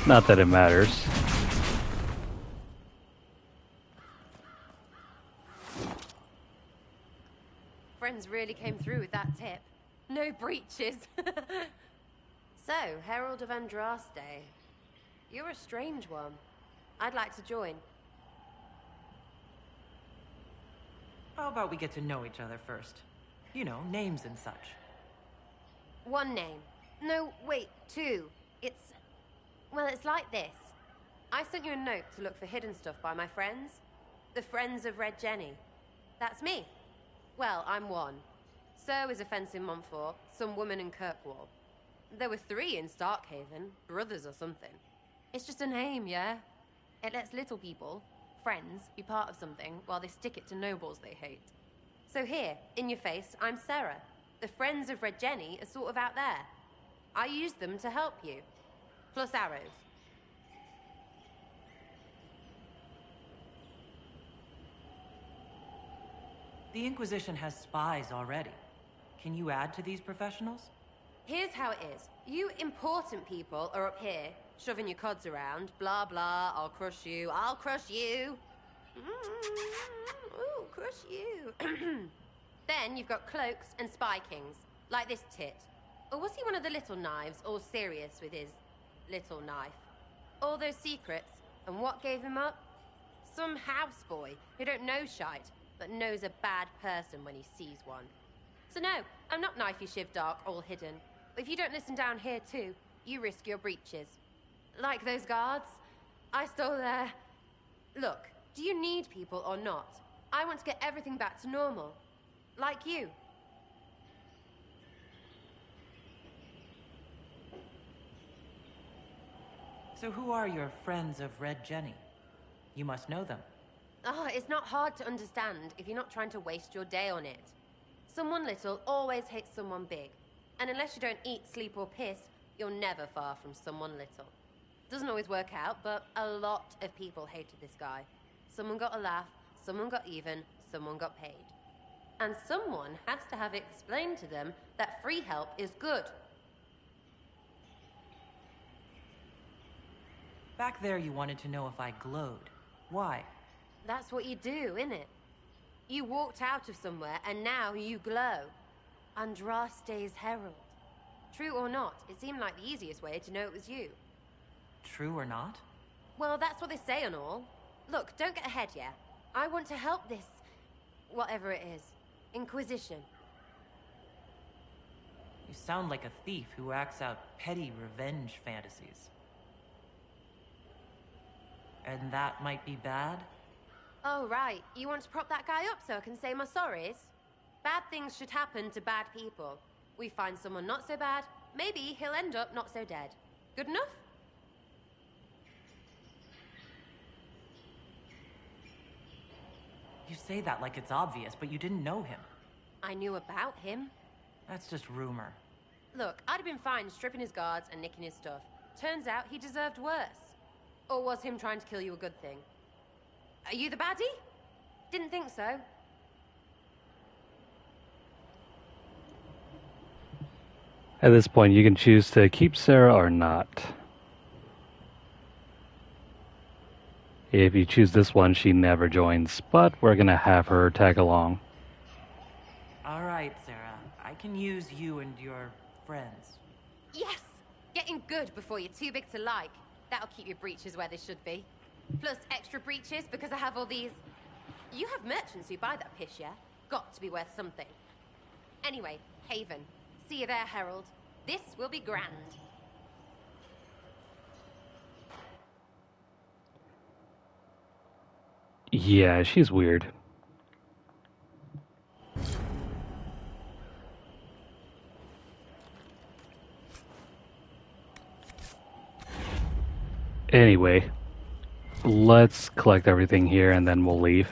Not that it matters. Friends really came through with that tip. No breaches. So, Herald of Andraste. You're a strange one. I'd like to join. How about we get to know each other first? You know, names and such. One name. No, wait, two. Well, it's like this. I sent you a note to look for hidden stuff by my friends. The Friends of Red Jenny. That's me. Well, I'm one. So is a fence in Montfort, some woman in Kirkwall. There were 3 in Starkhaven, brothers or something. It's just a name, yeah? It lets little people, friends, be part of something while they stick it to nobles they hate. So here, in your face, I'm Sarah. The Friends of Red Jenny are sort of out there. I used them to help you. Plus arrows. The Inquisition has spies already. Can you add to these professionals? Here's how it is. You important people are up here, shoving your cods around. Blah, blah, I'll crush you. I'll crush you. Ooh, crush you. Then you've got cloaks and spy kings, like this tit. Or was he one of the little knives, all serious with his little knife? All those secrets, and what gave him up? Some houseboy who don't know shite, but knows a bad person when he sees one. So no, I'm not knifey shiv dark, all hidden. But if you don't listen down here too, you risk your breeches. Like those guards, I stole their... Look, do you need people or not? I want to get everything back to normal. Like you. So who are your Friends of Red Jenny? You must know them. Oh, it's not hard to understand if you're not trying to waste your day on it. Someone little always hates someone big. And unless you don't eat, sleep, or piss, you're never far from someone little. Doesn't always work out, but a lot of people hated this guy. Someone got a laugh, someone got even, someone got paid. And someone has to have explained to them that free help is good. Back there you wanted to know if I glowed. Why? That's what you do, innit? You walked out of somewhere and now you glow. Andraste's herald. True or not, it seemed like the easiest way to know it was you. True or not? Well, that's what they say and all. Look, don't get ahead, yeah? I want to help this... whatever it is. Inquisition. You sound like a thief who acts out petty revenge fantasies. And that might be bad? Oh, right. You want to prop that guy up so I can say my sorries? Bad things should happen to bad people. We find someone not so bad. Maybe he'll end up not so dead. Good enough? You say that like it's obvious, but you didn't know him. I knew about him. That's just rumor. Look, I'd have been fine stripping his guards and nicking his stuff. Turns out he deserved worse. Or was him trying to kill you a good thing? Are you the baddie? Didn't think so. At this point, you can choose to keep Sarah or not. If you choose this one, she never joins, but we're gonna have her tag along. Alright, Sarah. I can use you and your friends. Yes! Getting good before you're too big to like. That'll keep your breeches where they should be. Plus extra breeches because I have all these... You have merchants who buy that piss, yeah? Got to be worth something. Anyway, Haven. See you there, Herald. This will be grand. Yeah, she's weird. Anyway, let's collect everything here and then we'll leave.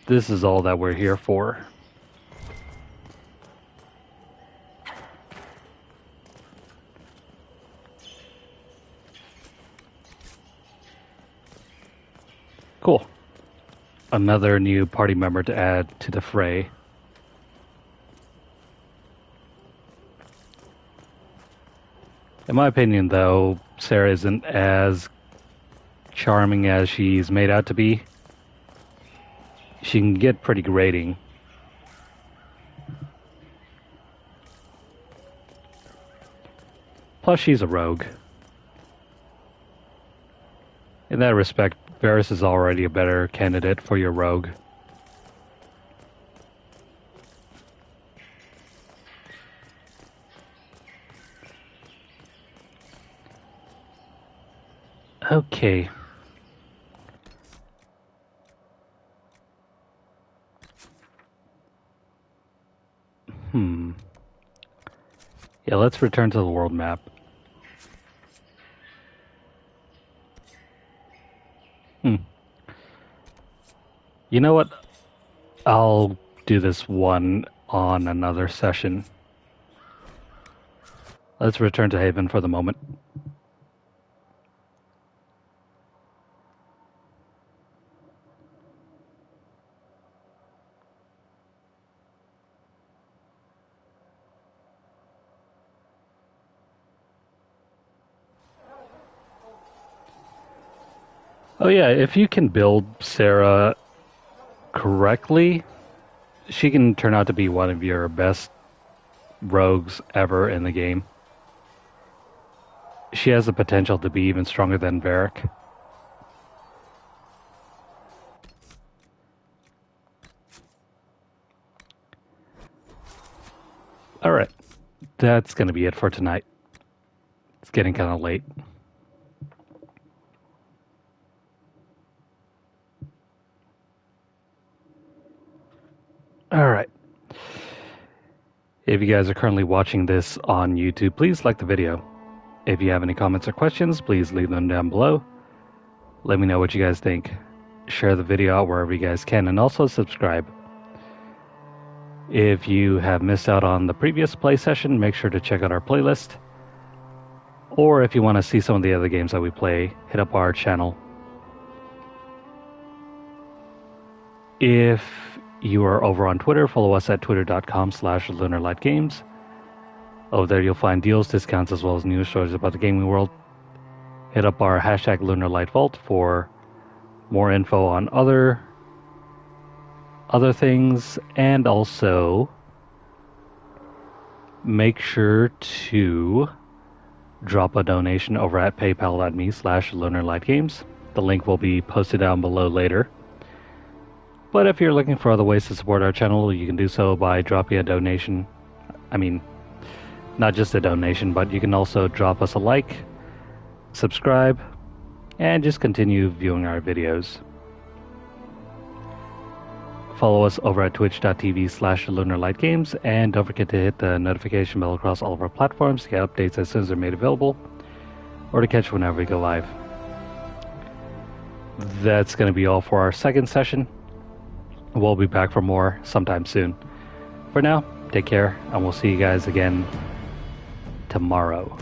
This is all that we're here for. Cool. Another new party member to add to the fray. In my opinion, though, Sarah isn't as charming as she's made out to be. She can get pretty grating. Plus, she's a rogue. In that respect, Varys is already a better candidate for your rogue. Okay. Yeah, let's return to the world map. You know what? I'll do this one on another session. Let's return to Haven for the moment. Oh yeah, if you can build Sarah correctly, she can turn out to be one of your best rogues ever in the game. She has the potential to be even stronger than Varric. Alright, that's gonna be it for tonight. It's getting kind of late. Alright. If you guys are currently watching this on YouTube, please like the video. If you have any comments or questions, please leave them down below. Let me know what you guys think. Share the video out wherever you guys can, and also subscribe. If you have missed out on the previous play session, make sure to check out our playlist. Or if you want to see some of the other games that we play, hit up our channel. If you are over on Twitter, follow us at twitter.com/LunarlightGames. Over there you'll find deals, discounts, as well as news stories about the gaming world. Hit up our hashtag LunarlightVault for more info on other things, and also make sure to drop a donation over at paypal.me/LunarlightGames. The link will be posted down below later. But if you're looking for other ways to support our channel, you can do so by dropping a donation. I mean, not just a donation, but you can also drop us a like, subscribe, and just continue viewing our videos. follow us over at twitch.tv/LunarlightGames, and don't forget to hit the notification bell across all of our platforms to get updates as soon as they're made available, or to catch whenever we go live. That's going to be all for our second session. We'll be back for more sometime soon. For now, take care, and we'll see you guys again tomorrow.